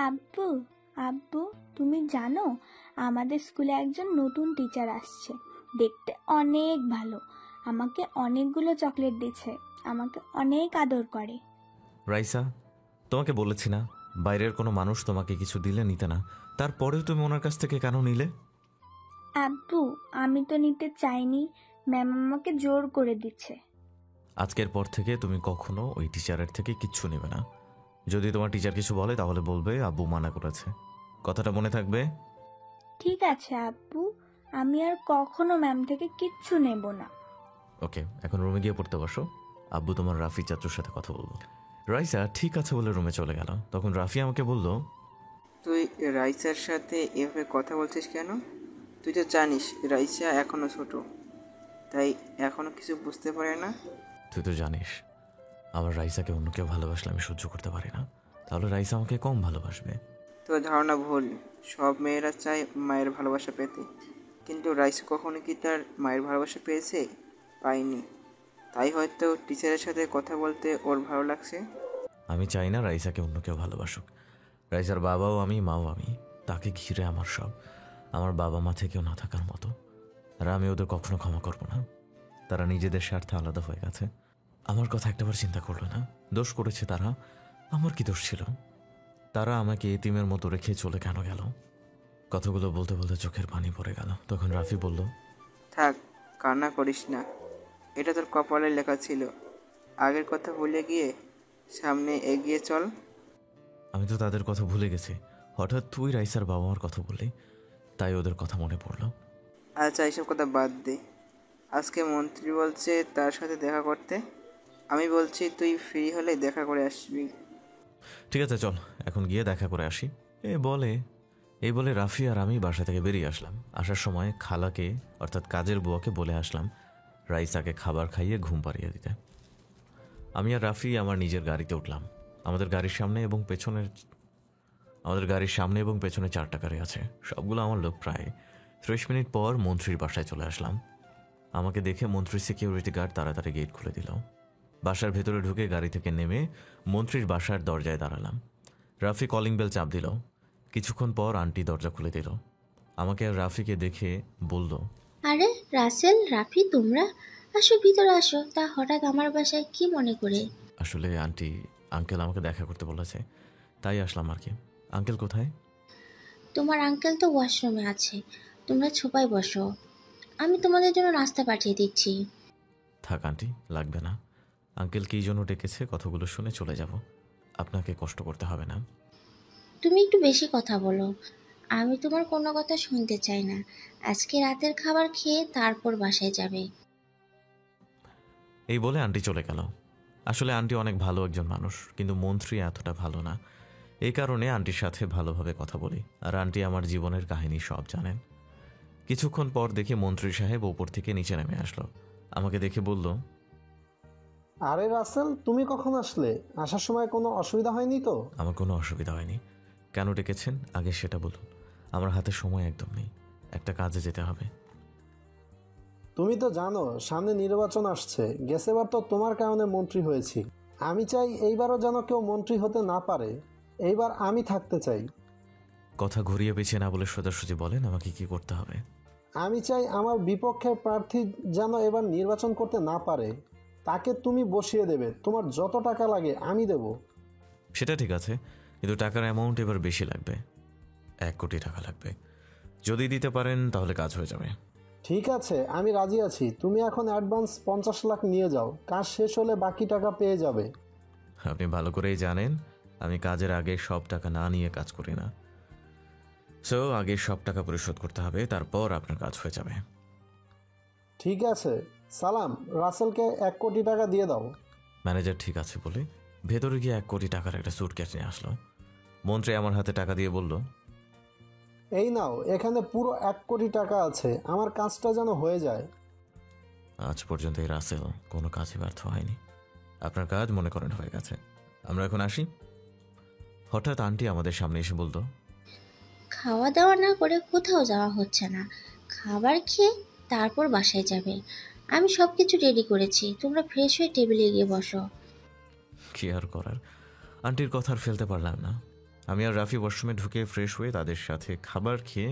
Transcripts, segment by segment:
আব্বু, আব্বু, তুমি জানো আমাদের স্কুলে একজন নতুন টিচার আসছে। দেখতে অনেক ভালো, আমাকে অনেকগুলো চকলেট দিচ্ছে, আমাকে অনেক আদর করে। রাইসা, তোমাকে বলেছি না বাইরের কোনো মানুষ তোমাকে কিছু দিলে নিতে না, তারপরেও তুমি ওনার কাছ থেকে কেন নিলে? আব্বু, আমি তো নিতে চাইনি, ম্যাম আমাকে জোর করে দিচ্ছে। আজকের পর থেকে তুমি কখনো ওই টিচারের থেকে কিচ্ছু নেবে না। যদি তোমার টিচার কিছু বলে তাহলে বলবে আব্বু মানা করেছে। কথাটা মনে থাকবে? ঠিক আছে আব্বু, আমি আর কখনো ম্যাম থেকে কিচ্ছু নেব না। ওকে, এখন রুমে গিয়ে পড়তে বসো, আব্বু তোমার রাফি চাচুর সাথে কথা বলবো। রাইসা ঠিক আছে বলে রুমে চলে গেল। তখন রাফি আমাকে বলল, তুই রাইসার সাথে এভাবে কথা বলছিস কেন? তুই তো জানিস রাইসা এখনো ছোট, তাই এখনো কিছু বুঝতে পারে না। তুই তো জানিস আমার রাইসাকে অন্য কেউ ভালোবাসলে আমি সহ্য করতে পারি না, তাহলে রাইসা আমাকে কম ভালোবাসবে। তোর ধারণা ভুল। সব মেয়েরা চায় মায়ের ভালোবাসা পেতে, কিন্তু রাইসা কখনো কি তার মায়ের ভালোবাসা পেয়েছে? পায়নি। তাই হয়তো টিচারের সাথে কথা বলতে ওর ভালো লাগছে। আমি চাই না রাইসাকে অন্য কেউ ভালোবাসুক। রাইসার বাবাও আমি, মাও আমি, তাকে ঘিরে আমার সব। আমার বাবা মা থেকেও না থাকার মতো। আর আমি ওদের কখনো ক্ষমা করব না। তারা নিজেদের স্বার্থে আলাদা হয়ে গেছে, আমার কথা একটাবার চিন্তা করলো না। দোষ করেছে তারা, আমার কি দোষ ছিল? তারা আমাকে এতিমের মতো রেখে চলে কেন গেল? কথাগুলো বলতে বলতে চোখের পানি পড়ে গেল। তখন রাফি বলল, থাক, কান্না করিস না, এটা তোর কপালে লেখা ছিল। আগের কথা ভুলে গিয়ে সামনে এগিয়ে চল। আমি তো তাদের কথা ভুলে গেছি, হঠাৎ তুই রাইসার বাবা মার কথা বললি, তাই ওদের কথা মনে পড়লো। আচ্ছা, এইসব কথা বাদ দে। আজকে মন্ত্রী বলছে তার সাথে দেখা করতে। আমি বলছি তুই ফ্রি হলে দেখা করে আসবি। ঠিক আছে চল, এখন গিয়ে দেখা করে আসি। এই বলে রাফি আর আমি বাসা থেকে বেরিয়ে আসলাম। আসার সময় খালাকে অর্থাৎ কাজের বুয়াকে বলে আসলাম রাইসাকে খাবার খাইয়ে ঘুম পাড়িয়ে দিতে। আমি আর রাফি আমার নিজের গাড়িতে উঠলাম। আমাদের গাড়ির সামনে এবং পেছনে 4টা গাড়ি আছে, সবগুলো আমার লোক। প্রায় 30 মিনিট পর মন্ত্রীর বাসায় চলে আসলাম। আমাকে দেখে মন্ত্রীর সিকিউরিটি গার্ড তাড়াতাড়ি গেট খুলে দিল। বাসার ভেতরে ঢুকে গাড়ি থেকে নেমে মন্ত্রীর বাসার দরজায় দাঁড়ালাম। রাফি কলিং বেল চাপ দিল। কিছুক্ষণ পর আন্টি দরজা খুলে দিল। আমাকে আর রাফিকে দেখে বলল, আরে রাসেল, রাফি, তোমরা আসো, ভিতরে আসো। তা হঠাৎ আমার বাসায় কি মনে করে? আসলে আঙ্কেল আমাকে দেখা করতে বলেছে, তাই আসলাম আর কি। আঙ্কেল কোথায়? তোমার আঙ্কেল তো ওয়াশরুমে আছে, তোমরা ছোপায় বসো, আমি তোমাদের জন্য নাস্তা পাঠিয়ে দিচ্ছি। থাক আন্টি, লাগবে না। আঙ্কেল কী জন্য ডেকেছে কথাগুলো শুনে চলে যাব, আপনাকে কষ্ট করতে হবে না। তুমি একটু বেশি কথা বলো, আমি তোমার কোনো কথা শুনতে চাই না। আজকে রাতের খাবার খেয়ে তারপর বাসায় যাবে। এই বলে আন্টি চলে গেল। আসলে আন্টি অনেক ভালো একজন মানুষ, কিন্তু মন্ত্রী এতটা ভালো না। এই কারণে আন্টির সাথে ভালোভাবে কথা বলি, আর আন্টি আমার জীবনের কাহিনী সব জানেন। কিছুক্ষণ পর দেখি মন্ত্রী সাহেব ওপর থেকে নিচে নেমে আসলো। আমাকে দেখে বলল, আরে রাসেল, তুমি কখন আসলে? আসার সময় কোনো অসুবিধা হয়নি তো? আমার কোনো অসুবিধা হয়নি। কেন ডেকেছেন আগে সেটা বলুন। আমার হাতে সময় একদম নেই, একটা কাজে যেতে হবে। তুমি তো জানো সামনে নির্বাচন আসছে, গেছেবার তো তোমার কারণে মন্ত্রী হয়েছি। আমি চাই এইবারও যেন কেউ মন্ত্রী হতে না পারে, এইবার আমি থাকতে চাই। কথা ঘুরিয়ে পেছিয়ে না বলে সোজাসুজি বলেন আমাকে কি করতে হবে। আমি চাই আমার বিপক্ষের প্রার্থী যেন এবার নির্বাচন করতে না পারে, তাকে তুমি বসিয়ে দেবে। তোমার যত টাকা লাগে আমি দেব। সেটা ঠিক আছে, কিন্তু টাকার অ্যামাউন্ট এবার বেশি লাগবে। 1 কোটি টাকা লাগবে। যদি দিতে পারেন তাহলে কাজ হয়ে যাবে। ঠিক আছে, আমি রাজি আছি। তুমি এখন অ্যাডভান্স 50 লাখ নিয়ে যাও, কাজ শেষ হলে বাকি টাকা পেয়ে যাবে। আপনি ভালো করেই জানেন আমি কাজের আগে সব টাকা না নিয়ে কাজ করি না। সো আগে সব টাকা পরিশোধ করতে হবে, তারপর আপনার কাজ হয়ে যাবে। ঠিক আছে, সালাম, রাসেলকে 1 কোটি টাকা দিয়ে দাও। ম্যানেজার ঠিক আছে বলে ভেতরে গিয়ে 1 কোটি টাকার একটা সুটকেস নিয়ে আসলো। মন্ত্রী আমার হাতে টাকা দিয়ে বলল, এই নাও, এখানে পুরো 1 কোটি টাকা আছে, আমার কাজটা যেন হয়ে যায়। আজ পর্যন্ত এই রাসেল কোনো কাজে ব্যর্থ হয়নি। আপনার কাজ মনে করেন হয়ে গেছে, আমরা এখন আসি। হঠাৎ আন্টি আমাদের সামনে এসে বলল, খাওয়া দাওয়া না করে কোথাও যাওয়া হচ্ছে না, খাবার খেয়ে তারপর বাসায় যাবে। আমি সব কিছু রেডি করেছি, তোমরা ফ্রেশ হয়ে টেবিলে গিয়ে বসো। কি আর করার, আন্টির কথা আর ফেলতে পারলাম না। আমি আর রাফি ওয়াশরুমে ঢুকে ফ্রেশ হয়ে তাদের সাথে খাবার খেয়ে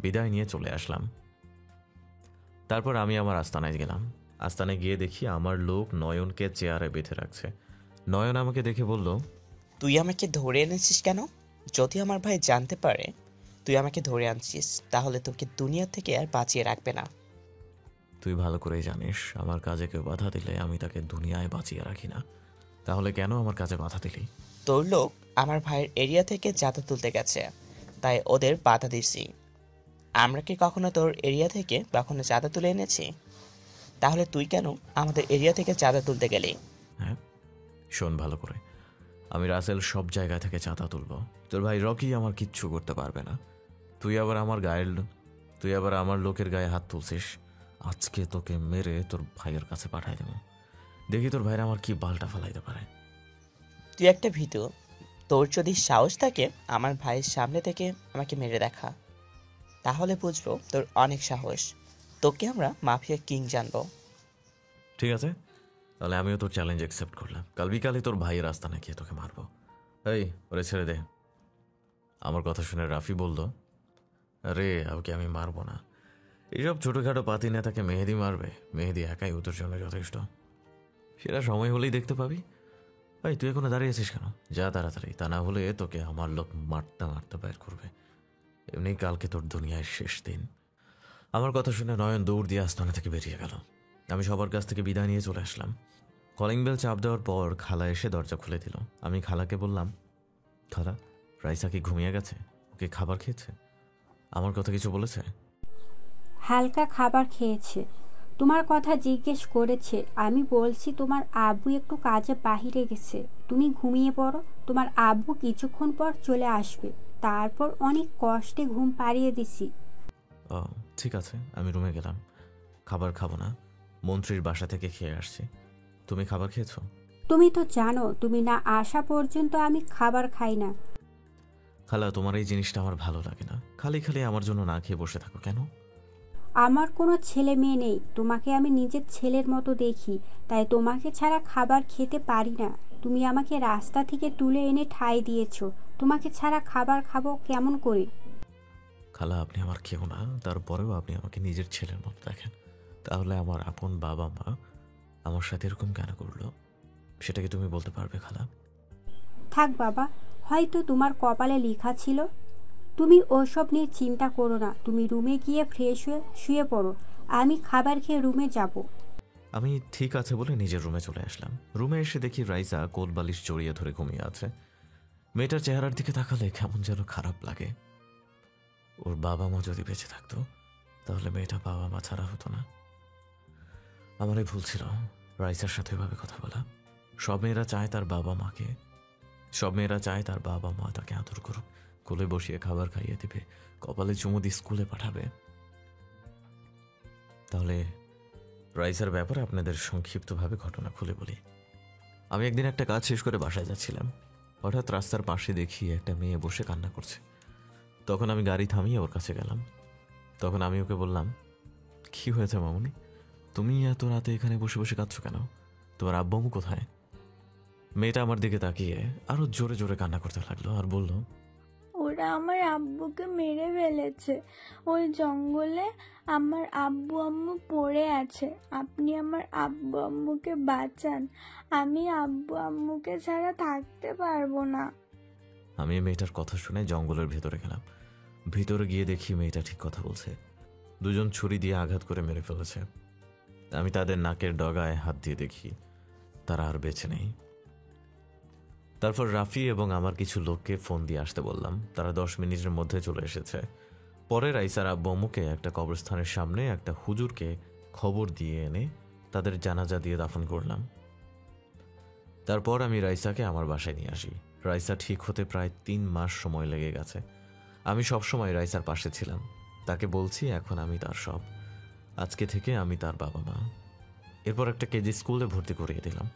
বিদায় নিয়ে চলে আসলাম। তারপর আমি আমার আস্তানায় গেলাম। আস্তানায় গিয়ে দেখি আমার লোক নয়নকে চেয়ারে বেঁধে রাখছে। নয়ন আমাকে দেখে বলল, তুই আমাকে ধরে এনেছিস কেন? যদি আমার ভাই জানতে পারে তুই আমাকে ধরে আনছিস, তাহলে তোকে দুনিয়া থেকে আর বাঁচিয়ে রাখবে না। তুই ভালো করেই জানিস আমার কাজে কেউ বাধা দিলে আমি তাকে দুনিয়ায় বাঁচিয়ে রাখি না। তাহলে কেন আমার কাজে বাধা দিলি? তোর লোক আমার ভাইয়ের এরিয়া থেকে চাঁদা তুলতে গেছে, তাই ওদের বাধা দিছি। আমরা কি কখনো তোর এরিয়া থেকে কখনো চাঁদা তুলে এনেছি? তাহলে তুই কেন আমাদের এরিয়া থেকে চাঁদা তুলতে গেলি? হ্যাঁ, শোন ভালো করে, আমি রাসেল সব জায়গা থেকে চাঁদা তুলব। তোর ভাই রকি আমার কিচ্ছু করতে পারবে না। তুই আবার আমার লোকের গায়ে হাত তুলছিস। আজকে তোকে মেরে তোর ভাইয়ের কাছে পাঠাই দেবো। দেখি তোর ভাইরা আমার কি বালটা ফেলাইতে পারে। তুই একটা ভীতু। তোর যদি সাহস থাকে আমার ভাইয়ের সামনে থেকে আমাকে মেরে দেখা, তাহলে বুঝবো তোর অনেক সাহস। তোকে আমরা মাফিয়া কিং জানবো। ঠিক আছে, তাহলে আমিও তোর চ্যালেঞ্জ অ্যাকসেপ্ট করলাম। কাল বিকালে তোর ভাইয়ের রাস্তায় গিয়ে তোকে মারবো। এই ওরে ছেড়ে দে। আমার কথা শুনে রাফি বলল, আরে ওকে আমি মারবো না। এইসব ছোটোখাটো পাতি নেতাকে মেহেদি মারবে? মেহেদি একাই ওদের জন্য যথেষ্ট। সেটা সময় হলেই দেখতে পাবি। ভাই তুই এখনো দাঁড়িয়ে আছিস কেন? যা তাড়াতাড়ি, তা না হলে তোকে আমার লোক মারতে মারতে বের করবে। এমনি কালকে তোর দুনিয়ায় শেষ দিন। আমার কথা শুনে নয়ন দৌড় দিয়ে আস্তানা থেকে বেরিয়ে গেল। আমি সবার কাছ থেকে বিদায় নিয়ে চলে আসলাম। কলিং বেল চাপ দেওয়ার পর খালা এসে দরজা খুলে দিল। আমি খালাকে বললাম, খালা, রাইসা কি ঘুমিয়ে গেছে? ওকে খাবার খেয়েছে? আমার কথা কিছু বলেছে? হালকা খাবার খেয়েছে, তোমার কথা জিজ্ঞেস করেছে। আমি বলছি তোমার আব্বু একটু কাজে বাহিরে গেছে, তুমি ঘুমিয়ে পড়ো, তোমার আব্বু কিছুক্ষণ পর চলে আসবে। তারপর অনেক কষ্টে ঘুম পাড়িয়ে দিছি। ও ঠিক আছে, আমি রুমে গেলাম। খাবার খাবো না, মন্ত্রীর বাসা থেকে খেয়ে আসছি। তুমি খাবার খেয়েছো? তুমি তো জানো তুমি না আসা পর্যন্ত আমি খাবার খাই না। খালা, তোমার এই জিনিসটা আমার ভালো লাগে না। খালি খালি আমার জন্য না খেয়ে বসে থাকো কেন? আমার কোনো ছেলে মেয়ে নেই, তোমাকে আমি নিজের ছেলের মতো দেখি, তাই তোমাকে ছাড়া খাবার খেতে পারি না। তুমি আমাকে রাস্তা থেকে তুলে এনে ঠাঁই দিয়েছো, তোমাকে ছাড়া খাবার খাবো কেমন করে? খালা, আপনি আমার কেউ না, তারপরেও আপনি আমাকে নিজের ছেলের মতো দেখেন। তাহলে আমার আপন বাবা মা আমার সাথে এরকম কেন করলো সেটা কি তুমি বলতে পারবে খালা? থাক বাবা, হয়তো তোমার কপালে লেখা ছিল। তুমি ওসব নিয়ে চিন্তা করো না, তুমি রুমে গিয়ে ফ্রেশ হয়ে শুয়ে পড়ো, আমি খাবার খেয়ে রুমে যাব। আমি ঠিক আছে বলে নিজের রুমে চলে আসলাম। রুমে এসে দেখি রাইসা কোল বালিশ জড়িয়ে ধরে ঘুমিয়ে আছে। মেয়েটার চেহারার দিকে তাকালে কেমন যেন খারাপ লাগে। ওর বাবা মা যদি বেঁচে থাকতো তাহলে মেয়েটা বাবা মা ছাড়া হতো না। আমারই ভুল ছিল রাইসার সাথে এভাবে কথা বলা। সব মেয়েরা চায় তার বাবা মা তাকে আদর করুক, কোলে বসিয়ে খাবার খাইয়ে দিবে, কপালে চুমু দিয়ে স্কুলে পাঠাবে। তাহলে রাইসার ব্যাপারে আপনাদের সংক্ষিপ্তভাবে ঘটনা খুলে বলি। আমি একদিন একটা কাজ শেষ করে বাসায় যাচ্ছিলাম। হঠাৎ রাস্তার পাশে দেখি একটা মেয়ে বসে কান্না করছে। তখন আমি গাড়ি থামিয়ে ওর কাছে গেলাম। তখন আমি ওকে বললাম, কি হয়েছে মামুনি, তুমি এত রাতে এখানে বসে বসে কাঁদছো কেন? তোমার আব্বু আম্মু কোথায়? মেয়েটা আমার দিকে তাকিয়ে আরো জোরে জোরে কান্না করতে লাগলো আর বলল, ওরা আমার আব্বুকে মেরে ফেলেছে, ওই জঙ্গলে আমার আব্বু আম্মু পড়ে আছে, আপনি আমার আব্বু আম্মুকে বাঁচান, আমি আব্বু আম্মুকে ছাড়া থাকতে পারবো না। আমি মেয়েটার কথা শুনে জঙ্গলের ভেতরে গেলাম। ভিতরে গিয়ে দেখি মেয়েটা ঠিক কথা বলছে। দুজন ছুরি দিয়ে আঘাত করে মেরে ফেলেছে। আমি তাদের নাকের ডগায় হাত দিয়ে দেখি তারা আর বেঁচে নেই। তারপর রাফি এবং আমার কিছু লোককে ফোন দিয়ে আসতে বললাম। তারা 10 মিনিটের মধ্যে চলে এসেছে। পরে রাইসার আব্বু আম্মুকে একটা কবরস্থানের সামনে একটা হুজুরকে খবর দিয়ে এনে তাদের জানাজা দিয়ে দাফন করলাম। তারপর আমি রাইসাকে আমার বাসায় নিয়ে আসি। রাইসা ঠিক হতে প্রায় 3 মাস সময় লেগে গেছে। আমি সবসময় রাইসার পাশে ছিলাম। তাকে বলছি এখন আমি তার সব। আজকে থেকে আমি তার বাবা মা। এরপর একটা কেজি স্কুলে ভর্তি করিয়ে দিলাম।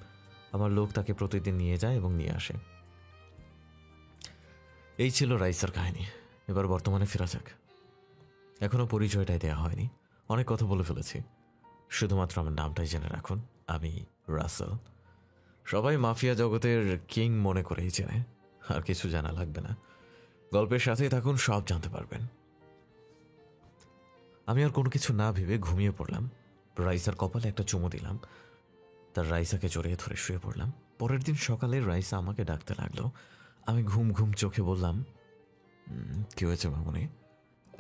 আমার লোক তাকে প্রতিদিন নিয়ে যায় এবং নিয়ে আসে। এই ছিল রাইসার কাহিনী। এবার বর্তমানে ফেরা যাক। এখনো পরিচয়টাই দেওয়া হয়নি, অনেক কথা বলে ফেলেছি। শুধুমাত্র আমার নামটাই জেনে রাখুন, আমি রাসেল। সবাই মাফিয়া জগতের কিং মনে করেই চেনে, আর কিছু জানা লাগবে না। গল্পের সাথেই থাকুন, সব জানতে পারবেন। আমি আর কোনো কিছু না ভেবে ঘুমিয়ে পড়লাম। রাইসার কপালে একটা চুমু দিলাম, তার রাইসাকে জড়িয়ে ধরে শুয়ে পড়লাম। পরের দিন সকালে রাইসা আমাকে ডাকতে লাগলো। আমি ঘুম ঘুম চোখে বললাম, কি হয়েছে মামুনি,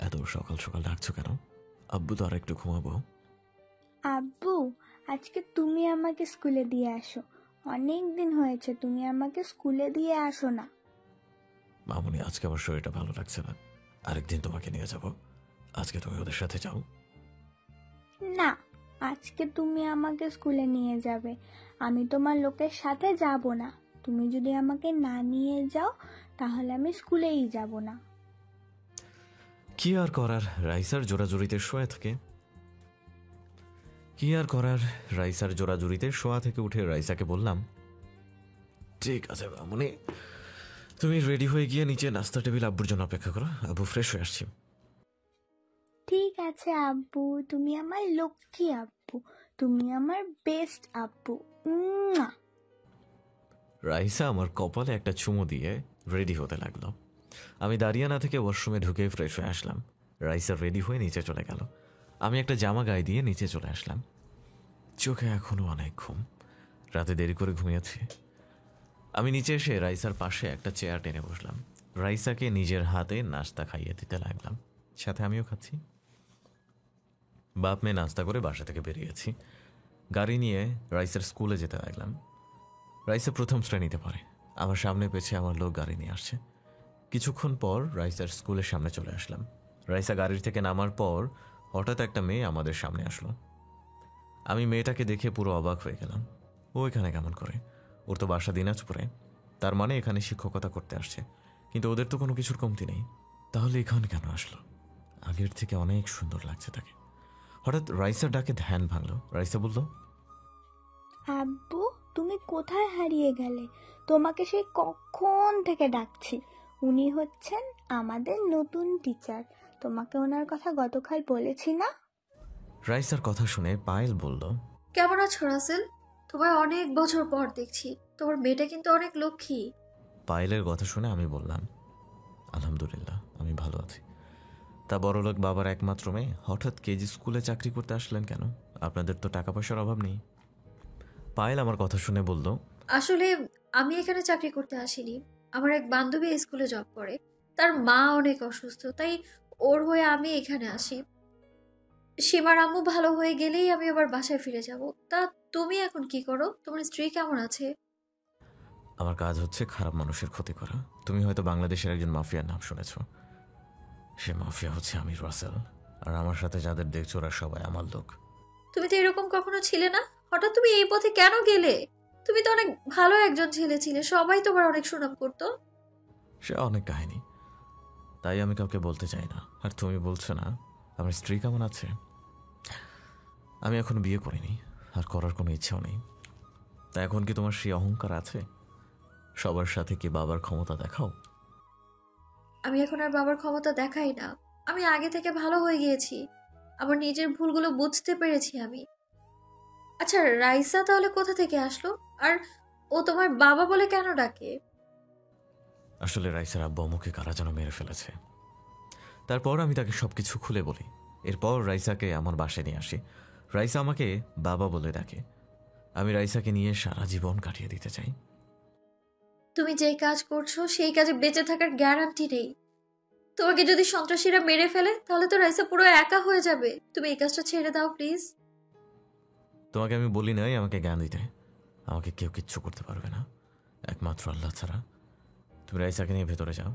এত সকাল সকাল ডাকছো কেন? আব্বু তো আর একটু ঘুমাবো। আব্বু, আজকে তুমি আমাকে স্কুলে দিয়ে আসো। অনেক দিন হয়েছে তুমি আমাকে স্কুলে দিয়ে আসো না। মামুনি, আজকে আমার শরীরটা ভালো লাগছে না, আরেকদিন তোমাকে নিয়ে যাব। আজকে তুমি ওদের সাথে যাও। না, আজকে তুমি আমাকে স্কুলে নিয়ে যাবে। আমি তোমার লোকের সাথে যাব না। তুমি যদি আমাকে না নিয়ে যাও তাহলে আমি স্কুলেই যাব না। কি আর করার, রাইসার জোড়াজুড়িতে শোয়া থেকে উঠে রাইসাকে বললাম, ঠিক আছে মামুনি, তুমি রেডি হয়ে গিয়ে নিচে নাস্তা টেবিল আব্বুর জন্য অপেক্ষা করো, আব্বু ফ্রেশ হয়ে আসছি। ঠিক আছে আব্বু, তুমি আমার লক্ষ্মী আব্বু, তুমি আমার বেস্ট আব্বু। উম্মুয়া। রাইসা আমার কপালে একটা চুমু দিয়ে রেডি হতে লাগলো। আমি দাঁড়িয়ে না থেকে ওয়াশরুমে ঢুকে ফ্রেশ হয়ে আসলাম। রাইসা রেডি হয়ে নিচে চলে গেল। আমি একটা জামা গায়ে দিয়ে নিচে চলে আসলাম। চোখে এখনো অনেক ঘুম, রাতে দেরি করে ঘুমিয়েছি। আমি নিচে এসে রাইসার পাশে একটা চেয়ার টেনে বসলাম। রাইসাকে নিজের হাতে নাস্তা খাইয়ে দিতে লাগলাম, সাথে আমিও খাচ্ছি। বাপ মেয়ে নাস্তা করে বাসা থেকে বেরিয়েছি। গাড়ি নিয়ে রাইসার স্কুলে যেতে লাগলাম। রাইসা প্রথম শ্রেণীতে পড়ে। আমার সামনে পেছে আমার লোক গাড়ি নিয়ে আসছে। কিছুক্ষণ পর রাইসার স্কুলের সামনে চলে আসলাম। রাইসা গাড়ির থেকে নামার পর হঠাৎ একটা মেয়ে আমাদের সামনে আসলো। আমি মেয়েটাকে দেখে পুরো অবাক হয়ে গেলাম। ও এখানে কেমন করে? ওর তো বাসা দিনাজপুরে, তার মানে এখানে শিক্ষকতা করতে আসছে। কিন্তু ওদের তো কোনো কিছুর কমতি নেই, তাহলে এখানে কেন আসলো? আগের থেকে অনেক সুন্দর লাগছে তাকে। হঠাৎ রাইসার ডাকে ধ্যান ভাঙলো। রাইসা বলল, আব্বু, তুমি কোথায় হারিয়ে গেলে? তোমাকে সেই কখন থেকে ডাকছি। উনি হচ্ছেন আমাদের নতুন টিচার। তোমাকে ওনার কথা গতকাল বলেছি না? রাইসার কথা শুনে পায়েল বলল, কেমন আছো রাসেল? তোমায় অনেক বছর পর দেখছি। তোমার মেয়েটা কিন্তু অনেক লক্ষ্মী। পায়েলের কথা শুনে আমি বললাম, আলহামদুলিল্লাহ, আমি ভালো আছি। তা বড়লোক বাবার একমাত্র মেয়ে হঠাৎ কেজি স্কুলে চাকরি করতে আসলেন কেন? আপনাদের তো টাকা পয়সার অভাব নেই। পায়েল আমার কথা শুনে বলল, আসলে আমি এখানে চাকরি করতে আসিনি। আমার এক বান্ধবী এই স্কুলে জব করে। তার মা অনেক অসুস্থ, তাই ওর হয়ে আমি এখানে আসি। সীমার আম্মু ভালো হয়ে গেলেই আমি আবার বাসায় ফিরে যাব। তা তুমি এখন কি করো? তোমার স্ত্রী কেমন আছে? আমার কাজ হচ্ছে খারাপ মানুষের ক্ষতি করা। তুমি হয়তো বাংলাদেশের একজন মাফিয়ার নাম শুনেছ। সে মাফিয়া হচ্ছে আমি, রাসেল। আর আমার সাথে যাদের দেখছো ওরা সবাই আমার লোক। তুমি তো এরকম কখনো ছিলে না, হঠাৎ তুমি এই পথে কেন গেলে? তুমি তো অনেক ভালো একজন ছেলে ছিলে, সবাই তোমার অনেক সুনাম করতো। সে অনেক কাহিনী, তাই আমি কাউকে বলতে চাই না। আর তুমি বলছো না আমার স্ত্রী কেমন আছে? আমি এখন বিয়ে করিনি, আর করার কোনো ইচ্ছাও নেই। তা এখন কি তোমার সেই অহংকার আছে? সবার সাথে কি বাবার ক্ষমতা দেখাও? আমি এখন আর বাবার ক্ষমতা দেখাই না। আমি আগে থেকে ভালো হয়ে গিয়েছি। আমার নিজের ভুলগুলো বুঝতে পেরেছি আমি। আচ্ছা, রাইসা তাহলে কোথা থেকে আসলো? আর ও তোমার বাবা বলে কেন ডাকে? আসলে রাইসার আব্বা আম্মুকে কারা যেন মেরে ফেলেছে। তারপর আমি তাকে সবকিছু খুলে বলি। এরপর রাইসাকে আমার বাসায় নিয়ে আসি। রাইসা আমাকে বাবা বলে ডাকে। আমি রাইসাকে নিয়ে সারা জীবন কাটিয়ে দিতে চাই। তুমি যে কাজ করছো সেই কাজে বেঁচে থাকার গ্যারান্টি নেই। তোমাকে যদি সন্ত্রাসীরা মেরে ফেলে তাহলে তো রাইসা পুরো একা হয়ে যাবে। তুমি এই কাজটা ছেড়ে দাও প্লিজ। তোমাকে আমি বলি নাই আমাকে জ্ঞান দিতে। আমাকে কেউ কিচ্ছু করতে পারবে না, একমাত্র আল্লাহ ছাড়া। তুমি রাইসাকে নিয়ে ভেতরে যাও,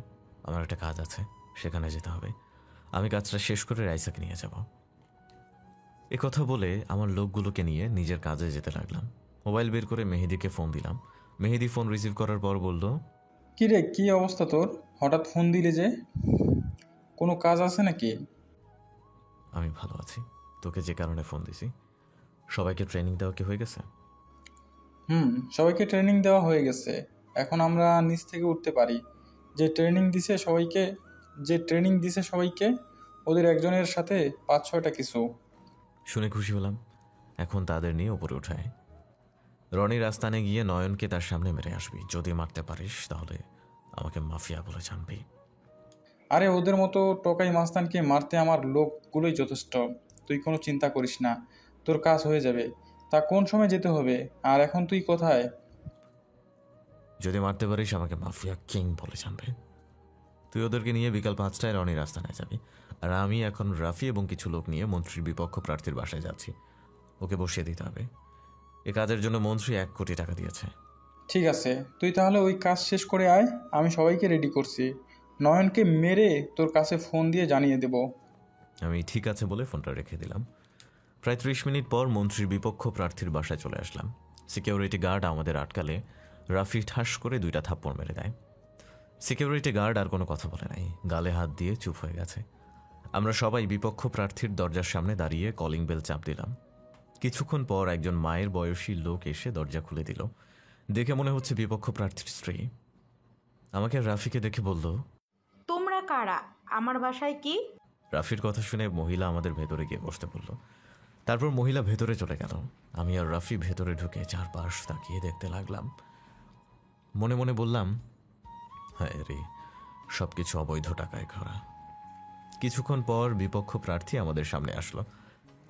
আমার একটা কাজ আছে, সেখানে যেতে হবে। আমি কাজটা শেষ করে রাইসাকে নিয়ে যাব। এ কথা বলে আমার লোকগুলোকে নিয়ে নিজের কাজে যেতে লাগলাম। মোবাইল বের করে মেহেদিকে ফোন দিলাম। মেহেদি ফোন রিসিভ করার পর বলল, কি রে, কি অবস্থা তোর? হঠাৎ ফোন দিলে যে, কোনো কাজ আছে নাকি? আমি ভালো আছি। তোকে যে কারণে ফোন দিছি, সবাইকে ট্রেনিং দেওয়া কি হয়ে গেছে? সবাইকে ট্রেনিং দেওয়া হয়ে গেছে। এখন আমরা নিচ থেকে উঠতে পারি। যে ট্রেনিং দিছে সবাইকে ওদের একজনের সাথে 5-6টা কিছু। শুনে খুশি হলাম। এখন তাদের নিয়ে উপরে উঠায়। রনির আস্তানে গিয়ে নয়নকে তার সামনে মেরে আসবি। যদি মারতে পারিস তাহলে আমাকে মাফিয়া বলে জানবি। আরে ওদের মতো টোকাই মাস্তানকে মারতে আমার লোকগুলোই যথেষ্ট। তুই কোনো চিন্তা করিস না, তোর কাজ হয়ে যাবে। তা কোন সময় যেতে হবে, আর এখন তুই কোথায়? যদি মারতে পারিস আমাকে মাফিয়া কিং বলে জানবে। তুই ওদেরকে নিয়ে বিকাল 5টায় রনির আস্তানায় যাবি, আর আমি এখন রাফি এবং কিছু লোক নিয়ে মন্ত্রীর বিপক্ষ প্রার্থীর বাসায় যাচ্ছি। ওকে বসিয়ে দিতে হবে। এ কাজের জন্য মন্ত্রী 1 কোটি টাকা দিয়েছে। ঠিক আছে, তুই তাহলে ওই কাজ শেষ করে আয়, আমি সবাইকে রেডি করছি। নয়নকে মেরে তোর কাছে ফোন দিয়ে জানিয়ে দেব। আমি ঠিক আছে বলে ফোনটা রেখে দিলাম। প্রায় 30 মিনিট পর মন্ত্রীর বিপক্ষ প্রার্থীর বাসায় চলে আসলাম। সিকিউরিটি গার্ড আমাদের আটকালে রাফি ঠাস করে 2টা থাপ্পড় মেরে দেয়। সিকিউরিটি গার্ড আর কোনো কথা বলে নাই, গালে হাত দিয়ে চুপ হয়ে গেছে। আমরা সবাই বিপক্ষ প্রার্থীর দরজার সামনে দাঁড়িয়ে কলিং বেল চাপ দিলাম। কিছুক্ষণ পর একজন মায়ের বয়সী লোক এসে দরজা খুলে দিল। দেখে মনে হচ্ছে বিপক্ষ প্রার্থীর স্ত্রী। আমাকে রাফিকে দেখে বলল, তোমরা কারা? আমার বাসায় কি? রাফির কথা শুনে মহিলা আমাদের ভেতরে গিয়ে বসতে বলল। তারপর মহিলা ভেতরে চলে গেল। আমি আর রাফি ভেতরে ঢুকে চারপাশ তাকিয়ে দেখতে লাগলাম। মনে মনে বললাম, হ্যাঁ রে, সবকিছু অবৈধ টাকায় ভরা। কিছুক্ষণ পর বিপক্ষ প্রার্থী আমাদের সামনে আসলো।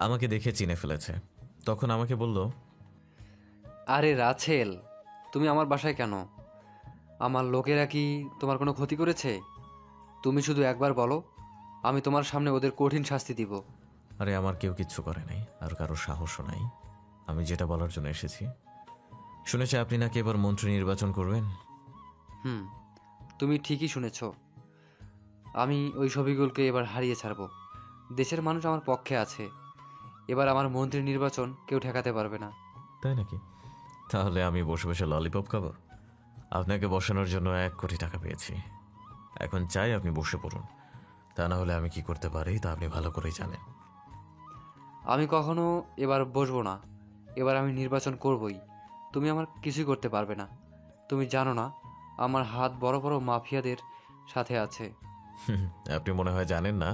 আমাকে দেখে চিনে ফেলেছে। তখন আমাকে বলল, আরে রাছেল, তুমি আমার বাসায় কেন? আমার লোকেরা কি তোমার কোনো ক্ষতি করেছে? তুমি শুধু একবার বলো, আমি তোমার সামনে ওদের কঠিন শাস্তি দিব। আরে আমার কেউ কিচ্ছু করে নাই, আর কারো সাহসও নাই। আমি যেটা বলার জন্য এসেছি, শুনেছি আপনি নাকি এবার মন্ত্রী নির্বাচন করবেন। তুমি ঠিকই শুনেছ। আমি ওই ছবিগুলোকে এবার হারিয়ে ছাড়ব। দেশের মানুষ আমার পক্ষে আছে। এবার আমার মন্ত্রী নির্বাচন কেউ ঠেকাতে পারবে না। তাই নাকি? তাহলে আমি বসে বসে ললিপপ খাবো? আপনাকে বসানোর জন্য 1 কোটি টাকা পেয়েছি। এখন চাই আপনি বসে পড়ুন। তা না হলে আমি কি করতে পারি তা আপনি ভালো করেই জানেন। আমি কখনো এবার বসবো না। এবার আমি নির্বাচন করবই। তুমি আমার কিছুই করতে পারবে না। তুমি জানো না আমার হাত বড় বড় মাফিয়াদের সাথে আছে। আপনি মনে হয় জানেন না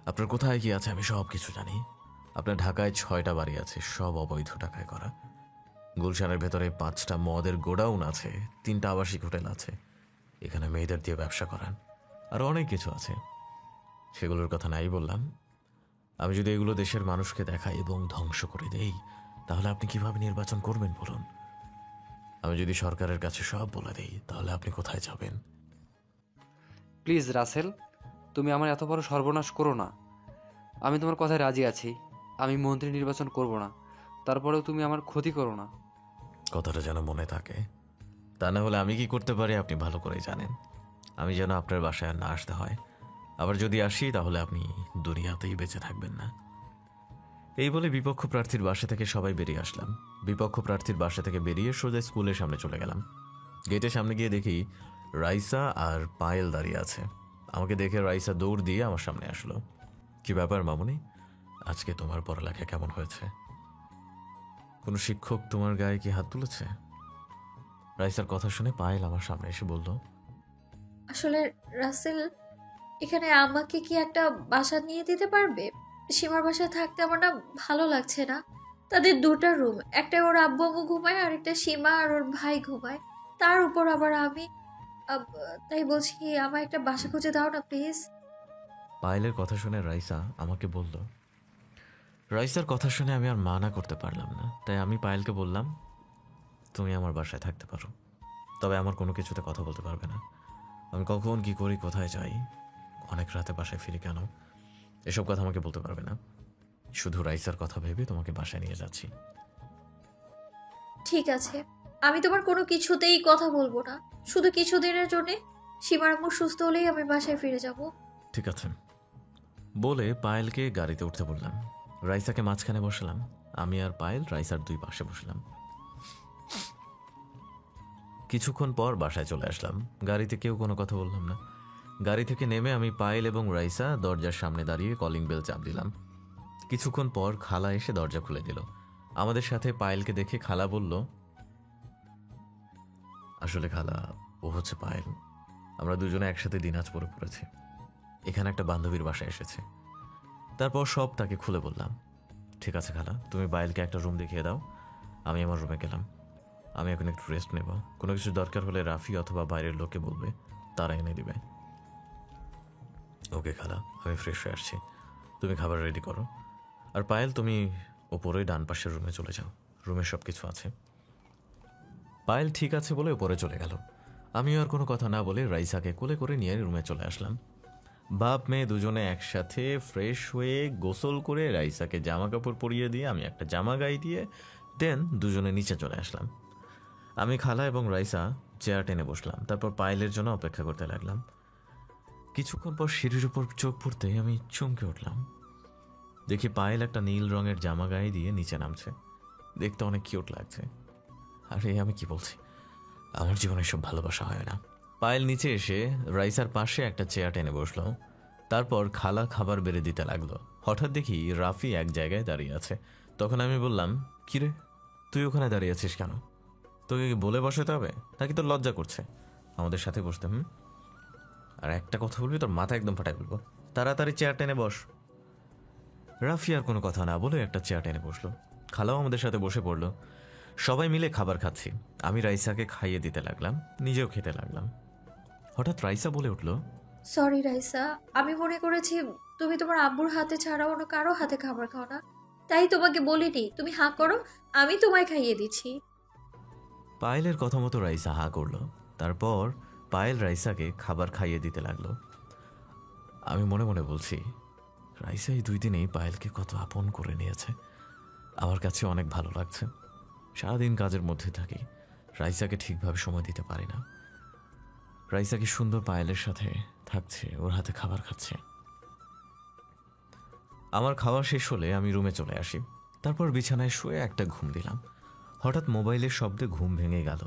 আপনার কোথায় কি আছে। আমি সব কিছু জানি। আপনার ঢাকায় 6টা বাড়ি আছে, সব অবৈধ টাকায় করা। গুলশানের ভেতরে 5টা মদের গোডাউন আছে, 3টা আবাসিক হোটেল আছে। এখানে মেয়েদের দিয়ে ব্যবসা করান, আরও অনেক কিছু আছে। সেগুলোর কথা নাই বললাম। আমি যদি এগুলো দেশের মানুষকে দেখাই এবং ধ্বংস করে দেই, তাহলে আপনি কিভাবে নির্বাচন করবেন বলুন? আমি যদি সরকারের কাছে সব বলে দিই, তাহলে আপনি কোথায় যাবেন? প্লিজ রাসেল, তুমি আমার এত বড় সর্বনাশ করো না। আমি তোমার কথায় রাজি আছি। আমি মন্ত্রী নির্বাচন করব না, তারপরেও তুমি আমার ক্ষতি করো না। কথাটা যেন মনে থাকে। তা না হলে আমি কি করতে পারি আপনি ভালো করেই জানেন। আমি যেন আপনার বাসায় আর না আসতে হয়। আবার যদি আসি তাহলে আপনি দুনিয়াতেই বেঁচে থাকবেন না। এই বলে বিপক্ষ প্রার্থীর বাসা থেকে সবাই বেরিয়ে আসলাম। বিপক্ষ প্রার্থীর বাসা থেকে বেরিয়ে সোজা স্কুলের সামনে চলে গেলাম। গেটের সামনে গিয়ে দেখি রাইসা আর পায়েল দাঁড়িয়ে আছে। আমাকে দেখে রাইসা দৌড় দিয়ে আমার সামনে আসলো। কি ব্যাপার মামুনি, আজকে তোমার পড়ালেখা কেমন হয়েছে? কোনো শিক্ষক তোমার গায়ে কি হাত তুলেছে? রাইসার কথা শুনে পায়েল আমার সামনে এসে বলল, আসলে রাসেল, এখানে আমাকে কি একটা বাসা নিয়ে দিতে পারবে? সীমার বাসায় থাকতে আমার না ভালো লাগছে না। তাদের 2টা রুম, একটা ওর আব্বু আম্মু ঘুমায়, আর একটা সীমা আর ওর ভাই ঘুমায়। তার উপর আবার আমি। তাই বলছি, আমার একটা বাসা খুঁজে দাও না প্লিজ। পায়েলের কথা শুনে রাইসা আমাকে বলল। রাইসার কথা শুনে আমি আর মানা করতে পারলাম না। তাই আমি পায়েলকে বললাম, তুমি আমার বাসায় থাকতে পারো, তবে আমার কোনো কিছুতে কথা বলতে পারবে না। আমি কখন কি করি, কোথায় যাই, অনেক রাতে বাসায় ফিরি কেন, এসব কথা আমাকে বলতে পারবে না। শুধু রাইসার কথা ভেবে তোমাকে বাসায় নিয়ে যাচ্ছি। ঠিক আছে, আমি তোমার কোনো কিছুতেই কথা বলবো না। শুধু কিছুদিনের জন্য সীমার আম্মু সুস্থ হলেই আমি বাসায় ফিরে যাব। ঠিক আছে বলে পায়েলকে গাড়িতে উঠতে বললাম। রাইসাকে মাঝখানে বসালাম। আমি আর পায়েল রাইসার 2 পাশে বসলাম। কিছুক্ষণ পর বাসায় চলে আসলাম। গাড়িতে কেউ কোনো কথা বললাম না। গাড়ি থেকে নেমে আমি পায়েল এবং রাইসা দরজার সামনে দাঁড়িয়ে কলিং বেল চাপ দিলাম। কিছুক্ষণ পর খালা এসে দরজা খুলে দিল। আমাদের সাথে পায়েলকে দেখে খালা বলল, আসলে খালা, ও হচ্ছে পায়েল। আমরা দুজনে একসাথে দিনাজপুরে পড়েছি। এখানে একটা বান্ধবীর বাসায় এসেছে। তারপর সব তাকে খুলে বললাম। ঠিক আছে খালা, তুমি পায়েলকে একটা রুম দেখিয়ে দাও। আমি আমার রুমে গেলাম। আমি এখন একটু রেস্ট নেব। কোনো কিছু দরকার হলে রাফি অথবা বাইরের লোককে বলবে, তারা এনে দিবে। ওকে খালা, আমি ফ্রেশ হয়ে আসছি, তুমি খাবার রেডি করো। আর পায়েল, তুমি ওপরে ডান পাশের রুমে চলে যাও, রুমে সব কিছু আছে। পায়েল ঠিক আছে বলে ওপরে চলে গেল। আমিও আর কোনো কথা না বলে রাইসাকে কোলে করে নিয়ে রুমে চলে আসলাম। বাপ মেয়ে দুজনে একসাথে ফ্রেশ হয়ে গোসল করে রাইসাকে জামা কাপড় পরিয়ে দিয়ে আমি একটা জামা গায়ে দিয়ে দেন দুজনে নিচে চলে আসলাম। আমি খালা এবং রাইসা চেয়ার টেনে বসলাম, তারপর পায়েলের জন্য অপেক্ষা করতে লাগলাম। কিছুক্ষণ পর সিঁড়ির উপর চোখ পড়তেই আমি চমকে উঠলাম। দেখি পায়েল একটা নীল রঙের জামা গায়ে দিয়ে নিচে নামছে, দেখতে অনেক কিউট লাগছে। আরে আমি কি বলছি, আমার জীবনে সব ভালোবাসা হয় না। পায়েল নিচে এসে রাইসার পাশে একটা চেয়ার টেনে বসলো, তারপর খালা খাবার বেড়ে দিতে লাগলো। হঠাৎ দেখি রাফি এক জায়গায় দাঁড়িয়ে আছে। তখন আমি বললাম, কিরে তুই ওখানে দাঁড়িয়ে আছিস কেন? তোকে কি বলে বসাতে হবে নাকি তোর লজ্জা করছে আমাদের সাথে বসতে? আর একটা কথা বলবি তোর মাথা একদম ফাটাই বলবো, তাড়াতাড়ি চেয়ার টেনে বস। রাফি আর কোনো কথা না বলে একটা চেয়ার টেনে বসলো। খালাও আমাদের সাথে বসে পড়লো। সবাই মিলে খাবার খাচ্ছি। আমি রাইসাকে খাইয়ে দিতে লাগলাম, নিজেও খেতে লাগলাম। হঠাৎ রাইসা বলে উঠলো, সরি রাইসা, আমি মনে করেছি তুমি তোমার আব্বুর হাতে ছাড়া অন্য কারো হাতে খাবার খাও না, তাই তোমাকে বলিনি। তুমি হাঁ করো, আমি তোমায় খাইয়ে দিচ্ছি। পায়েলের কথা মতো রাইসা হা করলো। তারপর পায়েল রাইসাকে খাবার খাইয়ে দিতে লাগলো। আমি মনে মনে বলছি, রাইসা এই 2 দিনেই পায়েলকে কত আপন করে নিয়েছে। আমার কাছে অনেক ভালো লাগছে। সারাদিন কাজের মধ্যে থাকি, রাইসাকে ঠিকভাবে সময় দিতে পারি না। রাইসা কি সুন্দর পায়েলের সাথে থাকছে, ওর হাতে খাবার খাচ্ছে। আমার খাওয়া শেষ হলে আমি রুমে চলে আসি। তারপর বিছানায় শুয়ে একটা ঘুম দিলাম। হঠাৎ মোবাইলের শব্দে ঘুম ভেঙে গেল।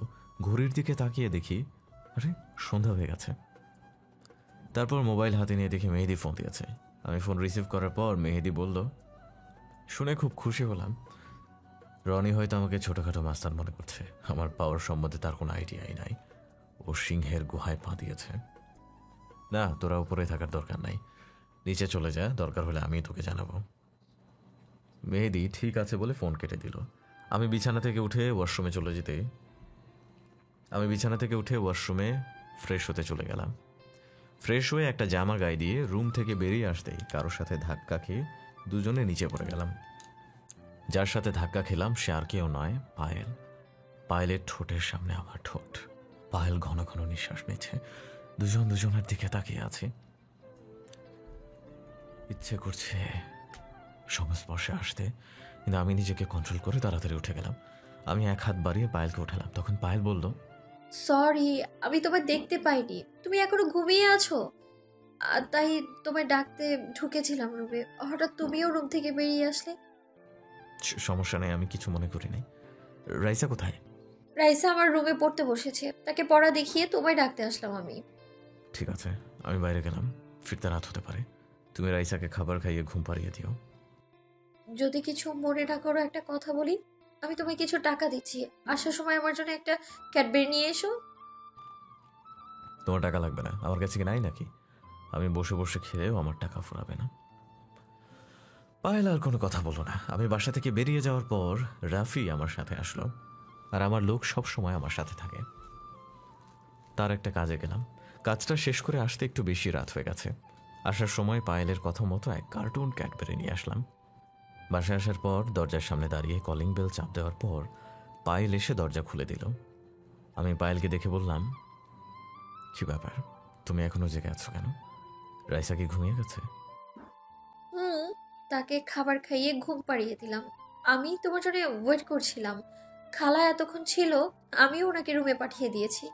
ঘড়ির দিকে তাকিয়ে দেখি, আরে সন্ধ্যা হয়ে গেছে। তারপর মোবাইল হাতে নিয়ে দেখি মেহেদি ফোন দিয়েছে। আমি ফোন রিসিভ করার পর মেহেদি বলল, শুনে খুব খুশি হলাম। রনি হয়তো আমাকে ছোটখাটো মাস্তান মনে করছে। আমার পাওয়ার সম্বন্ধে তার কোনো আইডিয়াই নাই। ও সিংহের গুহায় পা দিয়েছে। না, তোরা উপরে থাকার দরকার নাই, নিচে চলে যা, দরকার হলে আমি তোকে জানাবো। মেহেদি ঠিক আছে বলে ফোন কেটে দিল। আমি বিছানা থেকে উঠে ওয়াশরুমে ফ্রেশ হতে চলে গেলাম। ফ্রেশ হয়ে একটা জামা গায়ে দিয়ে রুম থেকে বেরিয়ে আসতেই কারোর সাথে ধাক্কা খেয়ে দুজনে নিচে পড়ে গেলাম। যার সাথে ধাক্কা খেলাম সে আর কেউ নয়, পায়েল। পায়েলের ঠোঁটের সামনে আমার ঠোঁট। পায়েল ঘন ঘন নিঃশ্বাস নিচ্ছে। দুজনের দিকে তাকিয়ে আছে। ইচ্ছে করছে সংস্পর্শে আসতে, কিন্তু আমি নিজেকে কন্ট্রোল করে তাড়াতাড়ি উঠে গেলাম। আমি এক হাত বাড়িয়ে পায়েলকে উঠালাম। তখন পায়েল বলল, সরি, আমি তোমায় দেখতে পাইনি, তুমি এখনো ঘুমিয়ে আছো। তাই তোমায় ডাকতে ঢুকেছিলাম রুমে, হঠাৎ তুমিও রুম থেকে বেরিয়ে আসলে। সমস্যা নেই, আমি কিছু মনে করি নাই। রাইসা কোথায়? রাইসা আমার রুমে পড়তে বসেছে, তাকে পড়া দেখিয়ে তোমায় ডাকতে আসলাম আমি। ঠিক আছে, আমি বাইরে গেলাম, ফিরতে রাত হতে পারে। তুমি রাইসাকে খাবার খাইয়ে ঘুম পাড়িয়ে দিও। যদি কিছু মনে না করো একটা কথা বলি, আমি তোমায় কিছু টাকা দিচ্ছি, আসার সময় আমার জন্য একটা ক্যাডবেরি নিয়ে এসো। তোমার টাকা লাগবে না, আমার কাছে কি নাই নাকি? আমি বসে বসে খেলেও আমার টাকা ফুরাবে না। পায়েল আর কোনো কথা বলো না। আমি বাসা থেকে বেরিয়ে যাওয়ার পর রাফি আমার সাথে আসলো। আর আমার লোক সব সময় আমার সাথে থাকে। তার একটা কাজে গেলাম। কাজটা শেষ করে আসতে একটু বেশি রাত হয়ে গেছে। আসার সময় পায়েলের কথা মতো এক কার্টুন ক্যাডবেরি নিয়ে আসলাম। বাসায় আসার পর দরজার সামনে দাঁড়িয়ে কলিং বেল চাপ দেওয়ার পর পায়েল এসে দরজা খুলে দিল। আমি পায়েলকে দেখে বললাম, কি ব্যাপার, তুমি এখনো জেগে আছো কেন? রাইসা কি ঘুমিয়ে গেছে? তাকে খাবার খাইয়ে ঘুম পাড়িয়ে দিলাম। আমি তোমার জন্য ওয়েট করছিলাম, খালা এতক্ষণ ছিল, আমিও ওনাকে রুমে পাঠিয়ে দিয়েছি।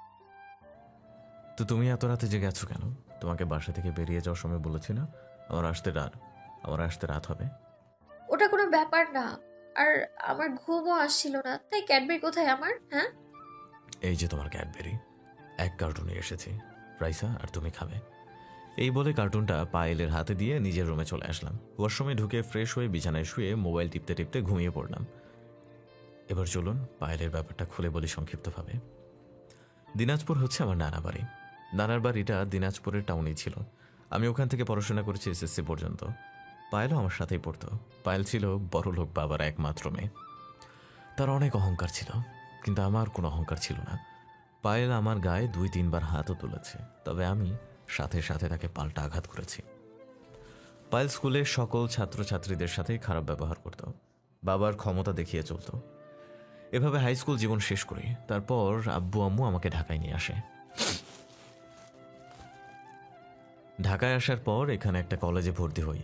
তো তুমি এত রাতে জেগে আছো কেন? তোমাকে বাসা থেকে বেরিয়ে যাওয়ার সময় বলেছি না আমার আসতে রাত হবে? ওটা কোনো ব্যাপার না, আর আমার ঘুমও আসছিল না, তাই ক্যাডবেরি কোথায় আমার? হ্যাঁ, এই যে তোমার ক্যাডবেরি, এক কার্টুনে এসেছি, রাইসা আর তুমি খাবে। এই বলে কার্টুনটা পায়েলের হাতে দিয়ে নিজের রুমে চলে আসলাম। ওয়াশরুমে ঢুকে ফ্রেশ হয়ে বিছানায় শুয়ে মোবাইল টিপতে টিপতে ঘুমিয়ে পড়লাম। এবার চলুন পায়েলের ব্যাপারটা খুলে বলি সংক্ষিপ্তভাবে। দিনাজপুর হচ্ছে আমার নানা বাড়ি। নানার বাড়িটা দিনাজপুরের টাউনেই ছিল। আমি ওখান থেকে পড়াশোনা করেছি এসএসসি পর্যন্ত। পায়েলও আমার সাথেই পড়তো। পায়েল ছিল বড়লোক বাবার একমাত্র মেয়ে। তার অনেক অহংকার ছিল, কিন্তু আমার কোনো অহংকার ছিল না। পায়েল আমার গায়ে 2-3 বার হাতও তুলেছে, তবে আমি সাথে সাথে তাকে পাল্টা আঘাত করেছি। পায়েল স্কুলের সকল ছাত্রছাত্রীদের সাথেই খারাপ ব্যবহার করত, বাবার ক্ষমতা দেখিয়ে চলত। এভাবে হাই স্কুল জীবন শেষ করি। তারপর আব্বু আম্মু আমাকে ঢাকায় নিয়ে আসে। ঢাকায় আসার পর এখানে একটা কলেজে ভর্তি হই।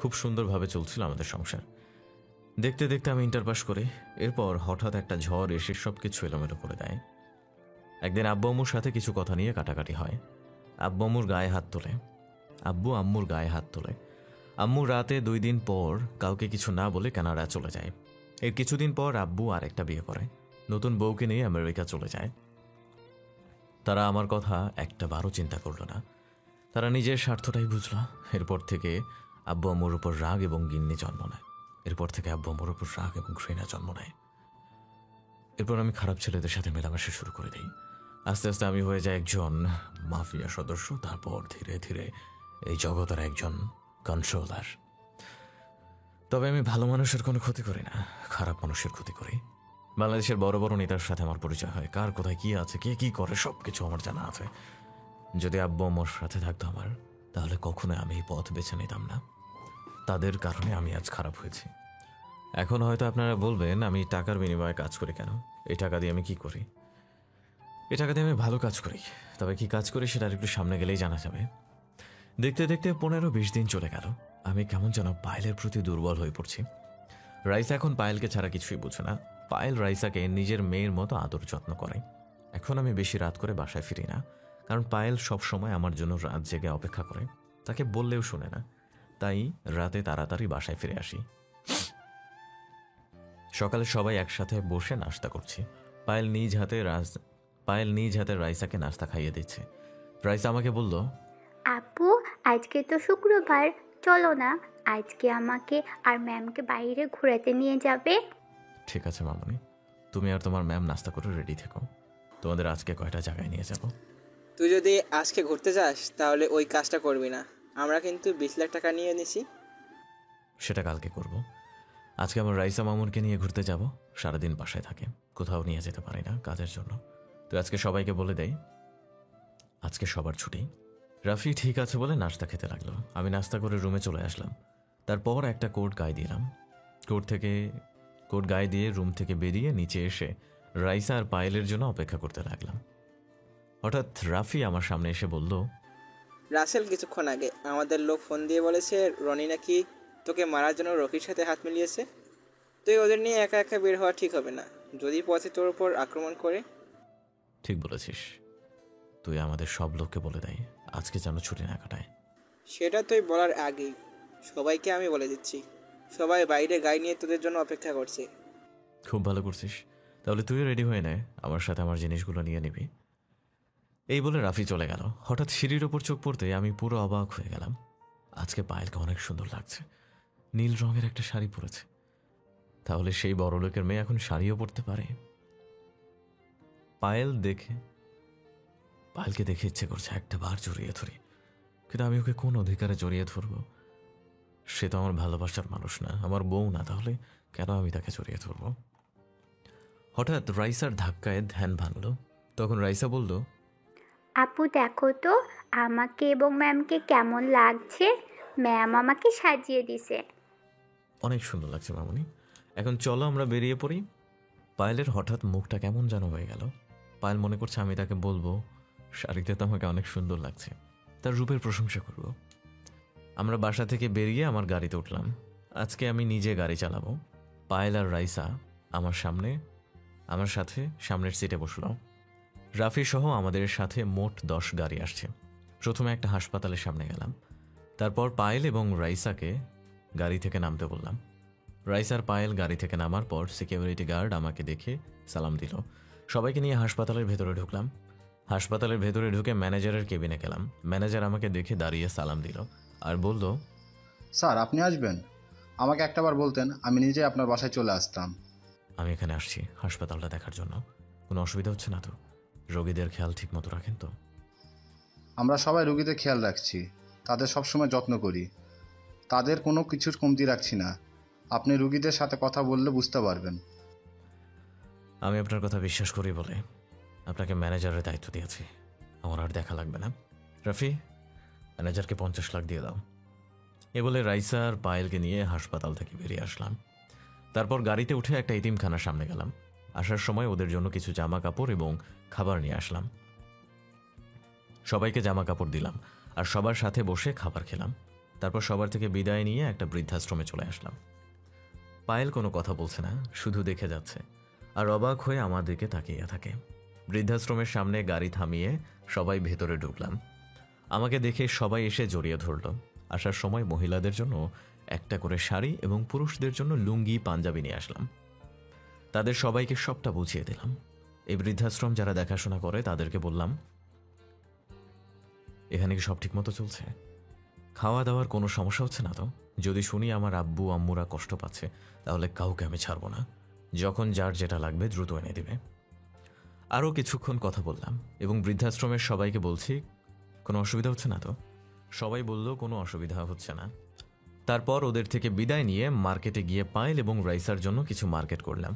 খুব সুন্দরভাবে চলছিল আমাদের সংসার। দেখতে দেখতে আমি ইন্টার পাস করি। এরপর হঠাৎ একটা ঝড় এসে সব কিছু এলোমেলো করে দেয়। একদিন আব্বু আম্মুর সাথে কিছু কথা নিয়ে কাটাকাটি হয়। আব্বু আম্মুর গায়ে হাত তোলে। আম্মু রাতে 2 দিন পর কাউকে কিছু না বলে কানাডা চলে যায়। এর কিছুদিন পর আব্বু আরেকটা বিয়ে করে, নতুন বউকে নিয়ে আমেরিকা চলে যায়। তারা আমার কথা একটাবারও চিন্তা করলো না, তারা নিজের স্বার্থটাই বুঝল। এরপর থেকে আব্বু আম্মুর উপর রাগ এবং ঘৃণা জন্ম নেয়। এরপর আমি খারাপ ছেলেদের সাথে মেলামেশা শুরু করে দিই। আস্তে আস্তে আমি হয়ে যাই একজন মাফিয়া সদস্য, তারপর ধীরে ধীরে এই জগতের একজন কন্ট্রোলার। তবে আমি ভালো মানুষের কোনো ক্ষতি করি না, খারাপ মানুষের ক্ষতি করি। বাংলাদেশের বড় বড় নেতার সাথে আমার পরিচয় হয়, কার কোথায় কি আছে, কে কি করে সব কিছু আমার জানা আছে। যদি আব্বু আম্মুর সাথে থাকতো আমার, তাহলে কখনো আমি এই পথ বেছে নিতাম না। তাদের কারণে আমি আজ খারাপ হয়েছি। এখন হয়তো আপনারা বলবেন আমি টাকার বিনিময়ে কাজ করি কেন, এই টাকা দিয়ে আমি কি করি? এই টাকা দিয়ে আমি ভালো কাজ করি, তবে কি কাজ করি সেটা একটু সামনে গেলেই জানা যাবে। দেখতে দেখতে 15-20 দিন চলে গেল। আমি কেমন যেন পায়েলের প্রতি দুর্বল হয়ে পড়ছি। রাইসা এখন পায়েলকে ছাড়া কিছুই বুঝে না। পায়েল রাইসাকে নিজের মেয়ের মতো আদর যত্ন করে। এখন আমি বেশি রাত করে বাসায় ফিরি না, কারণ পায়েল সবসময় আমার জন্য রাত জেগে অপেক্ষা করে। তাকে বললেও শুনে না, তাই রাতে তাড়াতাড়ি বাসায় ফিরে আসি। সকালে সবাই একসাথে বসে নাস্তা করছি। পায়েল নিজ হাতে রাইসাকে নাস্তা খাইয়ে দিচ্ছে। রাইসা আমাকে বলল, আপু আজকে তো শুক্রবার, চলো না আজকে আমাকে আর ম্যামকে বাইরে ঘোরাতে নিয়ে যাবে। ঠিক আছে মামনি, তুমি আর তোমার ম্যাম নাস্তা করে রেডি থেকো, তোমাদের আজকে কয়টা জায়গায় নিয়ে যাব। তুই যদি আজকে ঘুরতে যাস তাহলে ওই কাজটা করবি না, আমরা কিন্তু 20 লাখ টাকা নিয়ে নিছি। সেটা কালকে করব। আজকে আমার রাইসা মামুনকে নিয়ে ঘুরতে যাব। সারাদিন বাসায় থাকে, কোথাও নিয়ে যেতে পারি না কাজের জন্য। তো আজকে সবাইকে বলে দেই আজকে সবার ছুটি। রাফি ঠিক আছে বলে নাস্তা খেতে লাগলো। আমি নাস্তা করে রুমে চলে আসলাম। তারপর একটা কোট গায়ে দিলাম। কোট গায়ে দিয়ে রুম থেকে বেরিয়ে নিচে এসে রাইসা আর পায়েলের জন্য অপেক্ষা করতে লাগলাম। হঠাৎ রাফি আমার সামনে এসে বলল, রাসেল কিছুক্ষণ আগে আমাদের লোক ফোন দিয়ে বলেছে রনি নাকি তোকে মারার জন্য রকির সাথে হাত মিলিয়েছে। তুই ওদের নিয়ে একা একা বের হওয়া ঠিক হবে না, যদি পথে তোর উপর আক্রমণ করে। ঠিক বলেছিস, তুই আমাদের সব লোককে বলে দেয় আজকে যেন ছুটি না কাটায়। সেটা তুই বলার আগেই সবাইকে আমি বলে দিচ্ছি, সবাই বাইরে গাড়ি নিয়ে তোদের জন্য অপেক্ষা করছে। খুব ভালো করছিস, তাহলে তুইও রেডি হয়ে নে, আমার সাথে আমার জিনিসগুলো নিয়ে নিবি। এই বলে রাফি চলে গেল। হঠাৎ সিঁড়ির ওপর চোখ পড়তে আমি পুরো অবাক হয়ে গেলাম। আজকে পায়েলকে অনেক সুন্দর লাগছে, নীল রঙের একটা শাড়ি পরেছে। তাহলে সেই বড় লোকের মেয়ে এখন শাড়িও পরতে পারে। পায়েলকে দেখে ইচ্ছে করছে একটা বার জড়িয়ে ধরি, কিন্তু আমি ওকে কোন অধিকারে জড়িয়ে ধরবো? সে তো আমার ভালোবাসার মানুষ না, আমার বউ না, তাহলে কেন আমি তাকে জড়িয়ে ধরবো? হঠাৎ রাইসার ধাক্কায় ধ্যান ভাঙল। তখন রাইসা বলল, আপু দেখো তো আমাকে এবং ম্যামকে কেমন লাগছে, ম্যাম আমাকে সাজিয়ে দিছে। অনেক সুন্দর লাগছে মামুনি, এখন চলো আমরা বেরিয়ে পড়ি। পায়েলের হঠাৎ মুখটা কেমন যেন হয়ে গেল। পায়েল মনে করছে আমি তাকে বলবো শাড়িতে তো আমাকে অনেক সুন্দর লাগছে, তার রূপের প্রশংসা করব। আমরা বাসা থেকে বেরিয়ে আমার গাড়িতে উঠলাম। আজকে আমি নিজে গাড়ি চালাবো। পায়েল আর রাইসা আমার সাথে সামনের সিটে বসলো। রাফি সহ আমাদের সাথে মোট 10 গাড়ি আসছে। প্রথমে একটা হাসপাতালের সামনে গেলাম, তারপর পায়েল এবং রাইসাকে গাড়ি থেকে নামতে বললাম। রাইসার পায়েল গাড়ি থেকে নামার পর সিকিউরিটি গার্ড আমাকে দেখে সালাম দিল। সবাইকে নিয়ে হাসপাতালের ভেতরে ঢুকলাম। হাসপাতালের ভেতরে ঢুকে ম্যানেজারের কেবিনে গেলাম। ম্যানেজার আমাকে দেখে দাঁড়িয়ে সালাম দিল আর বলল, স্যার আপনি আসবেন? আমাকে একটাবার বলতেন, আমি নিজে আপনার বাসায় চলে আসতাম। আমি এখানে আসছি হাসপাতালটা দেখার জন্য, কোনো অসুবিধা হচ্ছে না তো? রোগীদের খেয়াল ঠিক মতো রাখেন তো? আমরা সবাই রোগীদের খেয়াল রাখছি, তাদের সবসময় যত্ন করি, তাদের কোনো কিছুর কমতি রাখছি না। আপনি রোগীদের সাথে কথা বললে বুঝতে পারবেন। আমি আপনার কথা বিশ্বাস করি বলে আপনাকে ম্যানেজারের দায়িত্ব দিয়েছি, আমার আর দেখা লাগবে না। রাফি, ম্যানেজারকে 50 লাখ দিয়ে দাও। এ বলে রাইসা আর পায়েলকে নিয়ে হাসপাতাল থেকে বেরিয়ে আসলাম। তারপর গাড়িতে উঠে একটা এতিমখানার সামনে গেলাম। আসার সময় ওদের জন্য কিছু জামা কাপড় এবং খাবার নিয়ে আসলাম। সবাইকে জামা কাপড় দিলাম আর সবার সাথে বসে খাবার খেলাম। তারপর সবার থেকে বিদায় নিয়ে একটা বৃদ্ধাশ্রমে চলে আসলাম। পায়েল কোনো কথা বলছে না, শুধু দেখে যাচ্ছে আর অবাক হয়ে আমার দিকে তাকিয়ে থাকে। বৃদ্ধাশ্রমের সামনে গাড়ি থামিয়ে সবাই ভেতরে ঢুকলাম। আমাকে দেখে সবাই এসে জড়িয়ে ধরল। আসার সময় মহিলাদের জন্য একটা করে শাড়ি এবং পুরুষদের জন্য লুঙ্গি পাঞ্জাবি নিয়ে আসলাম। তাদের সবাইকে সবটা বুঝিয়ে দিলাম। এই বৃদ্ধাশ্রম যারা দেখাশোনা করে তাদেরকে বললাম, এখানে কি সব ঠিক মতো চলছে? খাওয়া দাওয়ার কোনো সমস্যা হচ্ছে না তো? যদি শুনি আমার আব্বু আম্মুরা কষ্ট পাচ্ছে, তাহলে কাউকে আমি ছাড়বো না। যখন যার যেটা লাগবে দ্রুত এনে দেবে। আরও কিছুক্ষণ কথা বললাম এবং বৃদ্ধাশ্রমের সবাইকে বলছি, কোনো অসুবিধা হচ্ছে না তো? সবাই বলল কোনো অসুবিধা হচ্ছে না। তারপর ওদের থেকে বিদায় নিয়ে মার্কেটে গিয়ে পায়েল এবং রাইসার জন্য কিছু মার্কেট করলাম।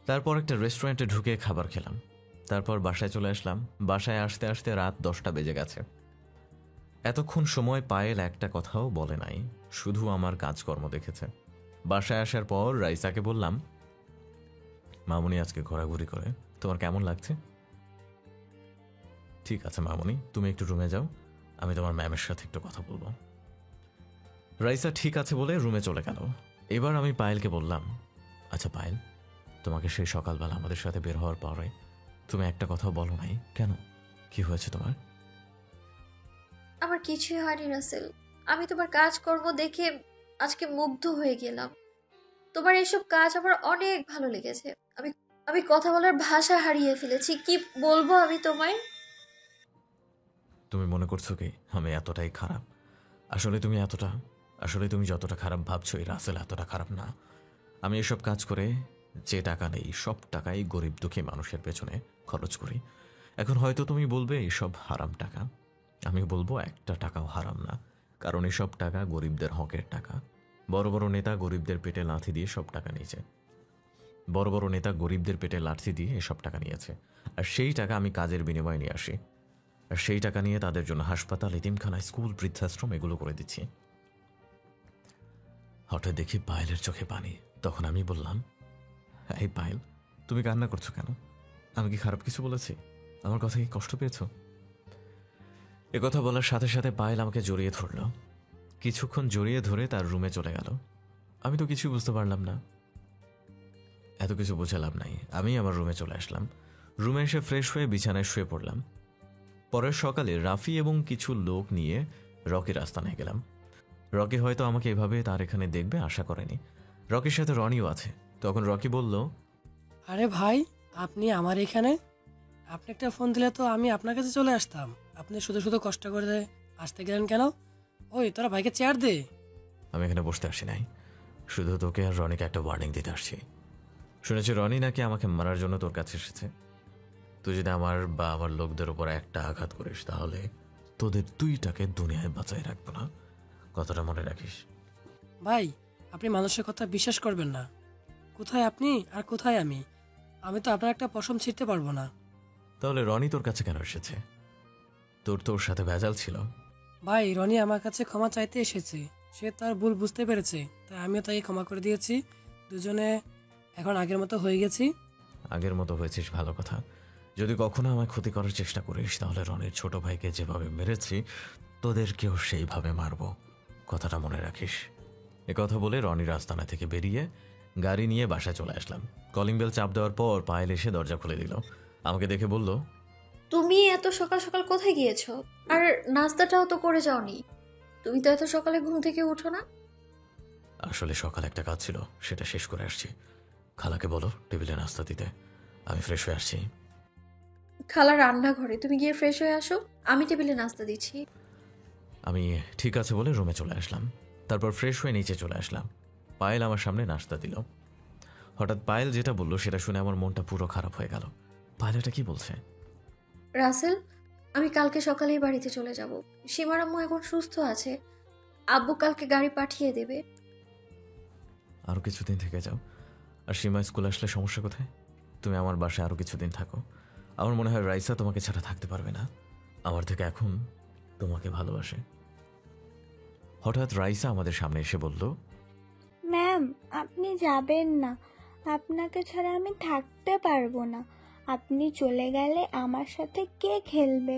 তারপর একটা রেস্টুরেন্টে ঢুকে খাবার খেলাম। তারপর বাসায় চলে আসলাম। বাসায় আসতে আসতে রাত 10টা বেজে গেছে। এতক্ষণ সময় পায়েল একটা কথাও বলে নাই, শুধু আমার কাজকর্ম দেখেছে। বাসায় আসার পর রাইসাকে বললাম, মামুনি আজকে ঘোরাঘুরি করে তোমার কেমন লাগছে? ঠিক আছে মামুনি, তুমি একটু রুমে যাও, আমি তোমার ম্যামের সাথে একটু কথা বলবো। রাইসা ঠিক আছে বলে রুমে চলে গেল। এবার আমি পায়েলকে বললাম, আচ্ছা পায়েল, তোমাকে সেই সকালবেলা আমাদের সাথে বের হওয়ার পরে তুমি একটা কথাও বলো নাই কেন? কি হয়েছে তোমার? আমার কিছুই হয়নি রাসেল, আমি তোমার কাজকর্ম দেখে আজকে মুগ্ধ হয়ে গেলাম। তোমার এইসব কাজ আমার অনেক ভালো লেগেছে। আমি আমি কথা বলার ভাষা হারিয়ে ফেলেছি, কি বলবো আমি তোমায়। তুমি মনে করছো কি আমি এতটাই খারাপ? আসলে তুমি যতটা খারাপ ভাবছো, এই রাসেল এতটা খারাপ না। আমি এসব কাজ করে যে টাকা নেই সব টাকাই গরিব দুঃখী মানুষের পেছনে খরচ করি। এখন হয়তো তুমি বলবে এসব হারাম টাকা, আমি বলবো একটা টাকাও হারাম না, কারণ এসব টাকা গরিবদের হকের টাকা। বড় বড় নেতা গরিবদের পেটে লাথি দিয়ে সব টাকা নিয়েছে। এসব টাকা নিয়েছে, আর সেই টাকা আমি কাজের বিনিময়ে নিয়ে আসি। আর সেই টাকা নিয়ে তাদের জন্য হাসপাতাল, এতিমখানা, স্কুল, বৃদ্ধাশ্রম এগুলো করে দিচ্ছি। হঠাৎ দেখি পায়েলের চোখে পানি। তখন আমি বললাম, এই পায়েল, তুমি কান্না করছো কেন? আমি কি খারাপ কিছু বলেছি? আমার কথা কি কষ্ট পেয়েছো? একথা বলার সাথে সাথে পায়েল আমাকে জড়িয়ে ধরল। কিছুক্ষণ জড়িয়ে ধরে তার রুমে চলে গেল। আমি তো কিছু বুঝতে পারলাম না। এত কিছু বুঝে লাভ নাই, আমি আমার রুমে চলে আসলাম। রুমে এসে ফ্রেশ হয়ে বিছানায় শুয়ে পড়লাম। পরের সকালে রাফি এবং কিছু লোক নিয়ে রকির আস্তানায় গেলাম। রকি হয়তো আমাকে এভাবে তার এখানে দেখবে আশা করেনি। রকির সাথে রনিও আছে। তখন রকি বলল, আরে ভাই, আপনি আমার এখানে? আপনি একটা ফোন দিলে তো আমি আপনার কাছে চলে আসতাম। আপনি শুধু শুধু কষ্ট করে আসতে গেলেন কেন? ওই তোরা ভাইকে চেয়ার দে। আমি এখানে বসতে আসি নাই, শুধু তোকে আর রনিকে একটা ওয়ার্নিং দিতে আসছি। শুনেছি রনি নাকি আমাকে মারার জন্য তোর কাছে এসেছে। তুই যদি আমার বা আমার লোকদের উপর একটা আঘাত করিস, তাহলে তোদের দুইটাকে দুনিয়ায় বাঁচাই রাখবো না, কথাটা মনে রাখিস। ভাই, আপনি মানুষের কথা বিশ্বাস করবেন না। কোথায় আপনি আর কোথায় আমি? আমি তো আপনার একটা পশম ছিঁড়তে পারবো না। তাহলে রনি তোর কাছে কেন এসেছে? তোর সাথে ভেজাল ছিল। ভাই, রনি আমার কাছে ক্ষমা চাইতে এসেছে। সে তার ভুল বুঝতে পেরেছে, তাই আমিও তাকে ক্ষমা করে দিয়েছি। দুজনে এখন আগের মতো হয়ে গেছি। আগের মতো হয়েছিস ভালো কথা। যদি কখনো আমায় ক্ষতি করার চেষ্টা করিস, তাহলে রনির ছোট ভাইকে যেভাবে মেরেছি তোদেরকেও সেইভাবে মারবো, কথাটা মনে রাখিস। কথা বলে রনির আস্তানা থেকে বেরিয়ে গাড়ি নিয়ে বাসায় চলে আসলাম। কলিং বেল চাপ দেওয়ার পর পায়েল এসে দরজা খুলে দিল। আমাকে দেখে বলল, তুমি এত সকাল সকাল কোথায় গিয়েছো? আর নাস্তাটাও তো করে যাওনি। তুমি তো এত সকালে ঘুম থেকে উঠো না। আসলে সকাল একটা কাজ ছিল, সেটা শেষ করে আসছি। খালাকে বলো টেবিলে নাস্তা দিতে, আমি ফ্রেশ হয়ে আসছি। খালা রান্নাঘরে, তুমি গিয়ে ফ্রেশ হয়ে আসো, আমি টেবিলে নাস্তা দিচ্ছি। আমি ঠিক আছে বলে রুমে চলে আসলাম। তারপর ফ্রেশ হয়ে নিচে চলে আসলাম। পায়েল আমার সামনে নাস্তা দিল। হঠাৎ পায়েল যেটা বললো সেটা শুনে আমার মনটা পুরো খারাপ হয়ে গেল। পায়েল এটা কি বলছে? রাসেল, আমি কালকে সকালেই বাড়িতে চলে যাব। সীমার আম্মু এখন সুস্থ আছে, আব্বু কালকে গাড়ি পাঠিয়ে দেবে। আরও কিছুদিন থেকে যাও। আর সীমা স্কুল আসলে সমস্যা কোথায়? তুমি আমার বাসায় আরও কিছুদিন থাকো। আমার মনে হয় রাইসা তোমাকে ছাড়া থাকতে পারবে না। আমার থেকে এখন তোমাকে ভালোবাসে। হঠাৎ রাইসা আমাদের সামনে এসে বলল, ম্যাম আপনি যাবেন না, আপনাকে ছাড়া আমি থাকতে পারবো না। আপনি চলে গেলে আমার সাথে কে খেলবে,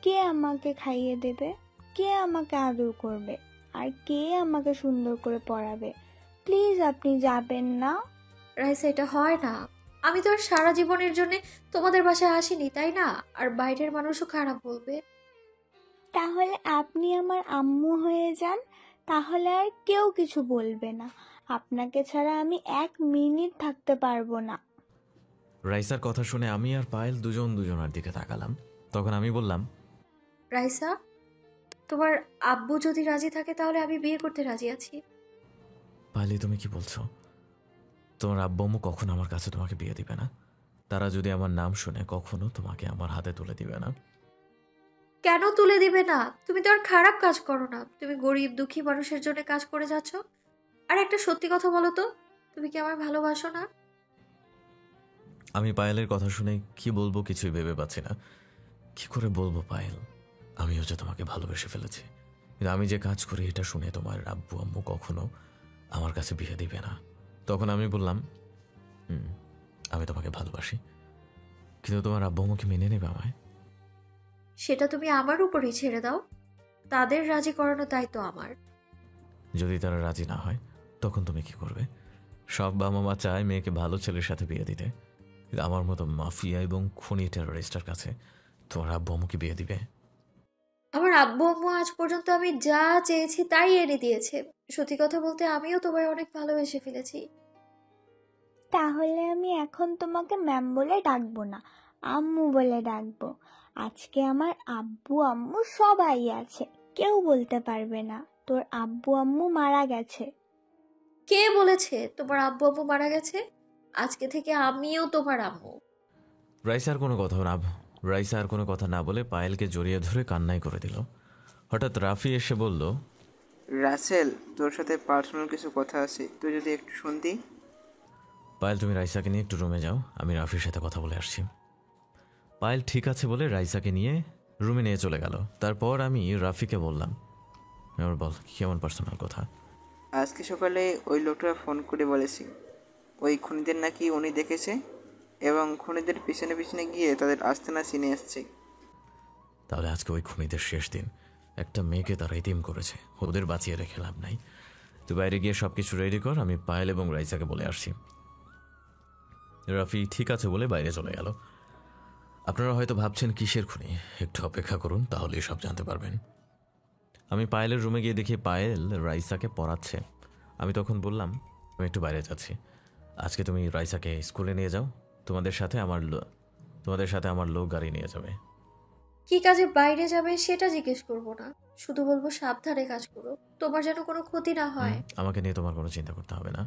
কে আমাকে খাইয়ে দেবে, কে আমাকে আদর করবে, আর কে আমাকে সুন্দর করে পড়াবে? প্লিজ আপনি যাবেন না। রাইসা, এটা হয় না। আমি তো আর সারা জীবনের জন্য তোমাদের বাসায় আসিনি, তাই না? আর বাইরের মানুষও খারাপ বলবে। তাহলে আপনি আমার আম্মু হয়ে যান, তাহলে আর কেউ কিছু বলবে না। আপনাকে ছাড়া আমি 1 মিনিট থাকতে পারবো না। রাইসার কথা শুনে আমি আর পায়েল দুজনার দিকে তাকালাম। তখন আমি বললাম, রাইসা, তোমার আব্বু যদি রাজি থাকে তাহলে আমি বিয়ে করতে রাজি আছি। পায়েলি তুমি কি বলছো? তোমার আব্বু আম্মু কখনো আমার কাছে তোমাকে বিয়ে দিবে না। তারা যদি আমার নাম শুনে কখনো তোমাকে আমার হাতে তুলে দিবে না। কেন তুলে দিবে না? তুমি তো আর খারাপ কাজ করো না। তুমি গরিব দুঃখী মানুষের জন্য কাজ করে যাচ্ছ। আর একটা সত্যি কথা বলো তো, তুমি কি আমায় ভালোবাসো না? আমি পায়েলের কথা শুনে কি বলবো কিছুই ভেবে পাচ্ছি না। কি করে বলবো পায়েল, আমিও যে তোমাকে ভালোবেসে ফেলেছি, কিন্তু আমি যে কাজ করি এটা শুনে তোমার আব্বু আম্মু কখনো আমার কাছে বিয়ে দিবে না। তখন আমি বললাম, আমি তোমাকে ভালোবাসি, কিন্তু তোমার আব্বু আম্মু কি মেনে নেবে আমায়? সেটা তুমি আমার উপরেই ছেড়ে দাও। তাদের রাজি করানো দায়িত্ব আমার। যদি তারা রাজি না হয় তখন তুমি কি করবে? সব বাবা মা চায় মেয়েকে ভালো ছেলের সাথে বিয়ে দিতে, কিন্তু আমার মতো মাফিয়া এবং খুনি টেরোরিস্টের কাছে তোমার আব্বু আম্মু কি বিয়ে দিবে? আমার আব্বু আম্মু আজ পর্যন্ত আমি যা চেয়েছি তাই এনে দিয়েছে। সত্যি কথা বলতে আমিও তোমায় অনেক ভালোবেসে ফেলেছি। তাহলে আমি এখন তোমাকে ম্যাম বলে ডাকবো না, আম্মু বলে ডাকবো। আজকে আমার আব্বু আম্মু সবাই আছে, কেউ বলতে পারবে না তোর আব্বু আম্মু মারা গেছে। কে বলেছে তোমার আব্বু আম্মু মারা গেছে? আজকে থেকে আমিও তোমার আম্মু। রাইসা আর কোনো কথা না বলে পায়েলকে জড়িয়ে ধরে কান্নাই করে দিল। হঠাৎ রাফি এসে বলল, রাসেল, তোর সাথে পার্সোনাল কিছু কথা আছে, তুই যদি একটু শুনতি। পায়েল তুমি রাইসাকে নিয়ে একটু রুমে যাও, আমি রাফির সাথে কথা বলে আসছি। পায়েল ঠিক আছে বলে রাইসাকে নিয়ে রুমে নিয়ে চলে গেল। তারপর আমি রাফিকে বললাম, এবার বল কেমন পার্সোনাল কথা? আজকে সকালে ওই লোকটা ফোন করে বলেছি ওই খুনিদের নাকি উনি দেখেছে এবং খুনিদের পিছনে পিছনে গিয়ে তাদের আস্তানা চিনে আসছে। তাহলে আজকে ওই খুনিদের শেষ দিন। একটা মেয়েকে তারা ইতিম করেছে, ওদের বাঁচিয়ে রেখে লাভ নাই। তুই বাইরে গিয়ে সব কিছু রেডি কর, আমি পায়েল এবং রাইসাকে বলে আসছি। রাফি ঠিক আছে বলে বাইরে চলে গেল। আপনারা হয়তো ভাবছেন কিসের খুনি, একটু অপেক্ষা করুন তাহলেই সব জানতে পারবেন। আমি পায়েলের রুমে গিয়ে দেখি পায়েল রাইসাকে পড়াচ্ছে। আমি তখন বললাম, আমি একটু বাইরে যাচ্ছি, আজকে তুমি রাইসাকে স্কুলে নিয়ে যাও, তোমাদের সাথে আমার লোক গাড়ি নিয়ে যাবে। কি কাজে বাইরে যাবে সেটা জিজ্ঞেস করবো না, শুধু বলবো সাবধানে কাজ করো, তোমার যেন কোনো ক্ষতি না হয়। আমাকে নিয়ে তোমার কোনো চিন্তা করতে হবে না,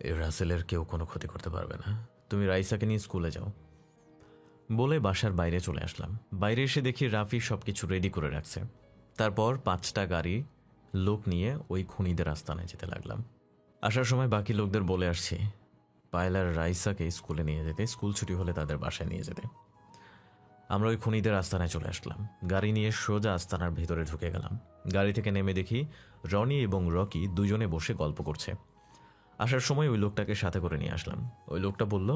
এই রাসেলের কেউ কোনো ক্ষতি করতে পারবে না। তুমি রাইসাকে নিয়ে স্কুলে যাও বলে বাসার বাইরে চলে আসলাম। বাইরে এসে দেখি রাফি সব কিছু রেডি করে রাখছে। তারপর 5টা গাড়ি লোক নিয়ে ওই খুনিদের আস্তানায় যেতে লাগলাম। আসার সময় বাকি লোকদের বলে আসছি পায়েল আর রাইসাকে স্কুলে নিয়ে যেতে, স্কুল ছুটি হলে তাদের বাসায় নিয়ে যেতে। আমরা ওই খুনিদের আস্তানায় চলে আসলাম। গাড়ি নিয়ে সোজা আস্তানার ভিতরে ঢুকে গেলাম। গাড়ি থেকে নেমে দেখি রনি এবং রকি দুজনে বসে গল্প করছে। আসার সময় ওই লোকটাকে সাথে করে নিয়ে আসলাম। ওই লোকটা বলল,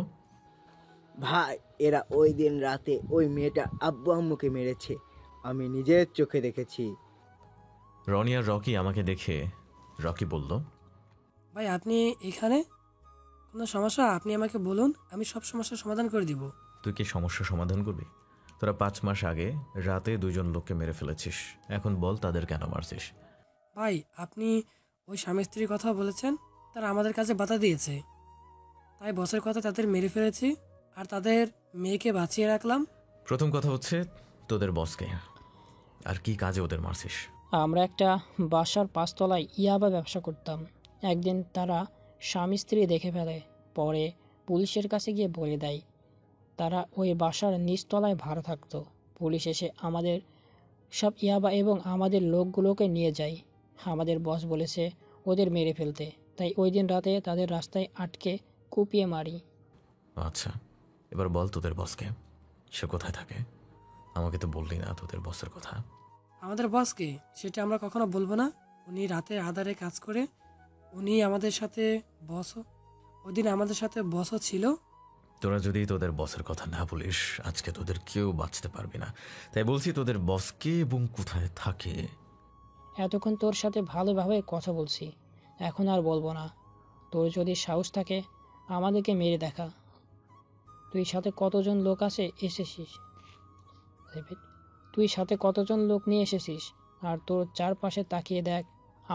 ভাই এরা ওই দিন রাতে ওই মেয়েটা আব্বু আম্মুকে মেরেছে, আমি নিজের চোখে দেখেছি। রনি আর রকি আমাকে দেখে রকি বলল, ভাই আপনি এখানে? কোনো সমস্যা আপনি আমাকে বলুন, আমি সব সমস্যার সমাধান করে দিব। তুই কি সমস্যা সমাধান করবি? তোরা 5 মাস আগে রাতে 2 জন লোককে মেরে ফেলেছিস, এখন বল তাদের কেন মারছিস? ভাই আপনি ওই স্বামী স্ত্রীর কথা বলেছেন, তারা আমাদের কাছে বাধা দিয়েছে, তাই বসের কথা তাদের মেরে ফেলেছি আর তাদের মেয়েকে বাঁচিয়ে রাখলাম। প্রথম কথা হচ্ছে তোদের বসকে, আর কি কাজে ওদের মারছিস? আমরা একটা বাসার 5 তলায় ইয়াবা ব্যবসা করতাম। একদিন তারা স্বামী স্ত্রী দেখে ফেলে, পরে পুলিশের কাছে গিয়ে বলে দেয়। তারা ওই বাসার নিচতলায় ভাড়া থাকতো। পুলিশ এসে আমাদের সব ইয়াবা এবং আমাদের লোকগুলোকে নিয়ে যায়। আমাদের বস বলেছে ওদের মেরে ফেলতে, তাই ওই দিন রাতে তাদের রাস্তায় আটকে কুপিয়ে মারি। আচ্ছা, এবার বল তোদের বসকে, সে কোথায় থাকে? আমাকে তো বললি না তোদের বসের কথা। আমাদের বসকে সেটা আমরা কখনো বলবো না, উনি রাতের আধারে কাজ করে। উনি আমাদের সাথে বসও, ওই দিন আমাদের সাথে বসও ছিল। তোরা যদি তোদের বসের কথা না বলিস আজকে তোদের কেউ বাঁচতে পারবি না। তাই বলছি তোদের বস কে এবং কোথায় থাকে। এতক্ষণ তোর সাথে ভালোভাবে কথা বলছি, এখন আর বলবো না। তোর যদি সাহস থাকে আমাদেরকে মেরে দেখা। তুই সাথে কতজন লোক এসেছিস তুই সাথে কতজন লোক নিয়ে এসেছিস, আর তোর চারপাশে তাকিয়ে দেখ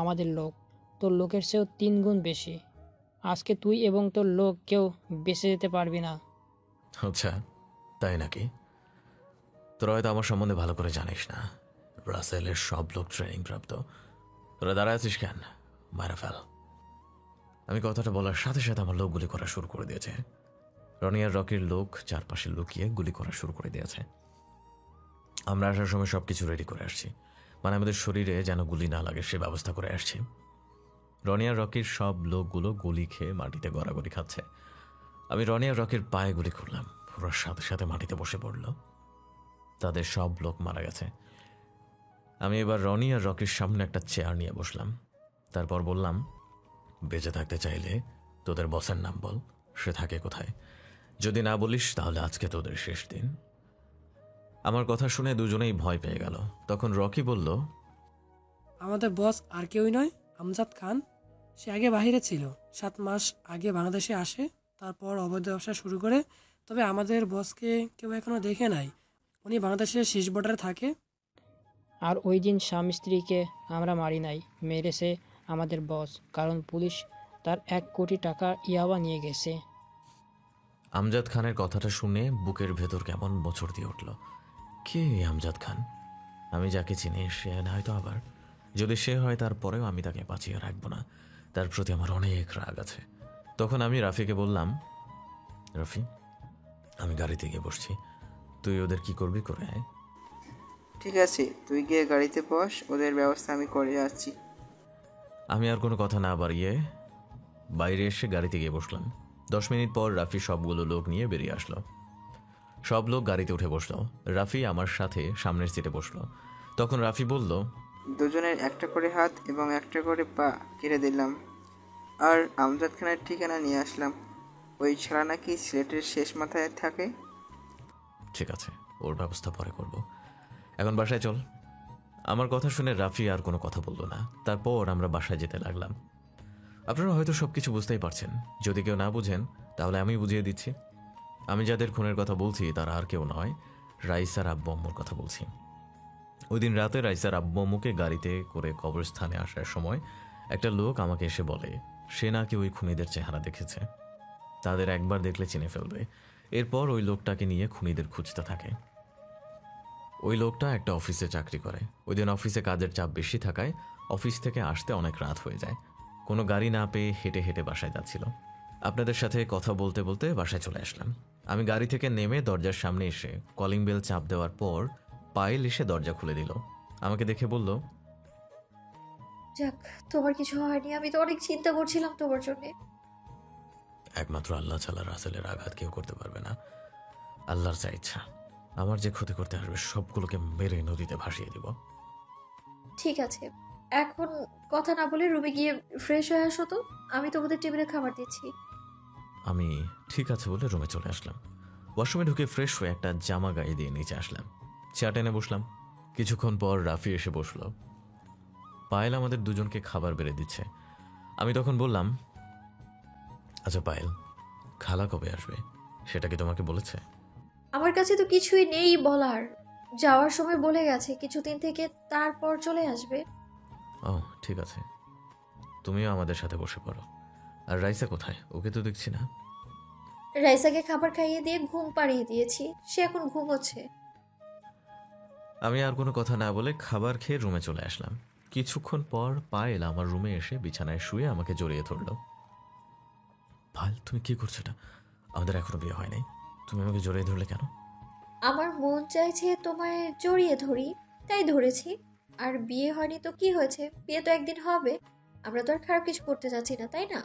আমাদের লোক তোর লোকের চেয়েও 3 গুণ বেশি। আজকে তুই এবং তোর লোক কেউ বেঁচে যেতে পারবি না। আচ্ছা তাই নাকি? তোরা হয়তো আমার সম্বন্ধে ভালো করে জানিস না। রাসেলের সব লোক ট্রেনিং প্রাপ্ত। তোরা দাঁড়ায় আছিস কেন? মারা ফেল। আমি কথাটা বলার সাথে সাথে আমার লোক গুলি করা শুরু করে দিয়েছে। রনি আর রকির লোক চারপাশে লুকিয়ে গুলি করা শুরু করে দিয়েছে। আমরা আসার সময় সবকিছু রেডি করে আসছি, মানে আমাদের শরীরে যেন গুলি না লাগে সে ব্যবস্থা করে আসছি। রনি আর রকির সব লোকগুলো গুলি খেয়ে মাটিতে গড়াগড়ি খাচ্ছে। আমি রনি আর রকির পায়ে গুলি করলাম, ওরা সাথে সাথে মাটিতে বসে পড়ল। তাদের সব লোক মারা গেছে। আমি এবার রনি আর রকির সামনে একটা চেয়ার নিয়ে বসলাম। তারপর বললাম, বেঁচে থাকতে চাইলে তোদের বসের নাম বল, সে থাকে কোথায়। যদি না বলিস তাহলে আজকে তোদের শেষ দিন। আমার কথা শুনে দুজনেই ভয় পেয়ে গেল। তখন রকি বলল, আমাদের বস আর কেউই নয়, আমজাদ খান। সে আগে বাইরে ছিল, 7 মাস আগে বাংলাদেশে আসে, তারপর অবৈধ ব্যবসা শুরু করে। তবে আমাদের বসকে কেউ এখনো দেখে নাই। উনি বাংলাদেশের শেষ বর্ডারে থাকে। আর ওই দিন স্বামী স্ত্রীকে আমরা মারি নাই, মেরেছে আমাদের বস, কারণ পুলিশ তার 1 কোটি টাকা ইয়াবা নিয়ে গেছে। আমজাদ খানের কথাটা শুনে বুকের ভেতর কেমন বছর দিয়ে উঠল। কে আমজাদ খান? আমি যাকে চিনি সে না হয়তো আবার। যদি সে হয় তারপরেও আমি তাকে বাঁচিয়ে রাখবো না। তার প্রতি আমার অনেক রাগ আছে। তখন আমি রাফিকে বললাম, রাফি আমি গাড়িতে গিয়ে বসছি, তুই ওদের কি করবি করে আয়। ঠিক আছে, তুই গিয়ে গাড়িতে বস, ওদের ব্যবস্থা আমি করে যাচ্ছি। আমি আর কোনো কথা না বাড়িয়ে বাইরে এসে গাড়িতে গিয়ে বসলাম। 10 মিনিট পর রাফি সবগুলো লোক নিয়ে বেরিয়ে আসলো। সব লোক গাড়িতে উঠে বসলো। রাফি আমার সাথে সামনের সিটে বসলো। তখন রাফি বলল, দুজনের একটা করে হাত এবং একটা করে পা কেটে দিলাম, আর আমজাদ খানের ঠিকানা নিয়ে আসলাম। ওই ছাড়া নাকি সিলেটের শেষ মাথায় থাকে। ঠিক আছে, ওর ব্যবস্থা পরে করব, এখন বাসায় চল। আমার কথা শুনে রাফি আর কোনো কথা বলল না। তারপর আমরা বাসায় যেতে লাগলাম। আপনারা হয়তো সবকিছু বুঝতেই পারছেন। যদি কেউ না বুঝেন তাহলে আমি বুঝিয়ে দিচ্ছি। আমি যাদের খুনের কথা বলছি তারা আর কেউ নয়, রাইসার আব্বু আম্মুর কথা বলছি। ওই দিন রাতে রাইসার আব্বু আম্মুকে গাড়িতে করে কবরস্থানে আসার সময় একটা লোক আমাকে এসে বলে সে নাকি ওই খুনিদের চেহারা দেখেছে, তাদের একবার দেখলে চিনে ফেলবে। এরপর ওই লোকটাকে নিয়ে খুনিদের খুঁজতে থাকে। ওই লোকটা একটা অফিসে চাকরি করে। ওই দিন অফিসে কাজের চাপ বেশি থাকায় অফিস থেকে আসতে অনেক রাত হয়ে যায়। কোনো গাড়ি না পেয়ে হেঁটে হেঁটে বাসায় যাচ্ছিল। আপনাদের সাথে কথা বলতে বলতে বাসায় চলে আসলাম। আমি গাড়ি থেকে নেমে দরজার সামনে এসে কলিং বেল চাপ দেওয়ার পর পায়েল এসে দরজা খুলে দিল। আমাকে দেখে বলল, যাক, তোমার কিছু হয়নি। আমি তো অনেক চিন্তা করছিলাম তোমার জন্য। একমাত্র আল্লাহ ছাড়া রাসেলের আঘাত কেউ করতে পারবে না। আল্লাহর যা ইচ্ছা, আমার যে ক্ষতি করতে আসবে সবগুলোকে মেরে নদীতে ভাসিয়ে দিব। ঠিক আছে, এখন কথা না বলে রুমে গিয়ে ফ্রেশ হয়ে আসো তো, আমি তোমাদের টেবিলে খাবার দিচ্ছি। আমি ঠিক আছে বলে রুমে চলে আসলাম। ওয়াশরুমে ঢুকে ফ্রেশ হয়ে একটা জামা গায়ে দিয়ে নিচে আসলাম। চা টেনে বসলাম। কিছুক্ষণ পর রাফি এসে বসলো। পায়েল আমাদের দুজনকে খাবার বেড়ে দিচ্ছে। আমি তখন বললাম, আচ্ছা পায়েল, খালা কবে আসবে সেটা কি তোমাকে বলেছে? আমার কাছে তো কিছুই নেই বলার। যাওয়ার সময় বলে গেছে কিছুদিন থেকে তারপর চলে আসবে। ও ঠিক আছে, তুমিও আমাদের সাথে বসে পড়ো। আর রাইসা কোথায়? ওকে তো দেখছি না। রাইসাকে খাবার খাইয়ে দিয়ে ঘুম পাড়িয়ে দিয়েছি, সে এখন ঘুমোচ্ছে। আমি আর কোনো কথা না বলে খাবার খেয়ে রুমে চলে আসলাম। কিছুক্ষণ পর পায়েল আমার রুমে এসে বিছানায় শুয়ে আমাকে জড়িয়ে ধরল। পায়েল, তুমি কি করছো? এটা আমাদের এখনো বিয়ে হয়নি, তুমি আমাকে জড়িয়ে ধরলে কেন? আমার মন চাইছে তোমায় জড়িয়ে ধরি, তাই ধরেছি। আর বিয়ে হয়নি তো কি হয়েছে, বিয়ে তো একদিন হবে। আমরা তো আর খারাপ কিছু করতে যাচ্ছি না, তাই না?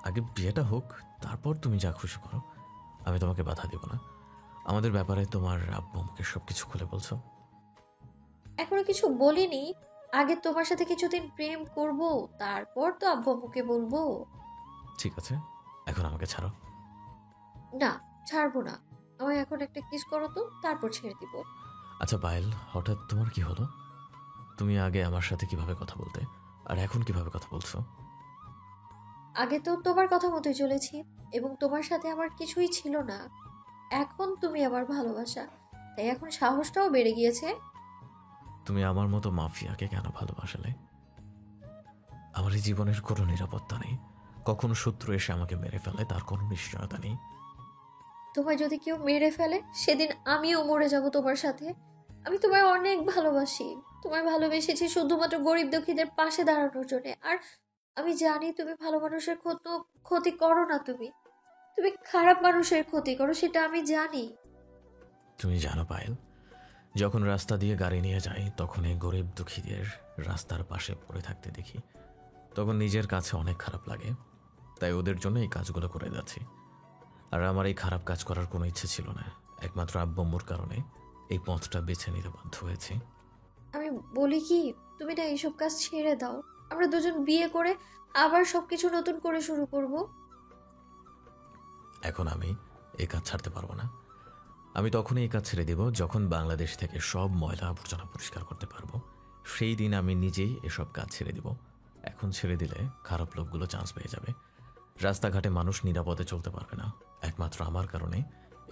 আগে বিয়েটা হোক, তারপর তুমি যা খুশি করো, আমি তোমাকে বাধা দেব না। আমাদের ব্যাপারে তোমার আব্বু আমাকে সবকিছু খুলে বলছো। এখনো কিছু বলিনি, আগে তোমার সাথে কিছুদিন প্রেম করব, তারপর তো আব্বু আম্মুকে বলবো। ঠিক আছে, এখন আমাকে ছাড়ো। না, ছাড়বো না। আমায় এখন একটা কিস করো তো, তারপর ছেড়ে দিব। আচ্ছা পায়েল, হঠাৎ তোমার কি হলো? তুমি আগে আমার সাথে কিভাবে কথা বলতে, আর এখন কিভাবে কথা বলছো? আগে তো তোমার কথা মতোই চলেছি, এবং তোমার সাথে আমার কিছুই ছিল না। এখন তুমি আমার ভালোবাসা, তাই এখন সাহসটাও বেড়ে গিয়েছে। তুমি আমার মতো মাফিয়াকে কেন ভালোবাসালে? আমার এই জীবনের কোনো নিরাপত্তা নেই, কখনো শত্রু এসে আমাকে মেরে ফেলে তার কোনো নিশ্চয়তা নেই। তোমায় যদি কেউ মেরে ফেলে, সেদিন আমিও মরে যাব তোমার সাথে। আমি তোমায় অনেক ভালোবাসি। তোমায় ভালোবেসেছি শুধুমাত্র গরিব দুঃখীদের পাশে দাঁড়ানোর জন্য। আর আমি জানি তুমি ভালো মানুষের ক্ষতি করো না। তুমি তুমি খারাপ মানুষের ক্ষতি করো, সেটা আমি জানি। তুমি জানো পায়েল, যখন রাস্তা দিয়ে গাড়ি নিয়ে যাই তখন এই গরিব দুঃখীদের রাস্তার পাশে পড়ে থাকতে দেখি, তখন নিজের কাছে অনেক খারাপ লাগে। তাই ওদের জন্য এই কাজগুলো করে যাচ্ছি। আর আমার এই খারাপ কাজ করার কোনো ইচ্ছে ছিল না, একমাত্র আব্বুর কারণে এই পথটা বেছে নিতে বাধ্য হয়েছে। আমি বলি কি, তুমি না এইসব কাজ ছেড়ে দাও। আমরা দুজন বিয়ে করে আবার সবকিছু নতুন করে শুরু করব। এখন আমি এই কাজ ছাড়তে পারবো না। আমি তখনই এই কাজ ছেড়ে দেব যখন বাংলাদেশ থেকে সব ময়লা আবর্জনা পরিষ্কার করতে পারবো। সেই দিন আমি নিজেই এসব কাজ ছেড়ে দেব। এখন ছেড়ে দিলে খারাপ লোকগুলো চান্স পেয়ে যাবে। রাস্তাঘাটে মানুষ নিরাপদে চলতে পারবে না। একমাত্র আমার কারণে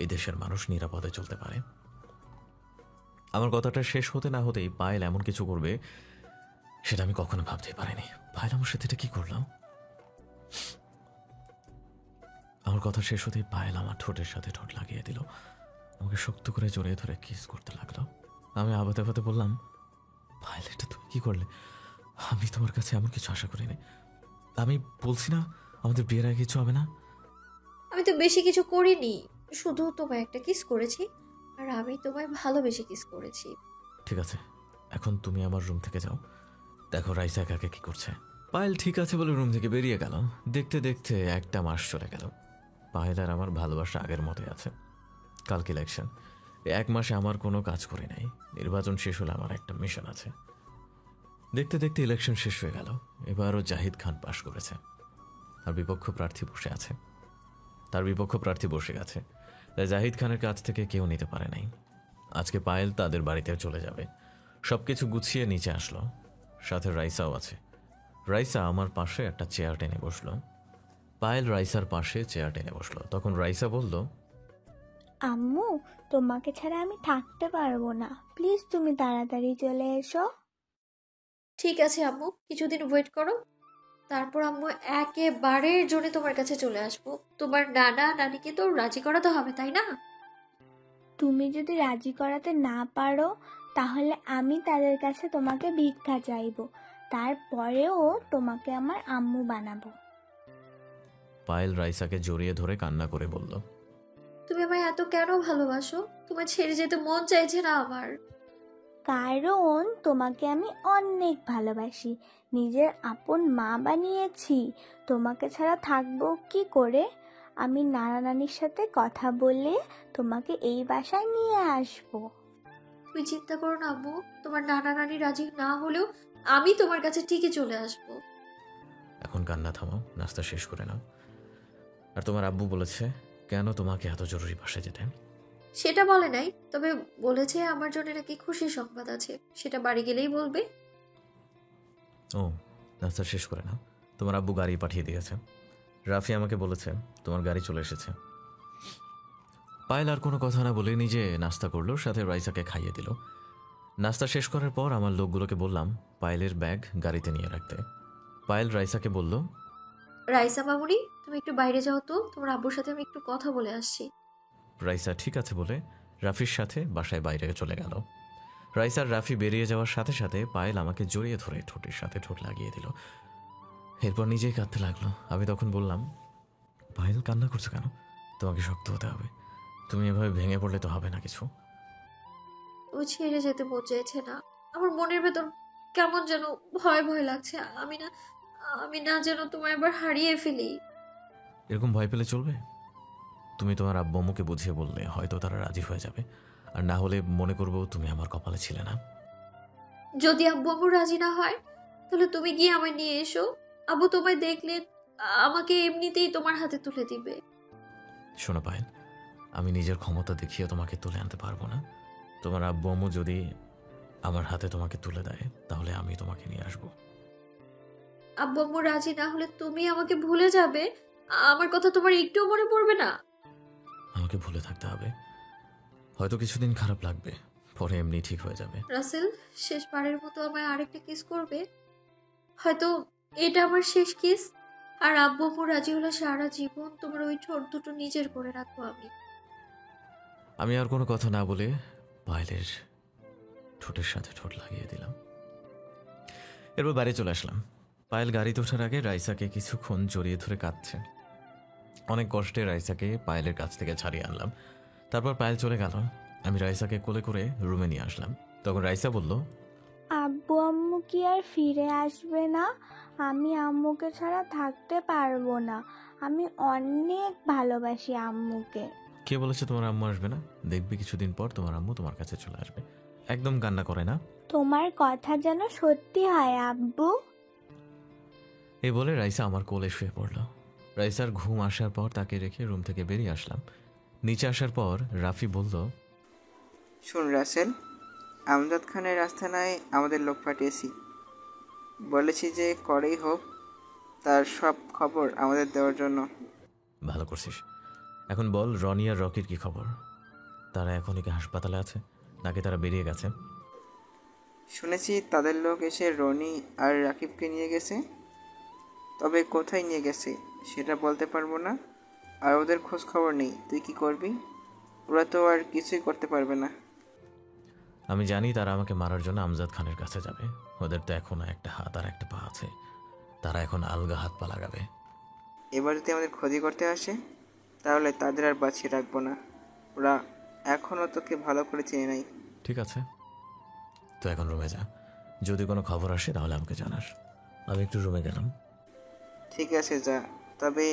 এই দেশের মানুষ নিরাপদে চলতে পারে। আমার কথাটা শেষ হতে না হতেই পায়েল এমন কিছু করবে সেটা আমি কখনো ভাবতেই পারিনি। পায়েল আমার সাথে এটা কি করলাম? আমার কথা শেষ হতেই পায়েল আমার ঠোঁটের সাথে ঠোঁট লাগিয়ে দিল, আমাকে শক্ত করে জড়িয়ে ধরে কিস করতে লাগলো। আমি আবাতে আবাতে বললাম, পায়েল এটা তুমি কি করলে? আমি তোমার কাছে এমন কিছু আশা করিনি। আমি বলছি না আমাদের বিয়ের আগে কিছু হবে না। আমি তো বেশি কিছু করিনি, শুধু তোমায় একটা কিস করেছি, আর আমি তোমায় ভালোবেসে কিস করেছি। ঠিক আছে, এখন তুমি আমার রুম থেকে যাও, দেখো রাইসা একাকে কি করছে। পায়েল ঠিক আছে বলে রুম থেকে বেরিয়ে গেল। দেখতে দেখতে একটা মাস চলে গেল। পায়েল আর আমার ভালোবাসা আগের মতোই আছে। কালকে ইলেকশন, এক মাসে আমার কোনো কাজ করি নাই। নির্বাচন শেষ হলে আমার একটা মিশন আছে। দেখতে দেখতে ইলেকশন শেষ হয়ে গেল। এবারও জাহিদ খান পাশ করেছে, আর বিপক্ষ প্রার্থী বসে আছে। তার বিপক্ষ প্রার্থী বসে গেছে, তাই জাহিদ খানের কাছ থেকে কেউ নিতে পারে নাই। আজকে পায়েল তাদের বাড়িতে চলে যাবে। সব কিছু গুছিয়ে নিচে আসলো, সাথে রাইসাও আছে। রাইসা আমার পাশে একটা চেয়ার টেনে বসলো। পায়েল রাইসার পাশে চেয়ার টেনে বসলো। তখন রাইসা বলল, আম্মু, তোমাকে ছাড়া আমি থাকতে পারবো না, প্লিজ তুমি তাড়াতাড়ি চলে এসো। ঠিক আছে আম্মু, কিছুদিন ওয়েট করো, তারপর আম্মু একেবারের জন্য তোমার কাছে চলে আসবো। তোমার নানা নানিকে তো রাজি করাতে হবে, তাই না? তুমি যদি রাজি করাতে না পারো তাহলে আমি তাদের কাছে তোমাকে ভিক্ষা চাইবো, তারপরেও তোমাকে আমার আম্মু বানাবো। পায়েল রাইসাকে জড়িয়ে ধরে কান্না করে বলল, তুমি আমায় এত কেন ভালোবাসো? তোমায় ছেড়ে যেতে মন চাইছে না আমার। কারণ তোমাকে আমি অনেক ভালোবাসি, নিজের আপন মা বানিয়েছি। তোমাকে ছাড়া থাকবো কি করে? আমি নানা নানির সাথে কথা বলে তোমাকে এই বাসায় নিয়ে আসবো। তুমি চিন্তা করো না আম্মু, তোমার নানা নানি রাজি না হলেও আমি তোমার কাছে ঠিকই চলে আসবো। এখন কান্না থামাও, নাস্তা শেষ করে নাও। আর তোমার আব্বু বলেছে কেন তোমাকে এত জরুরি বাসায় যেতে? সেটা বলে নাই, তবে বলেছে আমার জন্য নাকি খুশির সংবাদ আছে, সেটা বাড়ি গেলেই বলবে। ও, নাস্তা শেষ করে নাও। তোমার আব্বু গাড়ি পাঠিয়ে দিয়েছে। রাফি আমাকে বলেছে তোমার গাড়ি চলে এসেছে। পায়েল আর কোনো কথা না বলে নিজে নাস্তা করলো, সাথে রাইসাকে খাইয়ে দিল। নাস্তা শেষ করার পর আমার লোকগুলোকে বললাম পায়েলের ব্যাগ গাড়িতে নিয়ে রাখতে। পায়েল রাইসাকে বলল, রাইসা মামুনি, তুমি একটু বাইরে যাও তো, তোমার আব্বুর সাথে আমি একটু কথা বলে আসছি। রাইসা ঠিক আছে বলে রাফির সাথে বাসায় বাইরে চলে গেল। রাইসার রাফি বেরিয়ে যাওয়ার সাথে সাথে পায়েল আমাকে জড়িয়ে ধরে ঠোঁটের সাথে ঠোঁট লাগিয়ে দিল। এরপর নিজেই কাঁদতে লাগলো। আমি তখন বললাম, পায়েল কান্না করছো কেন? তোমাকে শক্ত হতে হবে, তুমি এভাবে ভেঙে পড়লে তো হবে না কিছু। ও ছেড়ে যেতে মন চাইছে না, আমার মনের ভেতর কেমন যেন ভয় ভয় লাগছে। আমি না যেন তোমায় এবার হারিয়ে ফেলি। এরকম ভয় পেলে চলবে? তুমি তোমার আব্বু আম্মুকে বুঝিয়ে বললে হয়তো তারা রাজি হয়ে যাবে, আর না হলে মনে করবো তুমি আমার কপালে ছিলে না। যদি আব্বু আম্মু রাজি না হয় তাহলে তুমি গিয়ে আমায় নিয়ে এসো। আব্বু তোমায় দেখলে আমাকে এমনিতেই তোমার হাতে তুলে দিবে। শোনো পায়েল, আমি নিজের ক্ষমতা দেখিয়ে তোমাকে তুলে আনতে পারবো না। তোমার আব্বু আম্মু যদি আমার হাতে তোমাকে তুলে দেয় তাহলে আমি তোমাকে নিয়ে আসবো। আব্বু আম্মু রাজি না হলে তুমি আমাকে ভুলে যাবে? আমার কথা তোমার একটুও মনে পড়বে না? আমাকে ভুলে থাকতে হবে, হয়তো কিছুদিন খারাপ লাগবে, পরে এমনি ঠিক হয়ে যাবে। রাসেল, শেষবারের মতো আমায় আরেকটা কিস করবে? হয়তো এটা আমার শেষ কিস। আর আব্বু আম্মু রাজি হলে সারা জীবন তোমার ওই ঠোঁট দুটো নিজের করে রাখবো আমি। আমি আর কোনো কথা না বলে পায়েলের ঠোঁটের সাথে ঠোঁট লাগিয়ে দিলাম। এরপর বাড়ি চলে আসলাম। পায়েল গাড়িতে ওঠার আগে রাইসাকে কিছুক্ষণ জড়িয়ে ধরে কাঁদছে। অনেক কষ্টে রাইসাকে পায়েলের কাছ থেকে ছাড়িয়ে আনলাম। তারপর পায়েল চলে গেল। আমি রাইসাকে কোলে করে রুমে নিয়ে আসলাম। তখন রাইসা বলল, আব্বু আম্মু কি আর ফিরে আসবে না? আমি আম্মুকে ছাড়া থাকতে পারবো না। আমি অনেক ভালোবাসি আম্মুকে। কে বলেছে তোমার আম্মু আসবে না? দেখবি কিছুদিন পর তোমার আম্মু তোমার কাছে চলে আসবে। একদম কান্না করে না। তোমার কথা যেন সত্যি হয় আব্বু। এই বলে রাইসা আমার কোলে শুয়ে পড়ল। রাইসার ঘুম আসার পর তাকে রেখে রুম থেকে বেরিয়ে আসলাম। নিচে আসার পর রাফি বলল, শোন রাসেল, আমজাদ খানের আস্তানায় আমাদের লোক পাঠিয়েছি। বলেছি যে করেই হোক তার সব খবর আমাদের দেওয়ার জন্য। ভালো করছিস। এখন বল, রনি আর রকির কি খবর? তারা এখনই কি হাসপাতালে আছে নাকি তারা বেরিয়ে গেছে? শুনেছি তাদের লোক এসে রনি আর রাকিবকে নিয়ে গেছে, তবে কোথায় নিয়ে গেছে সেটা বলতে পারবো না। আর ওদের খোঁজ খবর নেই। তুই কি করবি? ওরা তো আর কিছুই করতে পারবে না। আমি জানি তারা আমাকে মারার জন্য আমজাদ খানের কাছে যাবে। ওদের তো এখন একটা হাত আর একটা পা আছে, তারা এখন আলগা হাত পা লাগাবে। এবার যদি আমাদের ক্ষতি করতে আসে তাহলে তাদের আর বাঁচিয়ে রাখবো না। ওরা এখনও তোকে ভালো করে চেনে নাই। ঠিক আছে, তো এখন রুমে যা। যদি কোনো খবর আসে তাহলে আমাকে জানাস। আমি একটু রুমে গেলাম। ঠিক আছে, যা। তবে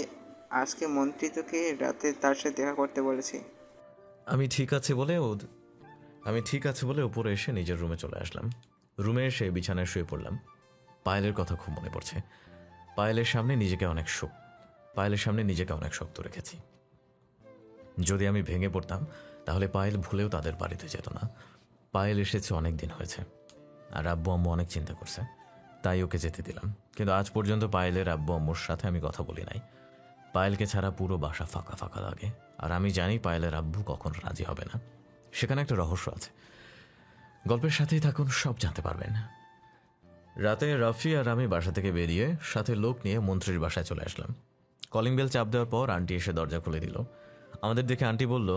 আজকে মন্ত্রী তোকে রাতে তার সাথে দেখা করতে বলেছে। আমি ঠিক আছে বলে উপরে এসে নিজের রুমে চলে আসলাম। রুমে এসে বিছানায় শুয়ে পড়লাম। পায়েলের কথা খুব মনে পড়ছে। পায়েলের সামনে নিজেকে অনেক শক্ত রেখেছি। যদি আমি ভেঙে পড়তাম তাহলে পায়েল ভুলেও তাদের বাড়িতে যেত না। পায়েল এসেছে অনেক দিন হয়েছে, আর আব্বু আম্মু অনেক চিন্তা করছে, তাই ওকে যেতে দিলাম। কিন্তু আজ পর্যন্ত পায়েলের আব্বু আম্মুর সাথে আমি কথা বলি নাই। পায়েলকে ছাড়া পুরো বাসা ফাঁকা ফাঁকা লাগে, আর আমি জানি পায়েলের আব্বু কখন রাজি হবে না। সেখানে একটা রহস্য আছে। গল্পের সাথেই থাকুন, সব জানতে পারবেন। রাতে রাফি আর আমি বাসা থেকে বেরিয়ে সাথে লোক নিয়ে মন্ত্রীর বাসায় চলে আসলাম। কলিং বেল চাপ দেওয়ার পর আন্টি এসে দরজা খুলে দিল। আমাদের দেখে আন্টি বলল,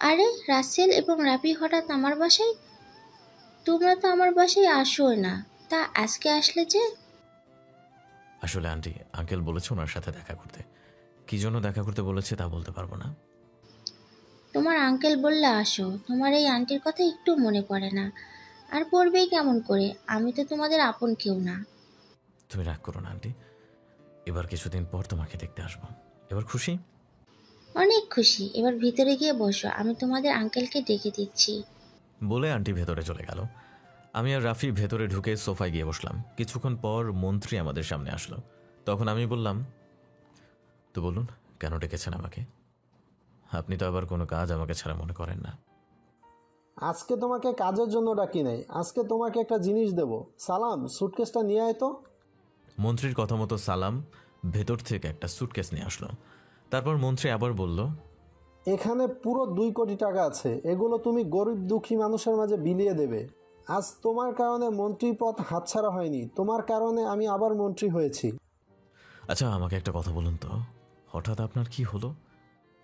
আরে রাসেল এবং রাফি হঠাৎ আমার বাসায়? তোমরা তো আমার বাসায় আসোই না, তা আজকে আসলে যে? আসলে আন্টি, আঙ্কেল বলেছে ওনার সাথে দেখা করতে। কি জন্য দেখা করতে বলেছে তা বলতে পারবো না। তোমার আঙ্কেল বললে আসো, তোমার এই আন্টির কথা একটু মনে পড়ে না? আর পড়বেই কেমন করে, আমি তো তোমাদের আপন কেউ না। তুমি রাগ করো না আন্টি, এবার কিছুদিন পর তোমাকে দেখতে আসবো। এবার খুশি? অনেক খুশি। এবার ভিতরে গিয়ে বসো, আমি তোমাদের আঙ্কেলকে ডেকে দিচ্ছি। বলে আন্টি ভেতরে চলে গেল। আমি আর রাফি ভেতরে ঢুকে সোফায় গিয়ে বসলাম। কিছুক্ষণ পর মন্ত্রী আমাদের সামনে আসলো। তখন আমি বললাম, তো বলুন, কেন ডেকেছেন আমাকে? আপনি তো আবার কোনো কাজ আমাকে ছাড়া মনে করেন না। আজকে তোমাকে কাজের জন্য ডাকি নাই, আজকে তোমাকে একটা জিনিস দেব। সালাম, সুটকেসটা নিয়ে আয় তো। মন্ত্রীর কথা মতো সালাম ভেতর থেকে একটা সুটকেস নিয়ে আসলো। তারপর মন্ত্রী আবার বলল, এখানে পুরো 2 কোটি টাকা আছে, এগুলো তুমি গরিব দুঃখী মানুষের মাঝে বিলিয়ে দেবে। আজ তোমার কারণে মন্ত্রী পদ হাতছাড়া হয়নি, তোমার কারণে আমি আবার মন্ত্রী হয়েছি। আচ্ছা আমাকে একটা কথা বলুন তো, হঠাৎ আপনার কি হলো?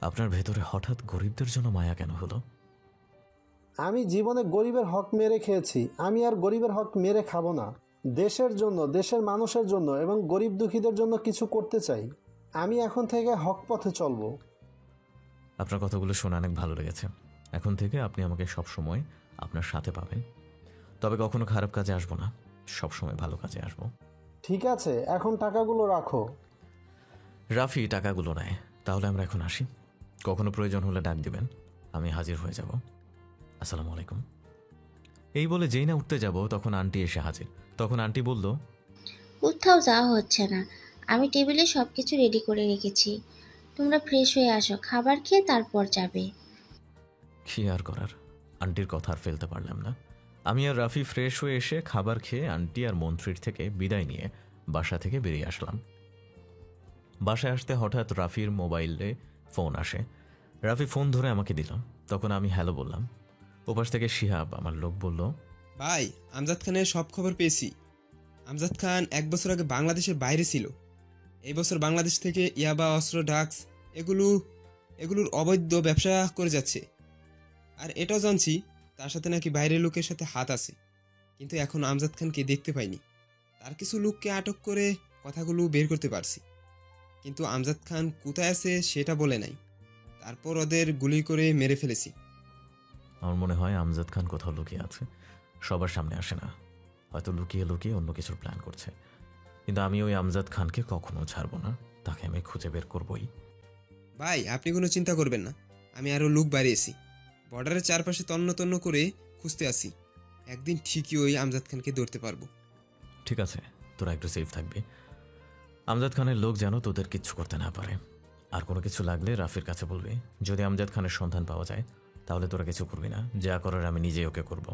আপনার ভেতরে হঠাৎ গরিবদের জন্য মায়া কেন হলো? আমি জীবনে গরিবের হক মেরে খেয়েছি, আমি আর গরিবের হক মেরে খাবো না। দেশের জন্য, দেশের মানুষের জন্য এবং গরিব দুঃখীদের জন্য কিছু করতে চাই। আমি এখন থেকে হক পথে চলবো। আপনার কথাগুলো শুনে অনেক ভালো লেগেছে। এখন থেকে আপনি আমাকে সব সময় আপনার সাথে পাবেন। তবে কখনো খারাপ কাজে আসবো না, সব সময় ভালো কাজে আসবো। ঠিক আছে, এখন টাকাগুলো রাখো। রাফি টাকাগুলো নেয়। তাহলে আমরা এখন আসি, কখনো প্রয়োজন হলে ডাক দিবেন, আমি হাজির হয়ে যাব। আসসালামু আলাইকুম। এই বলে যেই না উঠতে যাব তখন আন্টি এসে হাজির। তখন আন্টি বলল, কোথাও যাওয়া হচ্ছে না, আমি টেবিলে সব কিছু রেডি করে রেখেছি, তোমরা ফ্রেশ হয়ে আসো, খাবার খেয়ে তারপর যাবে। কি আর করার, আন্টির কথা আর ফেলতে পারলাম না। আমি আর রাফি ফ্রেশ হয়ে এসে খাবার খেয়ে আন্টি আর মন্ত্রীর থেকে বিদায় নিয়ে বাসা থেকে বেরিয়ে আসলাম। বাসায় আসতে হঠাৎ রাফির মোবাইলে ফোন আসে। রাফি ফোন ধরে আমাকে দিল। তখন আমি হ্যালো বললাম। ওপাশ থেকে শিহাব আমার লোক বলল, ভাই, আমজাদ খানের সব খবর পেয়েছি। আমজাদ খান 1 বছর আগে বাংলাদেশের বাইরে ছিল। এই বছর বাংলাদেশ থেকে ইয়াবা, অস্ত্র, ড্রাগস এগুলোর অবৈধ ব্যবসা করে যাচ্ছে। আর এটাও জানছি তার সাথে নাকি বাইরের লোকের সাথে হাত আছে, কিন্তু এখন আমজাদ খানকে দেখতে পাইনি। তার কিছু লোককে আটক করে কথাগুলো বের করতে পারছি, কিন্তু আমজাদ খান কোথায় আছে সেটা বলে নাই। তারপর ওদের গুলি করে মেরে ফেলেছি। আমার মনে হয় আমজাদ খান কোথাও লুকিয়ে আছে, সবার সামনে আসে না, হয়তো লুকিয়ে লুকিয়ে অন্য কিছুর প্ল্যান করছে। কিন্তু আমি ওই আমজাদ খানকে কখনো ছাড়বো না, তাকে আমি খুঁজে বের করবই। ভাই, আপনি কোনো চিন্তা করবেন না, আমি আরও লোক বাড়িয়েছি। বর্ডারের চারপাশে তন্ন তন্ন করে খুঁজতে আসি। একদিন ঠিকই ওই আমজাদ খানকে ধরতে পারবো। ঠিক আছে, তোরা একটু সেফ থাকবি। আমজাদ খানের লোক যেন তোদের কিচ্ছু করতে না পারে। আর কোনো কিছু লাগলে রাফির কাছে বলবি। যদি আমজাদ খানের সন্ধান পাওয়া যায় তাহলে তোরা কিছু করবি না, যা করার আমি নিজেই ওকে করব।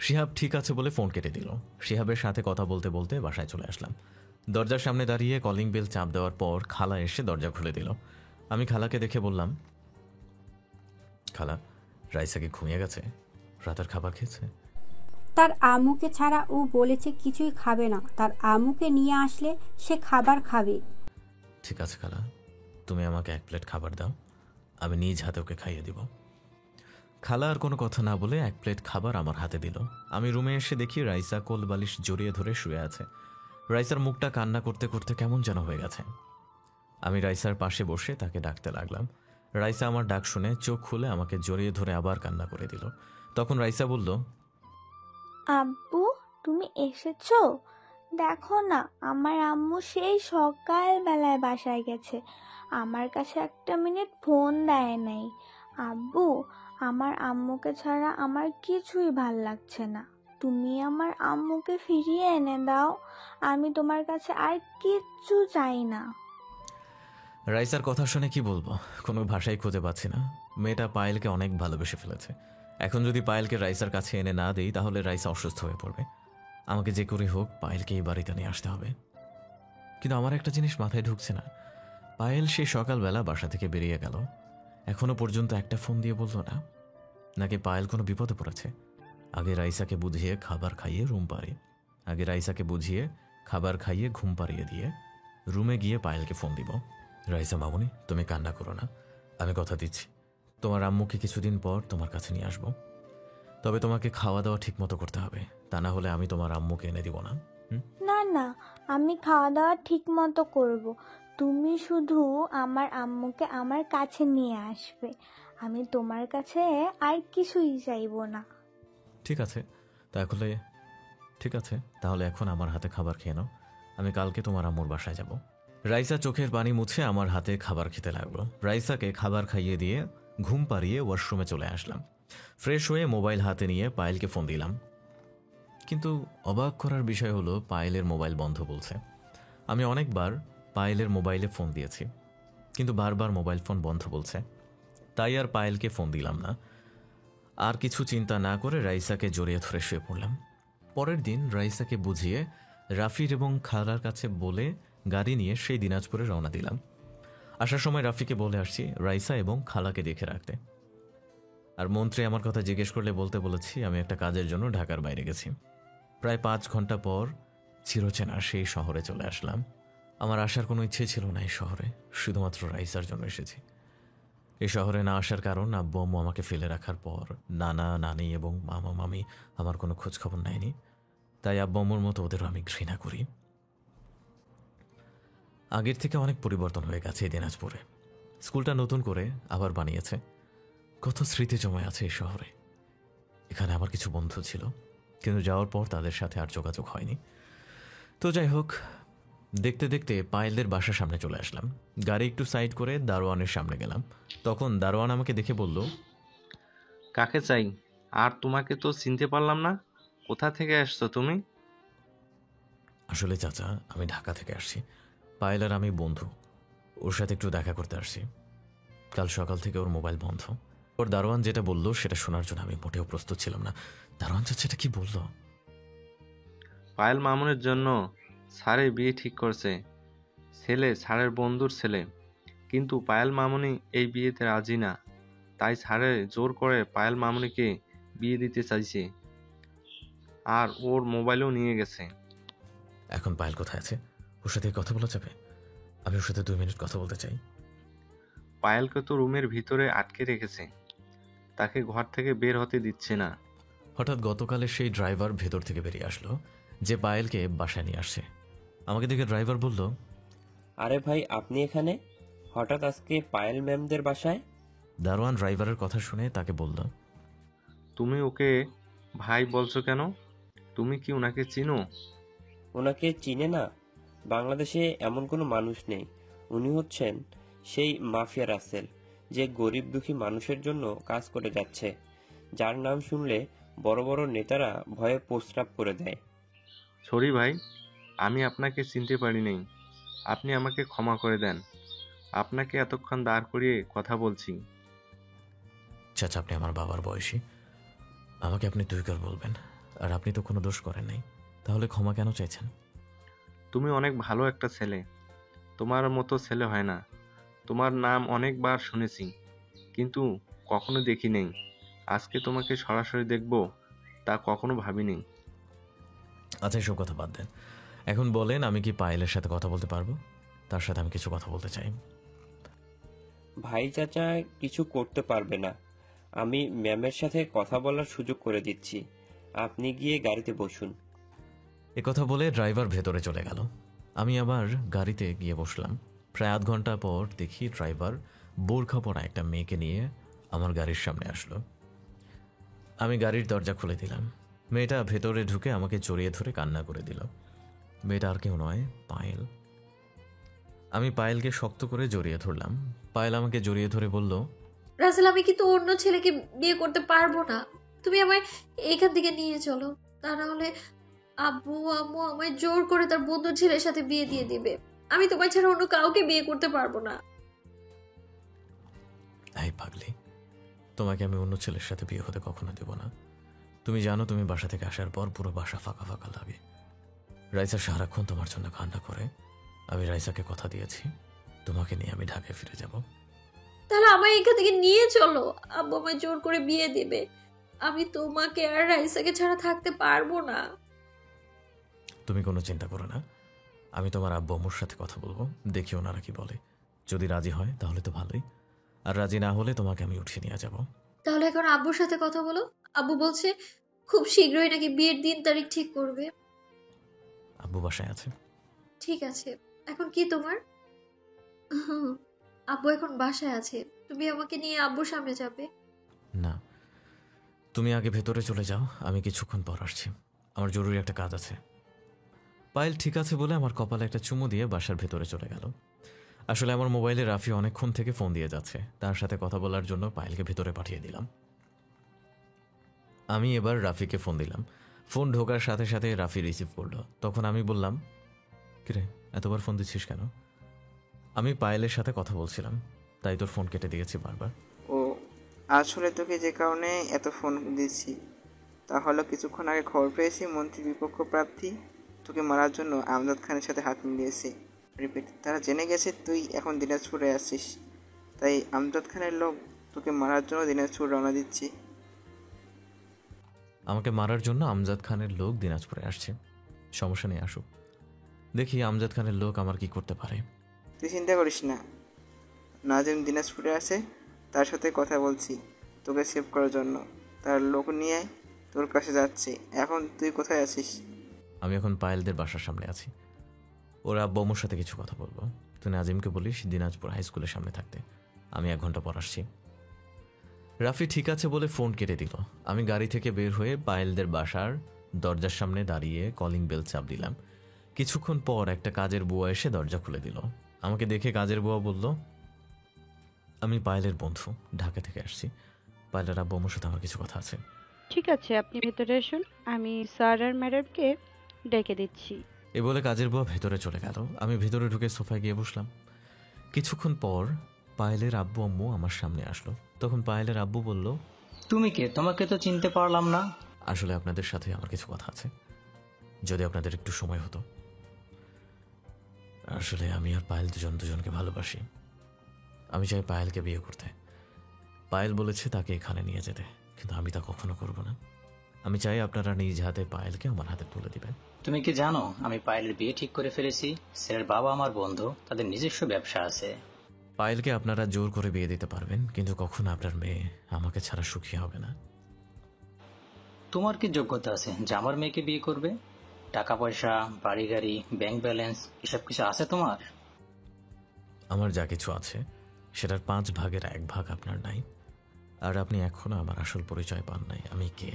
শিহাব ঠিক আছে বলে ফোন কেটে দিল। শিহাবের সাথে কথা বলতে বলতে বাসায় চলে আসলাম। দরজার সামনে দাঁড়িয়ে কলিং বেল চাপ দেওয়ার পর খালা এসে দরজা খুলে দিল। আমি খালাকে দেখে বললাম, খালা, রাইসা কি ঘুমিয়ে গেছে? রাতের খাবার খেয়েছে? তার আম্মুকে ছাড়া ও বলেছে কিছুই খাবে না, তার আম্মুকে নিয়ে আসলে সে খাবার খাবে। ঠিক আছে খালা, তুমি আমাকে 1 প্লেট খাবার দাও, আমি নিজ হাতে ওকে খাইয়ে দিব। খালা আর কোনো কথা না বলে 1 প্লেট খাবার আমার হাতে দিল। আমি রুমে এসে দেখি রাইসা কোল বালিশ জড়িয়ে ধরে শুয়ে আছে। রাইসার মুখটা কান্না করতে করতে কেমন যেন হয়ে গেছে। আমি রাইসার পাশে বসে তাকে ডাকতে লাগলাম। রাইসা আমার ডাক শুনে চোখ খুলে আমাকে জড়িয়ে ধরে আবার কান্না করে দিল। তখন রাইসা বলল, আব্বু, তুমি এসেছো? দেখো না, আমার আম্মু সেই সকালবেলায় বাসায় গেছে, আমার কাছে 1 মিনিট ফোন দেয় নাই। আব্বু, আমার আম্মুকে ছাড়া আমার কিছুই ভাল লাগছে না, তুমি আমার আম্মুকে ফিরিয়ে এনে দাও, আমি তোমার কাছে আর কিচ্ছু চাই না। রাইসার কথা শুনে কি বলবো, কোনো ভাষাই খুঁজে পাচ্ছি না। মেয়েটা পায়েলকে অনেক ভালোবেসে ফেলেছে। এখন যদি পায়েলকে রাইসার কাছে এনে না দিই তাহলে রাইসা অসুস্থ হয়ে পড়বে। আমাকে যে করে হোক পায়েলকে এই বাড়িতে নিয়ে আসতে হবে। কিন্তু আমার একটা জিনিস মাথায় ঢুকছে না, পায়েল সেই সকালবেলা বাসা থেকে বেরিয়ে গেল, এখনো পর্যন্ত একটা ফোন দিয়ে বলল না। নাকি পায়েল কোনো বিপদে পড়েছে? আগে রাইসাকে বুঝিয়ে খাবার খাইয়ে ঘুম পাড়িয়ে দিয়ে রুমে গিয়ে পায়েলকে ফোন দিব। রাইসা মামুনি, তুমি কান্না করো না, আমি কথা দিচ্ছি তোমার আম্মুকে কিছুদিন পর তোমার কাছে নিয়ে আসবো। তবে তোমাকে খাওয়া দাওয়া ঠিক মতো করতে হবে, তা না হলে আমি তোমার আম্মুকে এনে দিব না। না না, আমি খাওয়া দাওয়া ঠিক মতো করব, তুমি শুধু আমার আম্মুকে আমার কাছে নিয়ে আসবে, আমি তোমার কাছে আর কিছুই চাইবো না। ঠিক আছে তাহলে এখন আমার হাতে খাবার খেয়ে নাও, আমি কালকে তোমার আম্মুর বাসায় যাব। রাইসা চোখের পানি মুছে আমার হাতে খাবার খেতে লাগলো। রাইসাকে খাবার খাইয়ে দিয়ে ঘুম পাড়িয়ে ওয়াশরুমে চলে আসলাম। ফ্রেশ হয়ে মোবাইল হাতে নিয়ে পায়েলকে ফোন দিলাম, কিন্তু অবাক করার বিষয় হলো পায়েলের মোবাইল বন্ধ বলছে। আমি অনেকবার পায়েলের মোবাইলে ফোন দিয়েছি, কিন্তু বারবার মোবাইল ফোন বন্ধ বলছে। তাই আর পায়েলকে ফোন দিলাম না। আর কিছু চিন্তা না করে রাইসাকে জড়িয়ে ধরে শুয়ে পড়লাম। পরের দিন রাইসাকে বুঝিয়ে রাফির এবং খালার কাছে বলে গাড়ি নিয়ে সেই দিনাজপুরে রওনা দিলাম। আসার সময় রাফিকে বলে আসছি রাইসা এবং খালাকে দেখে রাখতে। আর মন্ত্রী আমার কথা জিজ্ঞেস করলে বলতে বলেছি আমি একটা কাজের জন্য ঢাকার বাইরে গেছি। প্রায় 5 ঘন্টা পর চিরচেনা সেই শহরে চলে আসলাম। আমার আসার কোনো ইচ্ছে ছিল না এই শহরে, শুধুমাত্র রাইসার জন্য এসেছি। এই শহরে না আসার কারণ আব্বু আম্মু আমাকে ফেলে রাখার পর নানা নানি এবং মামা মামি আমার কোনো খোঁজ খবর নেয়নি, তাই আব্বু আম্মুর মতো ওদেরও আমি ঘৃণা করি। আগের থেকে অনেক পরিবর্তন হয়ে গেছে এই দিনাজপুরে। স্কুলটা নতুন করে আবার বানিয়েছে। কত স্মৃতি জমে আছে এই শহরে। এখানে আমার কিছু বন্ধু ছিল, কিন্তু যাওয়ার পর তাদের সাথে আর যোগাযোগ হয়নি। তো যাই হোক, দেখতে দেখতে পায়েলদের বাসার সামনে চলে আসলাম। গাড়ি একটু সাইড করে দারোয়ানের সামনে গেলাম। তখন দারোয়ান আমাকে দেখে বলল, কাকে চাই? আর তোমাকে তো চিনতে পারলাম না, কোথা থেকে আসছো তুমি? আসলে চাচা, আমি ঢাকা থেকে আসছি। পায়েল আর আমি বন্ধু, ওর সাথে একটু দেখা করতে আসছি। কাল সকাল থেকে ওর মোবাইল বন্ধ। ওর দারোয়ান যেটা বললো সেটা শোনার জন্য আমি মোটেও প্রস্তুত ছিলাম না। দারোয়ান চাচা এটা কি বললো? পায়েল মামুনের জন্য স্যারে বিয়ে ঠিক করছে, ছেলে স্যারের বন্ধুর ছেলে। কিন্তু পায়েল মামুনি এই বিয়েতে রাজি না, তাই স্যারে জোর করে পায়েল মামুনিকে বিয়ে দিতে চাইছে, আর ওর মোবাইলও নিয়ে গেছে। এখন পায়েল কোথায় আছে? ওর সাথে কথা বলা যাবে? আমি ওর সাথে 2 মিনিট কথা বলতে চাই। পায়েলকে তো রুমের ভিতরে আটকে রেখেছে, তাকে ঘর থেকে বের হতে দিচ্ছে না। হঠাৎ গতকালের সেই ড্রাইভার ভেতর থেকে বেরিয়ে আসলো, যে পায়েলকে বাসায় নিয়ে আসছে। আমাকে দেখে ড্রাইভার বলল, আরে ভাই, আপনি এখানে হঠাৎ আজকে পায়েল ম্যামদের বাসায়? দারোয়ান ড্রাইভারের কথা শুনে তাকে বলল, তুমি ওকে ভাই বলছো কেন? তুমি কি ওনাকে চিনো? ওনাকে চিনে না? বাংলাদেশে এমন কোনো মানুষ নেই। উনি হচ্ছেন সেই মাফিয়া রাসেল, যে গরিব দুঃখী মানুষের জন্য কাজ করে যাচ্ছে, যার নাম শুনলে বড় বড় নেতারা ভয়ে প্রস্রাব করে দেয়। সরি ভাই, আমি আপনাকে চিনতে পারিনি, আপনি আমাকে ক্ষমা করে দেন। আপনাকে এতক্ষণ দাঁড় করিয়ে কথা বলছি। চাচা, আপনি আমার বাবার বয়সী, আমাকে আপনি তুই কর বলবেন। আর আপনি তো কোনো দোষ করেন নাই, তাহলে ক্ষমা কেন চাইছেন? তুমি অনেক ভালো একটা ছেলে, তোমার মতো ছেলে হয় না। তোমার নাম অনেকবার শুনেছি, কিন্তু কখনো দেখি নেই। আজকে তোমাকে সরাসরি দেখব তা কখনো ভাবিনি। আচ্ছা, এসব কথা বাদ দেন। এখন বলেন, আমি কি পায়েলের সাথে কথা বলতে পারবো? তার সাথে আমি কিছু কথা বলতে চাই। ভাই চাচা কিছু করতে পারবে না, আমি ম্যামের সাথে কথা বলার সুযোগ করে দিচ্ছি। আপনি গিয়ে গাড়িতে বসুন। কথা বলে ড্রাইভার ভেতরে চলে গেল। আমি আবার গাড়িতে গিয়ে বসলাম। প্রায় আধ ঘন্টা পর দেখি ড্রাইভার বোরখা পরা একটা মেয়েকে নিয়ে আমার গাড়ির সামনে আসলো। আমি গাড়ির দরজা খুলে দিলাম। মেয়েটা ভেতরে ঢুকে আমাকে জড়িয়ে ধরে কান্না করে দিল। মেয়েটা আর কেউ নয়, পায়েল। আমি পায়েলকে শক্ত করে জড়িয়ে ধরলাম। পায়েল আমাকে জড়িয়ে ধরে বলল, রাসেল, আমি কিন্তু অন্য ছেলেকে বিয়ে করতে পারবো না। তুমি আমায় এখান থেকে নিয়ে চলো, তা না হলে আব্বু আম্মু আমায় জোর করে তার বন্ধুর ছেলের সাথে বিয়ে দিয়ে দিবে। আমি তোমার ছাড়া অন্য কাউকে বিয়ে করতে পারবো না। এই পাগলি, তোমাকে আমি অন্য ছেলের সাথে বিয়ে হতে কখনো দেব না। তুমি জানো, তুমি বাসা থেকে আসার পর পুরো বাসা ফাঁকা ফাঁকা লাগে। রাইসা সারাক্ষণ তোমার জন্য কান্না করে। আমি রাইসাকে কথা দিয়েছি, তোমাকে নিয়ে আমি ঢাকায় ফিরে যাব। তাহলে আমায় এখান থেকে নিয়ে চলো, আব্বু আমায় জোর করে বিয়ে দিবে। আমি তোমাকে আর রাইসাকে ছাড়া থাকতে পারবো না। তুমি কোনো চিন্তা করো না, আমি তোমার আব্বু আম্মুর সাথে কথা বলবো, দেখি ওনারা কি বলে। যদি রাজি হয় তাহলে তো ভালোই, আর রাজি না হলে তোমাকে আমি উঠিয়ে নিয়ে যাব। তাহলে এখন আব্বুর সাথে কথা বলো। আব্বু বলছে খুব শীঘ্রই নাকি বিয়ের দিন তারিখ ঠিক করবে। আব্বু বাসায় আছে? ঠিক আছে, এখন কি তোমার? আব্বু এখন বাসায় আছে, তুমি আমাকে নিয়ে আব্বুর সামনে যাবে? না, তুমি আগে ভেতরে চলে যাও, আমি কিছুক্ষণ পর আসছি, আমার জরুরি একটা কাজ আছে। পায়েল ঠিক আছে বলে আমার কপালে একটা চুমু দিয়ে বাসার ভেতরে চলে গেল। আসলে আমার মোবাইলে রাফি অনেকক্ষণ থেকে ফোন দিয়ে যাচ্ছে, তার সাথে কথা বলার জন্য পায়েলকে ভেতরে পাঠিয়ে দিলাম। আমি এবার রাফিকে ফোন দিলাম। ফোন ঢোকার সাথে সাথে রাফি রিসিভ করলো। তখন আমি বললাম, কিরে এতবার ফোন দিচ্ছিস কেন? আমি পায়েলের সাথে কথা বলছিলাম, তাই তোর ফোন কেটে দিয়েছি বারবার। ও, আসলে তোকে যে কারণে এত ফোন দিচ্ছি তা হলো, কিছুক্ষণ আগে খবর পেয়েছি মন্ত্রী বিপক্ষ প্রার্থী তোকে মারার জন্য আমজাদ খানের সাথে হাত মিলিয়েছে। রিপিট, তারা জেনে গেছে তুই এখন দিনাজপুরে আসছিস, তাই আমজাদ খানের লোক তোকে মারার জন্য দিনাজপুর রওনা দিচ্ছে। আমাকে মারার জন্য আমজাদ খানের লোক দিনাজপুরে আসছে? সমস্যা নেই, আসুক, দেখি আমজাদ খানের লোক আমার কি করতে পারে। তুই চিন্তা করিস না, নাজিম দিনাজপুরে আছে, তার সাথে কথা বলছি তোকে সেভ করার জন্য। তার লোক নিয়ে তোর কাছে যাচ্ছে। এখন তুই কোথায় আছিস? আমি এখন পায়েলদের বাসার সামনে আছি। ওরা আব্বু আম্মুর সাথে কিছু কথা বলবো। তুই নাজিমকে বলিস দিনাজপুর হাই স্কুলের সামনে থাকতে, আমি 1 ঘন্টা পর আসছি। রাফি ঠিক আছে বলে ফোন কেটে দিল। আমি গাড়ি থেকে বের হয়ে পায়েলদের বাসার দরজার সামনে দাঁড়িয়ে কলিং বেল চাপ দিলাম। কিছুক্ষণ পর একটা কাজের বুয়া এসে দরজা খুলে দিল। আমাকে দেখে কাজের বুয়া বলল, আমি পায়েলের বন্ধু, ঢাকা থেকে আসছি। পায়েলের আব্বু আম্মুর সাথে আমার কিছু কথা আছে। ঠিক আছে, আপনি ভেতরে আসুন, আমি স্যার আর ম্যাডামকে ডেকে দিচ্ছি। এ বলে কাজের বুয়া ভেতরে চলে গেল। আমি ভেতরে ঢুকে সোফায় গিয়ে বসলাম। কিছুক্ষণ পর পায়েলের আব্বু আম্মু আমার সামনে আসলো। তখন পায়েলের আব্বু বলল, তুমি কে? তোমাকে তো চিনতে পারলাম না। আসলে আপনাদের সাথে আমার কিছু কথা আছে, যদি আপনাদের একটু সময় হতো। আসলে আমি আর পায়েল দুজনকে ভালোবাসি। আমি চাই পায়েলকে বিয়ে করতে। পায়েল বলেছে তাকে এখানে নিয়ে যেতে, কিন্তু আমি তা কখনো করব না। আমি চাই আপনারা নিজ হাতে পায়েলকে আমার হাতে তুলে দিবেন। তুমি কি জানো আমি পায়েলের বিয়ে ঠিক করে ফেলেছি? ছেলের বাবা আমার বন্ধু, তাদের নিজস্ব ব্যবসা আছে। পায়েলকে আপনারা জোর করে বিয়ে দিতে পারবেন, কিন্তু কখনো আপনার মেয়ে আমাকে ছাড়া সুখী হবে না। তোমার কি যোগ্যতা আছে যে আমার মেয়েকে বিয়ে করবে? টাকা পয়সা, বাড়ি গাড়ি, ব্যাংক ব্যালেন্স এসব কিছু আছে তোমার? আমার যা কিছু আছে সেটার 1/5 আপনার নাই, আর আপনি এখনো আমার আসল পরিচয় পান নাই। আমি কে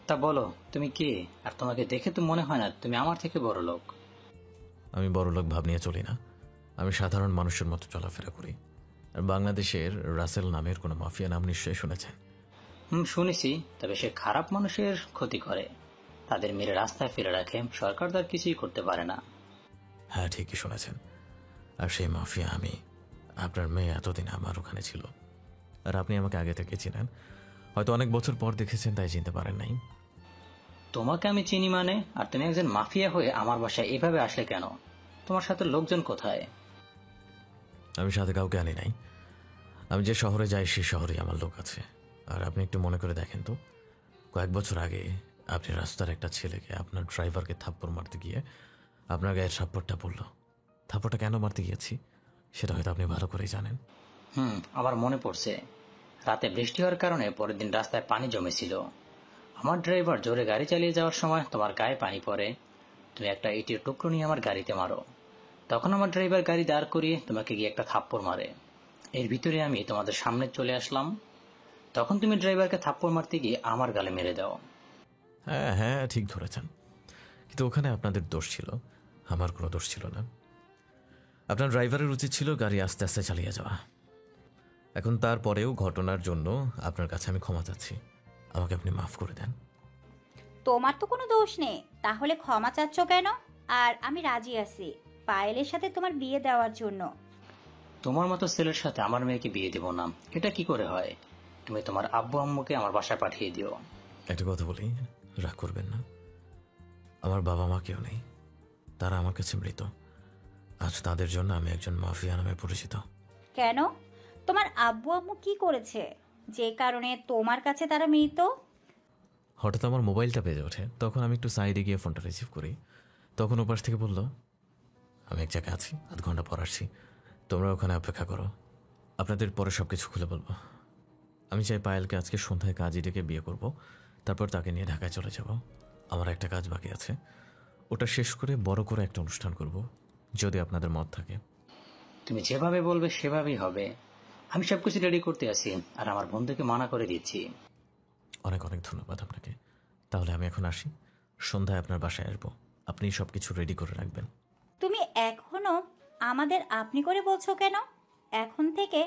তা বলো, তুমি কে? আর তোমাকে দেখে তো মনে হয় না তুমি আমার থেকে বড় লোক। আমি বড়লোক ভাব নিয়ে চলি না। আমি সাধারণ মানুষের মতো চলাফেরা করি। আর বাংলাদেশের রাসেল নামের কোনো মাফিয়া নাম নিশ্চয়ই শুনেছেন। শুনেছি, তবে সে খারাপ মানুষের ক্ষতি করে, তাদের মেরে রাস্তায় ফেলে রাখে। সরকার তার কিছুই করতে পারে না। হ্যাঁ, ঠিকই শুনেছেন। আর সেই মাফিয়া আমি। আপনার মেয়ে এতদিন আমার ওখানে ছিল, আর আপনি আমাকে আগে থেকে চিনেন। হয়তো অনেক বছর পর দেখেছেন, তাই চিনতে পারেন নাই। তোমাকে আমি চিনি মানে? আর তুমি একজন মাফিয়া হয়ে আমার বাসায় এভাবে আসলে কেন? তোমার সাথে লোকজন কোথায়? আমি সাথে কাউকে আনি নাই। আমি যে শহরে যাই সেই শহরে আমার লোক আছে। আর আপনি একটু মনে করে দেখেন তো, কয়েক বছর আগে আপনি রাস্তার একটা ছেলেকে আপনার ড্রাইভারকে থাপ্পড় মারতে গিয়ে আপনার গায়ে থাপ্পড়টা পড়ল। থাপ্পড়টা কেন মারতে গিয়েছি সেটা হয়তো আপনি ভালো করেই জানেন। আমার মনে পড়ছে, রাতে বৃষ্টি হওয়ার কারণে পরের দিন রাস্তায় পানি জমেছিল। আমার ড্রাইভার জোরে গাড়ি চালিয়ে যাওয়ার সময় তোমার গায়ে পানি পড়ে। তুমি একটা ইটের টুকরো নিয়ে আমার গাড়িতে মারো। তখন আমার ড্রাইভার গাড়ি দাঁড় করিয়ে তোমাকে গিয়ে একটা থাপ্পড় মারে। এর ভিতরে আমি তোমাদের সামনে চলে আসলাম। তখন তুমি ড্রাইভারকে থাপ্পড় মারতে গিয়ে আমার গালে মেরে দাও। হ্যাঁ হ্যাঁ, ঠিক ধরেছেন। কিন্তু ওখানে আপনাদের দোষ ছিল, আমার কোনো দোষ ছিল না। আপনার ড্রাইভারের উচিত ছিল গাড়ি আস্তে আস্তে চালিয়ে যাওয়া। এখন তারপরেও ঘটনার জন্য আপনার কাছে আমি ক্ষমা চাচ্ছি। আমাকে আপনি মাফ করে দেন। তোমার তো কোনো দোষ নেই, তাহলে ক্ষমা চাচ্ছ কেন? আর আমি রাজি আছি পায়েলের সাথে তোমার বিয়ে দেওয়ার জন্য। তোমার মতো ছেলের সাথে আমার মেয়েকে বিয়ে দেব না, এটা কি করে হয়? তুমি তোমার আব্বু আম্মুকে আমার বাসায় পাঠিয়ে দিও। একটা কথা বলি, রাগ করবেন না। আমার বাবা মা কেউ নেই, তারা আমার কাছে মৃত। আজ তাদের জন্য আমি একজন মাফিয়া নামে পরিচিত। কেন? তোমার আব্বু আম্মু কি করেছে যে কারণে তোমার কাছে তারা মৃত? হঠাৎ আমার মোবাইলটা বেজে ওঠে। তখন আমি একটু সাইডে গিয়ে ফোনটা রিসিভ করি। তখন ওপাশ থেকে বলল, আমি এক জায়গায় আছি, 1/2 ঘন্টা পর আসছি, তোমরা ওখানে অপেক্ষা করো, আপনাদের পরে সব কিছু খুলে বলবো। আমি চাই পায়েলকে আজকে সন্ধ্যায় কাজী ডেকে বিয়ে করব, তারপর তাকে নিয়ে ঢাকায় চলে যাব। আমার একটা কাজ বাকি আছে, ওটা শেষ করে বড় করে একটা অনুষ্ঠান করব, যদি আপনাদের মত থাকে। তুমি যেভাবে বলবে সেভাবেই হবে। আমি সবকিছু রেডি করতে আছি, আর আমার বন্ধুকে মানা করে দিচ্ছি। অনেক অনেক ধন্যবাদ আপনাকে। তাহলে আমি এখন আসি, সন্ধ্যায় আপনার বাসায় আসবো। আপনি সব কিছু রেডি করে রাখবেন। তুমি এখনো আমাদের আপনি করে বলছো কেন? এখন থেকে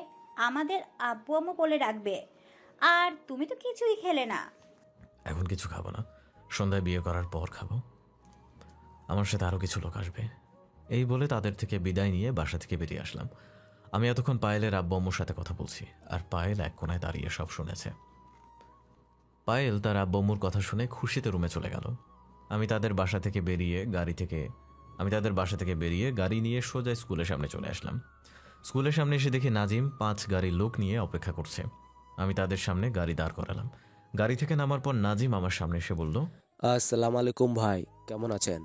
আমাদের আব্বু আম্মু বলে রাখবে। আর তুমি তো কিছুই খেলে না। এখন কিছু খাবো না, সন্ধ্যায় বিয়ে করার পর খাবো। আমার সাথে আরও কিছু লোক আসবে। এই বলে তাদের থেকে বিদায় নিয়ে বাসা থেকে বেরিয়ে আসলাম। আমি এতক্ষণ পায়েলের আব্বু আম্মুর সাথে কথা বলছি, আর পায়েল এক কোনায় দাঁড়িয়ে সব শুনেছে। পায়েল তার আব্বু আম্মুর কথা শুনে খুশিতে রুমে চলে গেল। আমি তাদের বাসা থেকে বেরিয়ে গাড়ি নিয়ে সোজা স্কুলের সামনে চলে আসলাম। স্কুলের সামনে এসে দেখি নাজিম 5 গাড়ির লোক নিয়ে অপেক্ষা করছে। আমি তাদের সামনে গাড়ি দাঁড় করালাম। গাড়ি থেকে নামার পর নাজিম আমার সামনে এসে বলল, আসসালামু আলাইকুম ভাই, কেমন আছেন?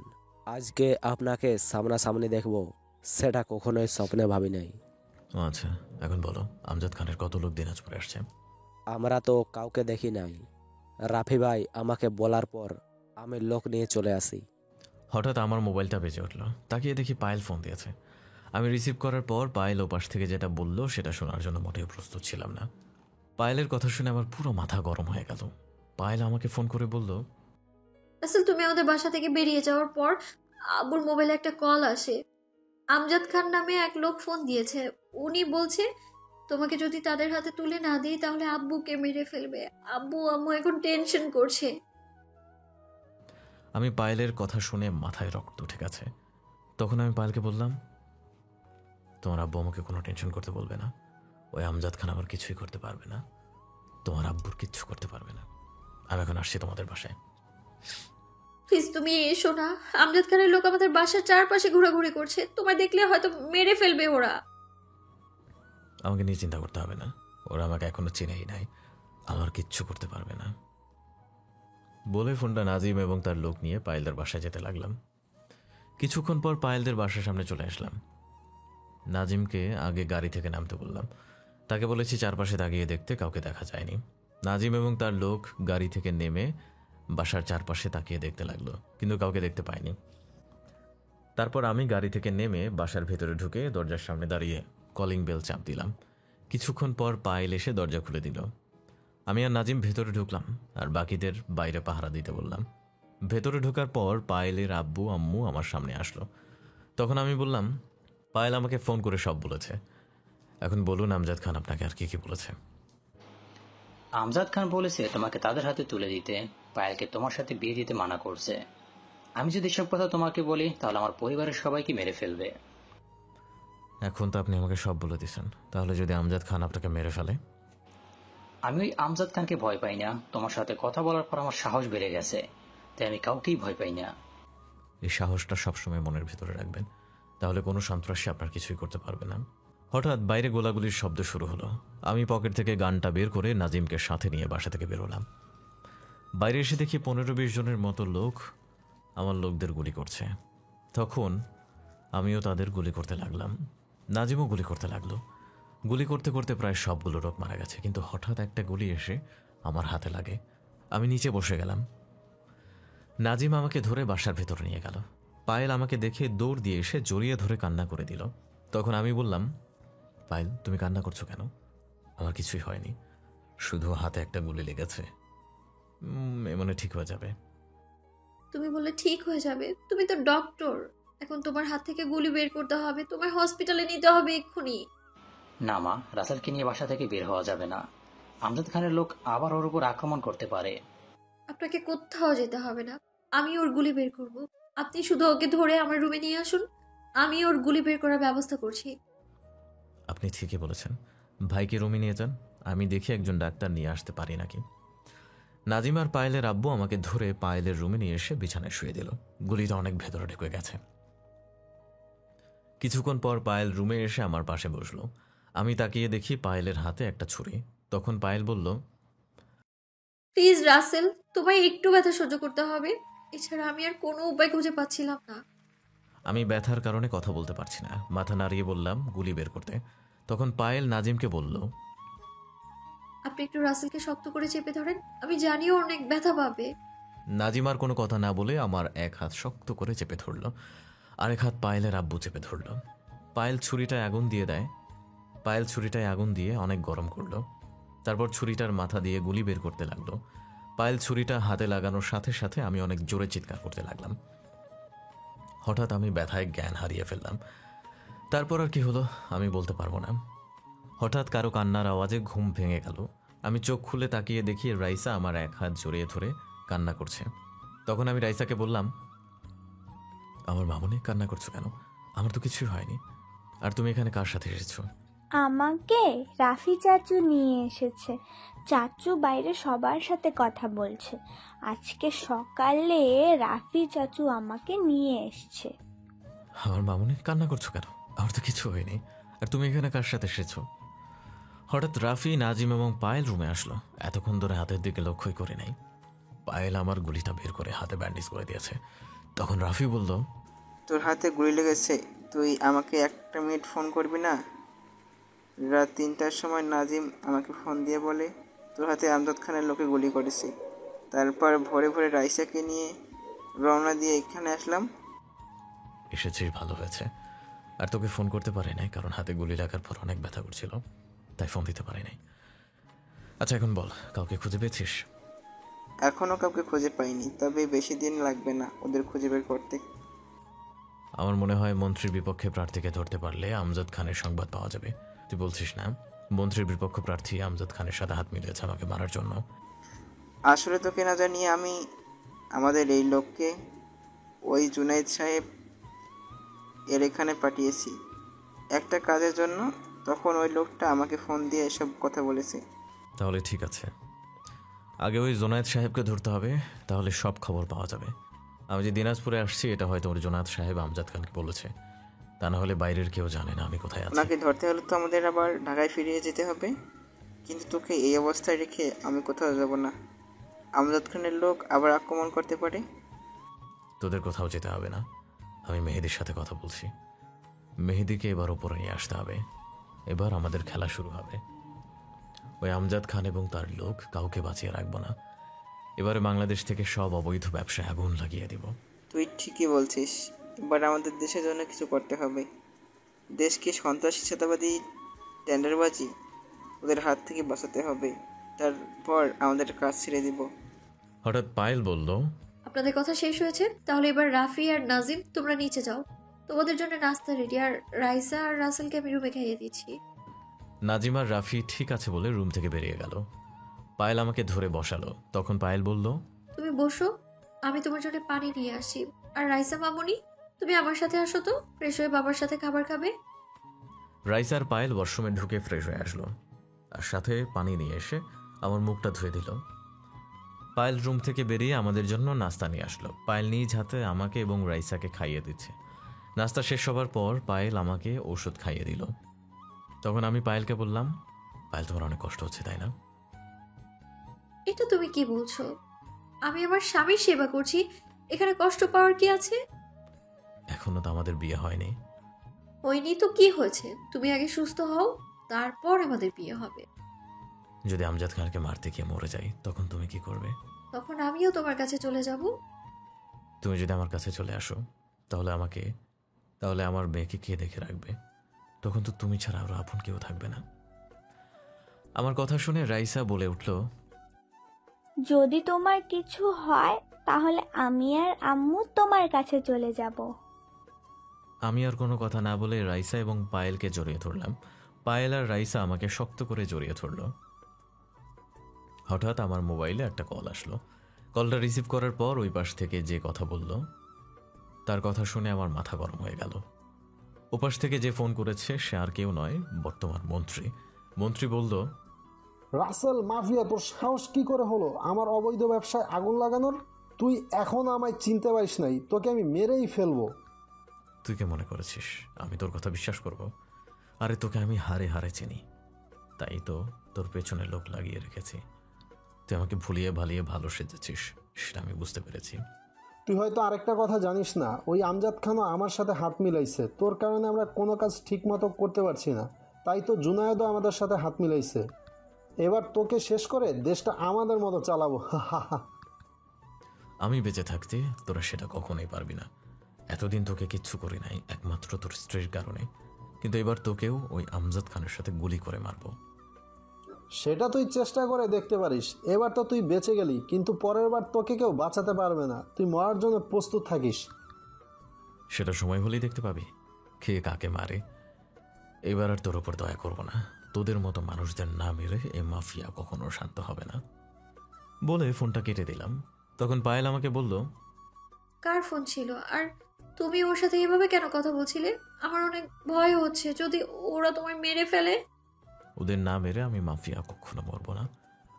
আজকে আপনাকে সামনাসামনি দেখব, সেটা কখনোই স্বপ্নে ভাবি নাই। আচ্ছা, এখন বলো, আমজাদ খানের কত লোক দিনাজপুরে আসছে? আমরা তো কাউকে দেখি নাই। রাফি ভাই আমাকে বলার পর আমি লোক নিয়ে চলে আসি। হঠাৎ আমার মোবাইলটা বেজে উঠল। তাকিয়ে দেখি পায়েল ফোন দিয়েছে। আমি রিসিভ করার পর পায়েল ওপাশ থেকে যেটা বলল সেটা শোনার জন্য মোটেও প্রস্তুত ছিলাম না। পায়েলের কথা শুনে আমার পুরো মাথা গরম হয়ে গেল। পায়েল আমাকে ফোন করে বলল, আসলে তুমি আমাদের বাসা থেকে বেরিয়ে যাওয়ার পর আব্বুর মোবাইলে একটা কল আসে। আমজাদ খান নামে এক লোক ফোন দিয়েছে। উনি বলছে তোমাকে যদি তাদের হাতে তুলে না দিই তাহলে আব্বুকে মেরে ফেলবে। আব্বু আম্মু এখন টেনশন করছে। আমি পায়েলের কথা শুনে মাথায় রক্ত উঠে গেছে। তখন আমি পায়েলকে বললাম, তোমার আব্বু আমাকে কোনো টেনশন করতে বলবে না। ওই আমজাদ খান আমার কিছুই করতে পারবে না। তোমার আব্বুর কিচ্ছু করতে পারবে না। আমি এখন আসছি তোমাদের বাসায়। প্লিজ তুমি এসো না। আমজাদ খানের লোক আমাদের বাসার চারপাশে ঘোরাঘুরি করছে, তোমায় দেখলে হয়তো মেরে ফেলবে ওরা। আমাকে নিয়ে চিন্তা করতে হবে না, ওরা আমাকে এখনো চিনেই নাই, আমার কিচ্ছু করতে পারবে না বলে ফোনটা নাজিম এবং তার লোক নিয়ে পায়েলদের বাসায় যেতে লাগলাম। কিছুক্ষণ পর পায়েলদের বাসার সামনে চলে আসলাম। নাজিমকে আগে গাড়ি থেকে নামতে বললাম। তাকে বলেছি চারপাশে তাকিয়ে দেখতে, কাউকে দেখা যায়নি। নাজিম এবং তার লোক গাড়ি থেকে নেমে বাসার চারপাশে তাকিয়ে দেখতে লাগলো, কিন্তু কাউকে দেখতে পায়নি। তারপর আমি গাড়ি থেকে নেমে বাসার ভেতরে ঢুকে দরজার সামনে দাঁড়িয়ে কলিং বেল চাপ দিলাম। কিছুক্ষণ পর পায়েল এসে দরজা খুলে দিল। আমি আর নাজিম ভেতরে ঢুকলাম আর বাকিদের বাইরে পাহারা দিতে বললাম। ভেতরে ঢোকার পর পায়েলের আব্বু আম্মু আমার সামনে আসলো। তখন আমি বললাম, পায়েল আমাকে ফোন করে সব বলেছে, এখন বলুন আমজাদ খান আপনাকে আর কি কি বলেছে। আমজাদ খান বলেছে তোমাকে তাদের হাতে তুলে দিতে, পায়েলকে তোমার সাথে বিয়ে দিতে মানা করছে। আমি যদি সব কথা তোমাকে বলি তাহলে আমার পরিবারের সবাইকে মেরে ফেলবে। এখন তো আপনি আমাকে সব বলে দিয়েছেন, তাহলে যদি আমজাদ খান আপনাকে মেরে ফেলে? আমি ওই আমজাদ খানকে ভয় পাই না, তোমার সাথে কথা বলার পর আমার সাহস বেড়ে গেছে, তাই আমি কাউকেই ভয় পাই না। এই সাহসটা সবসময় মনের ভিতরে রাখবেন, তাহলে কোনো সন্ত্রাসী আপনার কিছুই করতে পারবে না। হঠাৎ বাইরে গোলাগুলির শব্দ শুরু হলো। আমি পকেট থেকে গানটা বের করে নাজিমকে সাথে নিয়ে বাসা থেকে বেরোলাম। বাইরে এসে দেখি 15-20 জনের মতো লোক আমার লোকদের গুলি করছে। তখন আমিও তাদের গুলি করতে লাগলাম। নাজিমও গুলি করতে লাগলো। গুলি করতে করতে প্রায় সবগুলো লোক মারা গেছে, কিন্তু হঠাৎ একটা গুলি এসে আমার হাতে লাগে। আমি নিচে বসে গেলাম। নাজিম আমাকে ধরে বাসার ভেতরে নিয়ে গেল। পায়েল আমাকে দেখে দৌড় দিয়ে এসে জড়িয়ে ধরে কান্না করে দিল। তখন আমি বললাম, পায়েল তুমি কান্না করছো কেন? আমার কিছুই হয়নি, শুধু হাতে একটা গুলি লেগেছে, মনে ঠিক হয়ে যাবে। তুমি বললে ঠিক হয়ে যাবে? তুমি তো ডক্টর, এখন তোমার হাত থেকে গুলি বের করতে হবে, তোমায় হসপিটালে নিতে হবে এক্ষুনি। না মা, রাসেলকে নিয়ে বাসা থেকে বের হওয়া যাবে না। আমজাদ খানের লোক আবার ওর উপর আক্রমণ করতে পারে। আপনাকে কোথাও যেতে হবে না, আমি ওর গুলি বের করব। আপনি শুধু ওকে ধরে আমার রুমে নিয়ে আসুন, আমি ওর গুলি বের করার ব্যবস্থা করছি। আপনি ঠিকই বলেছেন, ভাইকে রুমে নিয়ে যান, আমি দেখি একজন ডাক্তার নিয়ে আসতে পারি নাকি। নাজিম আর পায়েলের আব্বু আমাকে ধরে পায়েলের রুমে নিয়ে এসে বিছানায় শুয়ে দিল। গুলিটা অনেক ভেতরে ঢুকে গেছে। কিছুক্ষণ পর পায়েল রুমে এসে আমার পাশে বসলো। আমি তাকিয়ে দেখি পায়েলের হাতে একটা ছুরি। তখন পায়েল বলল, প্লিজ রাসেল, তোমায় একটু ব্যথা সহ্য করতে হবে, এছাড়া আমি আর কোনো উপায় খুঁজে পাচ্ছিলাম না। আমি ব্যথার কারণে কথা বলতে পারছি না। মাথা নাড়িয়ে বললাম গুলি বের করতে। তখন পায়েল নাজিমকে বলল, আপনি একটু রাসেলকে শক্ত করে চেপে ধরেন, আমি জানি ও অনেক ব্যথা পাবে। নাজিম আর কোনো কথা না বলে আমার এক হাত শক্ত করে চেপে ধরল, আরেক হাত পায়েলের আব্বু চেপে ধরল। পায়েল ছুরিটায় আগুন দিয়ে দেয়। পায়েল ছুরিটায় আগুন দিয়ে অনেক গরম করলো। তারপর ছুরিটার মাথা দিয়ে গুলি বের করতে লাগলো। পায়েল ছুরিটা হাতে লাগানোর সাথে সাথে আমি অনেক জোরে চিৎকার করতে লাগলাম। হঠাৎ আমি ব্যথায় জ্ঞান হারিয়ে ফেললাম। তারপর আর কি হলো আমি বলতে পারবো না। হঠাৎ কারো কান্নার আওয়াজে ঘুম ভেঙে গেল। আমি চোখ খুলে তাকিয়ে দেখি রাইসা আমার এক হাত জড়িয়ে ধরে কান্না করছে। তখন আমি রাইসাকে বললাম, আমার মামুনি কান্না করছো কেন? আমার তো কিছুই হয়নি। আর তুমি এখানে কার সাথে এসেছো? আমাকে রাফি চাচু নিয়ে এসেছে। চাচু বাইরে সবার সাথে কথা বলছে। আজকে সকালে রাফি চাচু আমাকে নিয়ে এসছে। আমার মামুনি কান্না করছো কেন? আমার তো কিছু হয়নি। আর তুমি এখানে কার সাথে এসেছো? হঠাৎ রাফি, নাজিম এবং পায়েল রুমে আসলো। এতক্ষণ ধরে হাতের দিকে লক্ষ্যই করে নাই। পায়েল আমার গুলিটা বের করে হাতে ব্যান্ডেজ করে দিয়েছে। তখন রাফি বলল, তোর হাতে গুলি লেগেছে, তুই আমাকে 1 মিনিট ফোন করবি না? রাত 3টার সময় নাজিম আমাকে ফোন দিয়ে বলে তোর হাতে আমজাদ খানের লোকে গুলি করেছে। তারপর ভোরে ভোরে রাইসাকে নিয়ে রওনা দিয়ে এখানে আসলাম। এসেছিস ভালো হয়েছে। আর তোকে ফোন করতে পারি নাই, কারণ হাতে গুলি লাগার পর অনেক ব্যথা করছিল, তাই ফোন দিতে পারি নাই। আচ্ছা এখন বল, কাউকে খুঁজে পেয়েছিস? এখনও কাউকে খুঁজে পাইনি, তবে বেশি দিন লাগবে না ওদের খুঁজে বের করতে। আমার মনে হয় মন্ত্রীর বিপক্ষে প্রার্থীকে ধরতে পারলে আমজাদ খানের সংবাদ পাওয়া যাবে। তুই বলছিস না? মন্ত্রীর বিপক্ষ প্রার্থী আমজাদ খানের সাথে হাত মিলিয়েছে আমাকে মারার জন্য। আসলে তোকে না জানিয়ে আমি আমাদের এই লোককে ওই জুনাইদ সাহেব এর এখানে পাঠিয়েছি একটা কাজের জন্য। তখন ওই লোকটা আমাকে ফোন দিয়ে এসব কথা বলেছে। তাহলে ঠিক আছে, আগে ওই জোনায়েদ সাহেবকে ধরতে হবে, তাহলে সব খবর পাওয়া যাবে। আমি যে দিনাজপুরে আসছি এটা হয়তো ওর জোনায়েদ সাহেব আমজাদ খানকে বলেছে, তা না হলে বাইরের কেউ জানে না আমি কোথায় আছি। ওনাকে ধরতে হলে তো আমাদের আবার ঢাকায় ফিরিয়ে যেতে হবে, কিন্তু তোকে এই অবস্থায় রেখে আমি কোথাও যাব না। আমজাদ খানের লোক আবার আক্রমণ করতে পারে। তোদের কোথাও যেতে হবে না, আমি মেহেদির সাথে কথা বলছি। মেহেদিকে এবার ওপরে নিয়ে আসতে হবে, এবার আমাদের খেলা শুরু হবে। ওই আমজাদ খান এবং তার লোক কাউকে বাঁচিয়ে রাখবো না। এবারে বাংলাদেশ থেকে সব অবৈধ ব্যবসায় আগুন লাগিয়ে দিব। তুই ঠিকই বলছিস, এবার আমাদের দেশের জন্য কিছু করতে হবে। দেশকে সন্ত্রাসী ছাতাবাদী টেন্ডারবাজি ওদের হাত থেকে বাঁচাতে হবে, তারপর আমাদের কাজ ছেড়ে দিব। হঠাৎ পায়েল বলল, আপনাদের কথা শেষ হয়েছে, তাহলে এবার রাফি আর নাজিম তোমরা নিচে যাও, তোমাদের জন্য নাস্তা রেডি। আর রাইসা আর রাসেলকে আমি রুমে খাইয়ে দিচ্ছি। নাজিম আর রাফি ঠিক আছে বলে রুম থেকে বেরিয়ে গেল। পায়েল আমাকে ধরে বসালো। তখন পায়েল বলল, তুমি বসো, আমি তোমার জন্য পানি নিয়ে আসি। আর রাইসা মামুনি, তুমি আমার সাথে আসো তো, ফ্রেশ হয়ে বাবার সাথে খাবার খাবে। রাইসা আর পায়েল ওয়াশরুমে ঢুকে ফ্রেশ হয়ে আসলো, আর সাথে পানি নিয়ে এসে আমার মুখটা ধুয়ে দিল। পায়েল রুম থেকে বেরিয়ে আমাদের জন্য নাস্তা নিয়ে আসলো। পায়েল নিজ হাতে আমাকে এবং রাইসাকে খাইয়ে দিচ্ছে। নাস্তা শেষ হবার পর পায়েল আমাকে ওষুধ খাইয়ে দিল। তখন আমি পায়েলকে বললাম, পায়েল তোমার অনেক কষ্ট হচ্ছে তাই না? এটা তুমি কি বলছো? আমি আমার স্বামীর সেবা করছি, এখানে কষ্ট পাওয়ার কি আছে? এখনো তো আমাদের বিয়ে হয়নি। হয়নি তো কি হয়েছে? তুমি আগে সুস্থ হও, তারপর আমাদের বিয়ে হবে। যদি আমজাদ খানকে মারতে গিয়ে মরে যাই তখন তুমি কি করবে? তখন আমিও তোমার কাছে চলে যাব। তুমি যদি আমার কাছে চলে আসো তাহলে আমার মেয়েকে কে দেখে রাখবে? তখন তো তুমি ছাড়া আরো আপন কেউ থাকবে না। আমার কথা শুনে রাইসা বলে উঠল, যদি তোমার কিছু হয় তাহলে আমি আর আম্মু তোমার কাছে চলে যাব। আমি আর কোনো কথা না বলে রাইসা এবং পায়েলকে জড়িয়ে ধরলাম। পায়েল আর রাইসা আমাকে শক্ত করে জড়িয়ে ধরল। হঠাৎ আমার মোবাইলে একটা কল আসলো। কলটা রিসিভ করার পর ওই পাশ থেকে যে কথা বলল তার কথা শুনে আমার মাথা গরম হয়ে গেল। ওপাশ থেকে যে ফোন করেছে সে আর কেউ নয়, বর্তমান মন্ত্রী। মন্ত্রী বলল, রাসেল মাফিয়া, তোর সাহস কি করে হলো আমার অবৈধ ব্যবসায় আগুন লাগানোর? তুই এখনো আমায় চিনতে পারিস নাই, তোকে আমি মেরেই ফেলবো। তুই কে মনে করেছিস আমি তোর কথা বিশ্বাস করব? আরে তোকে আমি হারে হারে চিনি, তাই তো তোর পেছনে লোক লাগিয়ে রেখেছি। তুই আমাকে ভুলিয়ে ভালিয়ে ভালো সেজেছিস, সেটা আমি বুঝতে পেরেছি। তুই হয়তো আরেকটা কথা জানিস না, ওই আমজাদ খানও আমার সাথে হাত মিলাইছে। তোর কারণে আমরা কোনো কাজ ঠিক মতো করতে পারছি না, তাই তো জুনায়েদও আমাদের সাথে হাত মিলাইছে। এবার তোকে শেষ করে দেশটা আমাদের মতো চালাবো। আমি বেঁচে থাকতে তোরা সেটা কখনোই পারবি না। এতদিন তোকে কিচ্ছু করি নাই একমাত্র তোর স্ত্রীর কারণে, কিন্তু এবার তোকেও ওই আমজাদ খানের সাথে গুলি করে মারবো। সেটা তুই চেষ্টা করে দেখতে পারিস। এবার তো তুই বেঁচে গেলি, কিন্তু পরের বার তোকে কেউ বাঁচাতে পারবে না। তুই মরার জন্য প্রস্তুত থাকিস। সেটা সময় হলেই দেখতে পাবি কে কাকে মারে। এবার আর তোর ওপর দয়া করবো না। তোদের মতো মানুষদের না মেরে এই মাফিয়া কখনো শান্ত হবে না। বলে ফোনটা কেটে দিলাম। তখন পায়েল আমাকে বলল, কার ফোন ছিল? আর তুমি ওর সাথে এভাবে কেন কথা বলছিলে? আমার অনেক ভয় হচ্ছে, যদি ওরা তোমায় মেরে ফেলে। ওদের না মেরে আমি মাফিয়া কখনো মরবো না,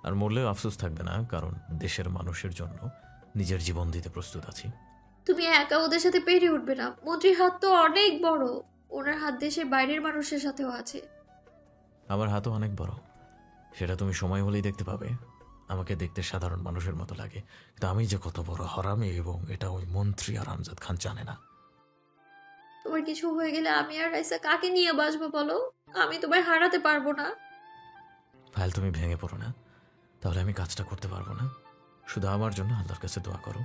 আর মরলেও আফসোস থাকবে না, কারণ দেশের মানুষের জন্য নিজের জীবন দিতে প্রস্তুত আছি। তুমি একা ওদের সাথে পেরিয়ে উঠবে না। মন্ত্রীর হাত তো অনেক বড়, ওনার হাত দেশের বাইরের মানুষের সাথেও আছে। আমার হাতও অনেক বড়, সেটা তুমি সময় হলেই দেখতে পাবে। আমাকে দেখতে সাধারণ মানুষের মতো লাগে, কিন্তু আমি যে কত বড় হারামি এবং এটা ওই মন্ত্রী আর আমজাদ খান জানে না। তোমার কিছু হয়ে গেলে আমি আর রাইসা কাকে নিয়ে বাঁচবো বলো? আমি তোমায় হারাতে পারবো না। ফাইল তুমি ভেঙে পড়ো না, তাহলে আমি কাজটা করতে পারবো না। শুধু আমার জন্য আল্লাহর কাছে দোয়া করো,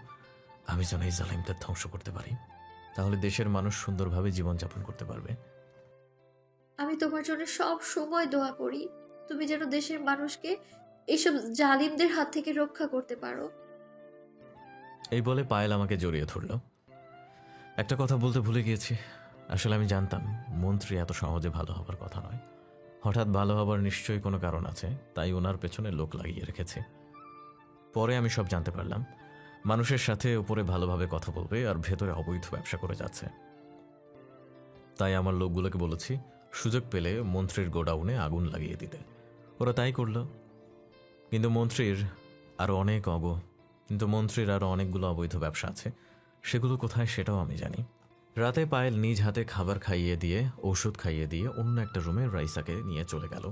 আমি যেন এই জালিমদের ধ্বংস করতে পারি, তাহলে দেশের মানুষ সুন্দরভাবে জীবনযাপন করতে পারবে। আমি তোমার জন্য সব সময় দোয়া করি, তুমি যেন দেশের মানুষকে এইসব জালিমদের হাত থেকে রক্ষা করতে পারো। এই বলে পায়েল আমাকে জড়িয়ে ধরল। একটা কথা বলতে ভুলে গিয়েছি, আসলে আমি জানতাম মন্ত্রী এত সহজে ভালো হবার কথা নয়। হঠাৎ ভালো হবার নিশ্চয়ই কোনো কারণ আছে, তাই ওনার পেছনে লোক লাগিয়ে রেখেছে। পরে আমি সব জানতে পারলাম। মানুষের সাথে উপরে ভালোভাবে কথা বলবে আর ভেতরে অবৈধ ব্যবসা করে যাচ্ছে। তাই আমার লোকগুলোকে বলেছি সুযোগ পেলে মন্ত্রীর গোডাউনে আগুন লাগিয়ে দিতে। ওরা তাই করল। কিন্তু মন্ত্রীর আরও অনেকগুলো অবৈধ ব্যবসা আছে, সেগুলো কোথায় সেটাও আমি জানি। রাতে পায়েল নিজ হাতে খাবার খাইয়ে দিয়ে, ওষুধ খাইয়ে দিয়ে অন্য একটা রুমে রাইসাকে নিয়ে চলে গেল।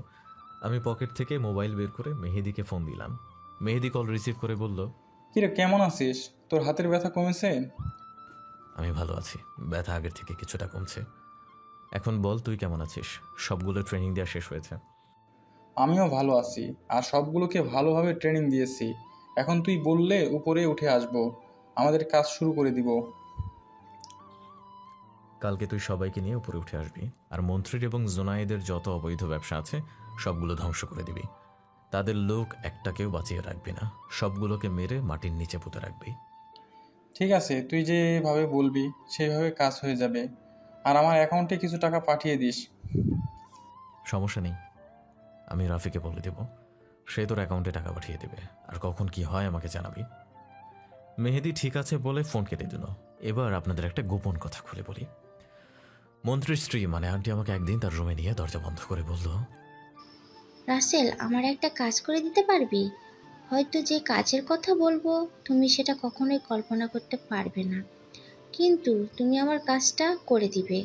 আমি পকেট থেকে মোবাইল বের করে মেহেদিকে ফোন দিলাম। মেহেদি কল রিসিভ করে বলল, কিরে কেমন আছিস? তোর হাতের ব্যথা কমেছে? আমি ভালো আছি, ব্যথা আগের থেকে কিছুটা কমছে। এখন বল তুই কেমন আছিস? সবগুলো ট্রেনিং দেওয়া শেষ হয়েছে। আমিও ভালো আছি, আর সবগুলোকে ভালোভাবে ট্রেনিং দিয়েছি। এখন তুই বললে উপরে উঠে আসবো, আমাদের কাজ শুরু করে দিব। কালকে তুই সবাইকে নিয়ে উপরে উঠে আসবি, আর মন্ত্রীর এবং জোনায়েদের যত অবৈধ ব্যবসা আছে সবগুলো ধ্বংস করে দিবি। তাদের লোক একটাকেও বাঁচিয়ে রাখবি না, সবগুলোকে মেরে মাটির নিচে পুঁতে রাখবি। ঠিক আছে, তুই যেভাবে বলবি সেইভাবে কাজ হয়ে যাবে। আর আমার অ্যাকাউন্টে কিছু টাকা পাঠিয়ে দিস। সমস্যা নেই, আমি রাফিকে বলে দেব, সে তোর অ্যাকাউন্টে টাকা পাঠিয়ে দেবে। আর কখন কি হয় আমাকে জানাবি। মেহেদি ঠিক আছে বলে ফোন কেটে দিল। এবার আপনাদের একটা গোপন কথা খুলে বলি। মন্ত্রীর স্ত্রী মানে আন্টি আমাকে একদিন তার রুমে নিয়ে দরজা বন্ধ করে বলল, রাসেল, আমার একটা কাজ করে দিতে পারবি? হয়তো যে কাজের কথা বলবো তুমি সেটা কখনোই কল্পনা করতে পারবে না, কিন্তু তুমি আমার কাজটা করে দিবে।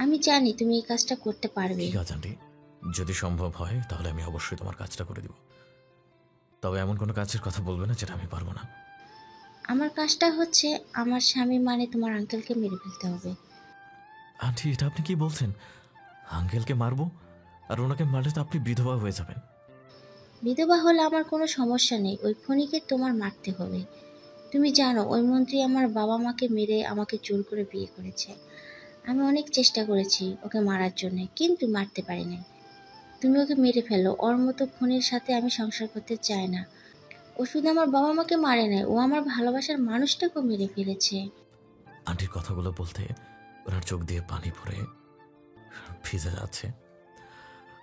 আমি জানি তুমি এই কাজটা করতে পারবে। ঠিক আছে আন্টি, যদি সম্ভব হয় তাহলে আমি অবশ্যই তোমার কাজটা করে দিব। তবে এমন কোনো কাজের কথা বলবে না যেটা আমি পারবো না। আমার কাজটা হচ্ছে আমার স্বামী মানে তোমার আঙ্কেলকে মেরে ফেলতে হবে। আন্টি, এটা আপনি কি বলছেন? আঙ্কেলকে মারবো? আর ওনাকে মারলে তো আপনি বিধবা হয়ে যাবেন। বিধবা হলে আমার কোনো সমস্যা নেই, ওই খুনিকে তোমার মারতে হবে। তুমি জানো ওই মন্ত্রী আমার বাবা মাকে মেরে আমাকে জোর করে বিয়ে করেছে। আমি অনেক চেষ্টা করেছি ওকে মারার জন্য, কিন্তু মারতে পারিনি। তুমি ওকে মেরে ফেলো, ওর মতো খুনির সাথে আমি সংসার করতে চাই না। ও শুধু আমার বাবা মাকে মারে নাই, ও আমার ভালোবাসার মানুষটাকেও মেরে ফেলেছে। আন্টির কথাগুলো বলতে ওনার চোখ দিয়ে পানি পড়ে ভিজে যাচ্ছে।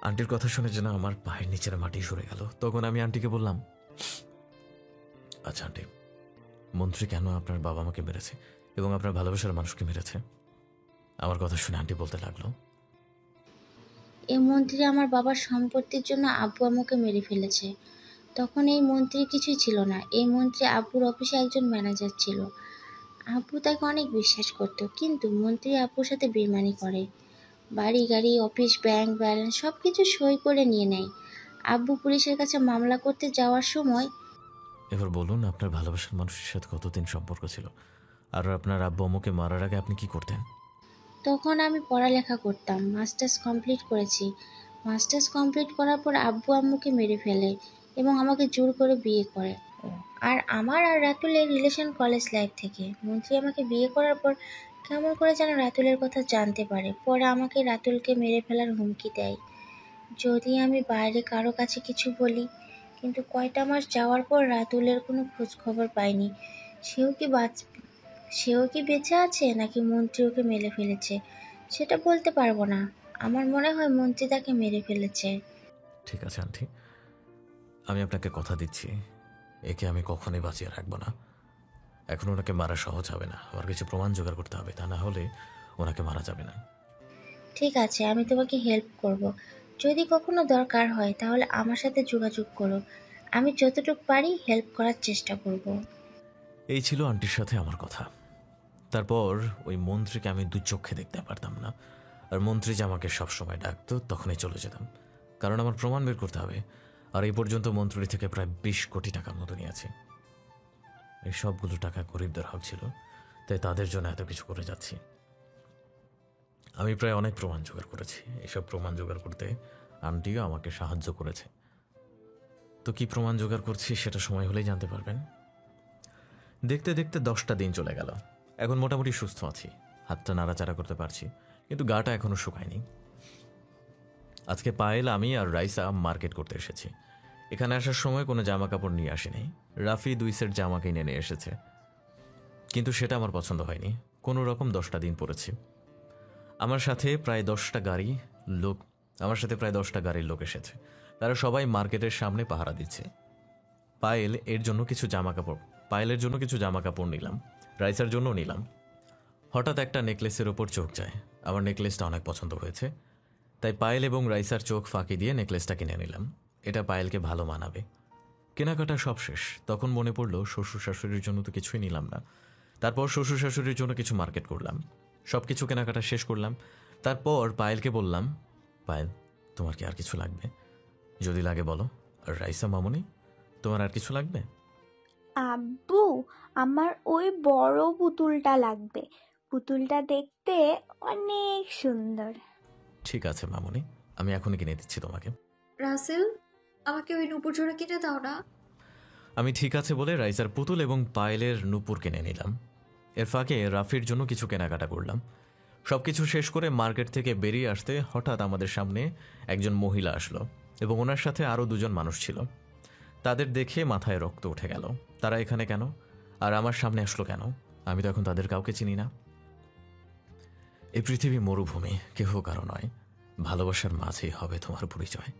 আন্টির কথা শুনে যেন আমার পায়ের নিচের মাটি সরে গেল। তখন আমি আন্টিকে বললাম, আচ্ছা আন্টি, মন্ত্রী কেন আপনার বাবা মাকে মেরেছে এবং আপনার ভালোবাসার মানুষকে মেরেছে? আমার কথা শুনে আন্টি বলতে লাগলো, এই মন্ত্রী আমার বাবার সম্পত্তির জন্য আব্বু আম্মুকে মেরে ফেলেছে। তখন এই মন্ত্রী কিছুই ছিল না, এই মন্ত্রী আব্বুর অফিসে একজন ম্যানেজার ছিল। আব্বু তাকে অনেক বিশ্বাস করত, কিন্তু মন্ত্রী আব্বুর সাথে বেইমানি করে। বাড়ি গাড়ি অফিস ব্যাংক ব্যালেন্স সব কিছু সই করে নিয়ে নেয়। আব্বু পুলিশের কাছে মামলা করতে যাওয়ার সময়, এবার বলুন আপনার ভালোবাসার মানুষের সাথে কতদিন সম্পর্ক ছিল, আর আপনার আব্বু আম্মুকে মারার আগে আপনি কি করতেন? তখন আমি পড়ালেখা করতাম, মাস্টার্স কমপ্লিট করেছি। মাস্টার্স কমপ্লিট করার পর আব্বু আম্মুকে মেরে ফেলে এবং আমাকে জোর করে বিয়ে করে। আর আমার আর রাতুলের রিলেশন কলেজ লাইফ থেকে। মন্ত্রী আমাকে বিয়ে করার পর কেমন করে যেন রাতুলের কথা জানতে পারে, পরে আমাকে রাতুলকে মেরে ফেলার হুমকি দেয় যদি আমি বাইরে কারো কাছে কিছু বলি। কিন্তু কয়টা মাস যাওয়ার পর রাতুলের কোনো খোঁজ খবর পাইনি। সেও কি বেঁচে আছে নাকি মন্ত্রী ওকে মেরে ফেলেছে সেটা বলতে পারবো না। আমার মনে হয় মন্ত্রী তাকে মেরে ফেলেছে। ঠিক আছে আন্টি, আমি আপনাকে কথা দিচ্ছি, একে আমি কখনোই বাঁচিয়ে রাখবো না। এখন ওনাকে মারা সহজ হবে না, আমার কিছু প্রমাণ জোগাড় করতে হবে, তা না হলে ওনাকে মারা যাবে না। ঠিক আছে, আমি তোমাকে হেল্প করব। যদি কখনো দরকার হয় তাহলে আমার সাথে যোগাযোগ করো, আমি যতটুকু পারি হেল্প করার চেষ্টা করব। এই ছিল আন্টির সাথে আমার কথা। তারপর ওই মন্ত্রীকে আমি দু চোখে দেখতে পারতাম না, আর মন্ত্রী যে আমাকে সবসময় ডাকতো তখনই চলে যেতাম, কারণ আমার প্রমাণ বের করতে হবে। আর এই পর্যন্ত মন্ত্রী থেকে প্রায় 20 কোটি টাকার মতো নিয়েছি। এই সবগুলো টাকা গরিবদের হক ছিল, তাই তাদের জন্য এত কিছু করে যাচ্ছি। আমি প্রায় অনেক প্রমাণ জোগাড় করেছি। এসব প্রমাণ জোগাড় করতে আন্টিও আমাকে সাহায্য করেছে। তো কি প্রমাণ জোগাড় করছি সেটা সময় হলেই জানতে পারবেন। দেখতে দেখতে 10টা দিন চলে গেল। এখন মোটামুটি সুস্থ আছি, হাতটা নাড়াচাড়া করতে পারছি, কিন্তু গাটা এখনো শুকায়নি। আজকে পায়েল, আমি আর রাইসা মার্কেট করতে এসেছি। এখানে আসার সময় কোনো জামা কাপড় নিয়ে আসেনি। রাফি 2 সেট জামা কিনে নিয়ে এসেছে, কিন্তু সেটা আমার পছন্দ হয়নি। কোনো রকম 10টা দিন পরেছি। আমার সাথে প্রায় 10টা গাড়ি লোক আমার সাথে প্রায় 10টা গাড়ির লোক এসেছে। তারা সবাই মার্কেটের সামনে পাহারা দিচ্ছে। পায়েলের জন্য কিছু জামা কাপড় নিলাম, রাইসার জন্য নিলাম। হঠাৎ একটা নেকলেসের ওপর চোখ যায়। আমার নেকলেসটা অনেক পছন্দ হয়েছে, তাই পায়েল এবং রাইসার চোখ ফাঁকি দিয়ে নেকলেসটা কিনে নিলাম। এটা পায়েলকে ভালো মানাবে। কেনাকাটা সব শেষ। তখন মনে পড়লো শ্বশুর শাশুড়ির জন্য তো কিছুই নিলাম না। তারপর শ্বশুর শাশুড়ির জন্য কিছু মার্কেট করলাম, সব কিছু কেনাকাটা শেষ করলাম। তারপর পায়েলকে বললাম, পায়েল তোমার কি আর কিছু লাগবে? যদি লাগে বলো। আর রাইসা মামুনি, তোমার আর কিছু লাগবে? আব্বু, আমার ওই বড় পুতুলটা লাগবে। পুতুলটা দেখতে অনেক সুন্দর। ঠিক আছে মামুনি, আমি এখনই কিনে দিচ্ছি তোমাকে। রাসেল, আমাকে ওই নূপুর জোড়া কিনে দাও না। আমি ঠিক আছে বলে রাইসার পুতুল এবং পায়েলের নূপুর কিনে নিলাম। এর ফাঁকে রাফির জন্য কিছু কেনাকাটা করলাম। সব কিছু শেষ করে মার্কেট থেকে বেরিয়ে আসতে হঠাৎ আমাদের সামনে একজন মহিলা আসলো এবং ওনার সাথে আরও 2জন মানুষ ছিল। তাদের দেখে মাথায় রক্ত উঠে গেল। তারা এখানে কেন আর আমার সামনে আসলো কেন? আমি তো এখন তাদের কাউকে চিনি না। এই পৃথিবী মরুভূমি, কেহ কারো নয়। ভালোবাসার মাঝেই হবে তোমার পরিচয়।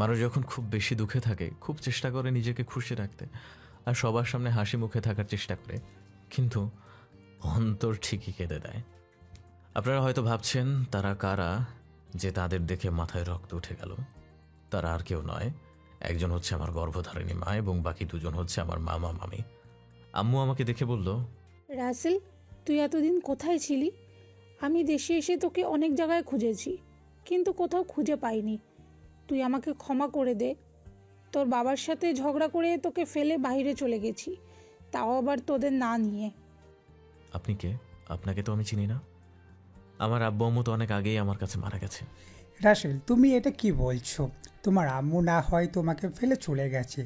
মানুষ যখন খুব বেশি দুঃখে থাকে খুব চেষ্টা করে নিজেকে খুশি রাখতে আর সবার সামনে হাসি মুখে থাকার চেষ্টা করে, কিন্তু অন্তর ঠিকই কেঁদে দেয়। আপনারা হয়তো ভাবছেন তারা কারা যে তাদের দেখে মাথায় রক্ত উঠে গেল। তারা আর কেউ নয়, একজন হচ্ছে আমার গর্ভধারিণী মা এবং বাকি 2জন হচ্ছে আমার মামা মামি। আম্মু আমাকে দেখে বলল, রাসেল, তুই এতদিন কোথায় ছিলি? আমি দেশে এসে তোকে অনেক জায়গায় খুঁজেছি, কিন্তু কোথাও খুঁজে পাইনি। তুই আমাকে ক্ষমা করে দে। তোর বাবার সাথে ঝগড়া করে তোকে ফেলে বাইরে চলে গেছি, তাও আবার তোদের না নিয়ে। আপনি কে? আপনাকে তো আমি চিনি না। আমার আব্বু আম্মু তো অনেক আগেই আমার কাছে মারা গেছে। রাসেল, তুমি এটা কি বলছো? তোমার আম্মু না হয় তোমাকে ফেলে চলে গেছে,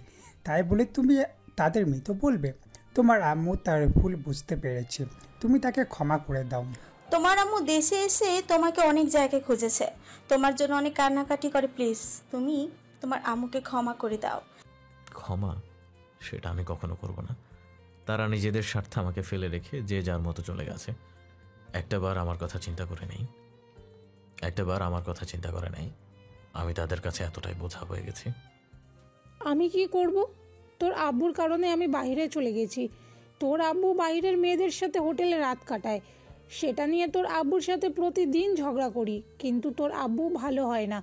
তাই বলে তুমি তাদের মৃত বলবে? তোমার আম্মু তার ভুল বুঝতে পেরেছে, তুমি তাকে ক্ষমা করে দাও। তোমার আম্মু দেশে এসে তোমাকে অনেক জায়গায় খুঁজেছে, তোমার জন্য অনেক কান্নাকাটি করে। প্লিজ তুমি তোমার আম্মুকে ক্ষমা করে দাও। ক্ষমা? সেটা আমি কখনো করব না। তারা নিজেদের স্বার্থে আমাকে ফেলে রেখে যে যার মতো চলে গেছে। একটাবার আমার কথা চিন্তা করে নেই। আমি তাদের কাছে এতটাই বোঝা হয়ে গেছি। আমি কি করব? তোর আব্বুর কারণে আমি বাইরে চলে গেছি। তোর আব্বু বাইরের মেয়েদের সাথে হোটেলে রাত কাটায়, সেটা নিয়ে তোর আব্বুর সাথে প্রতিদিন ঝগড়া করি, কিন্তু তোর আব্বু ভালো হয় না।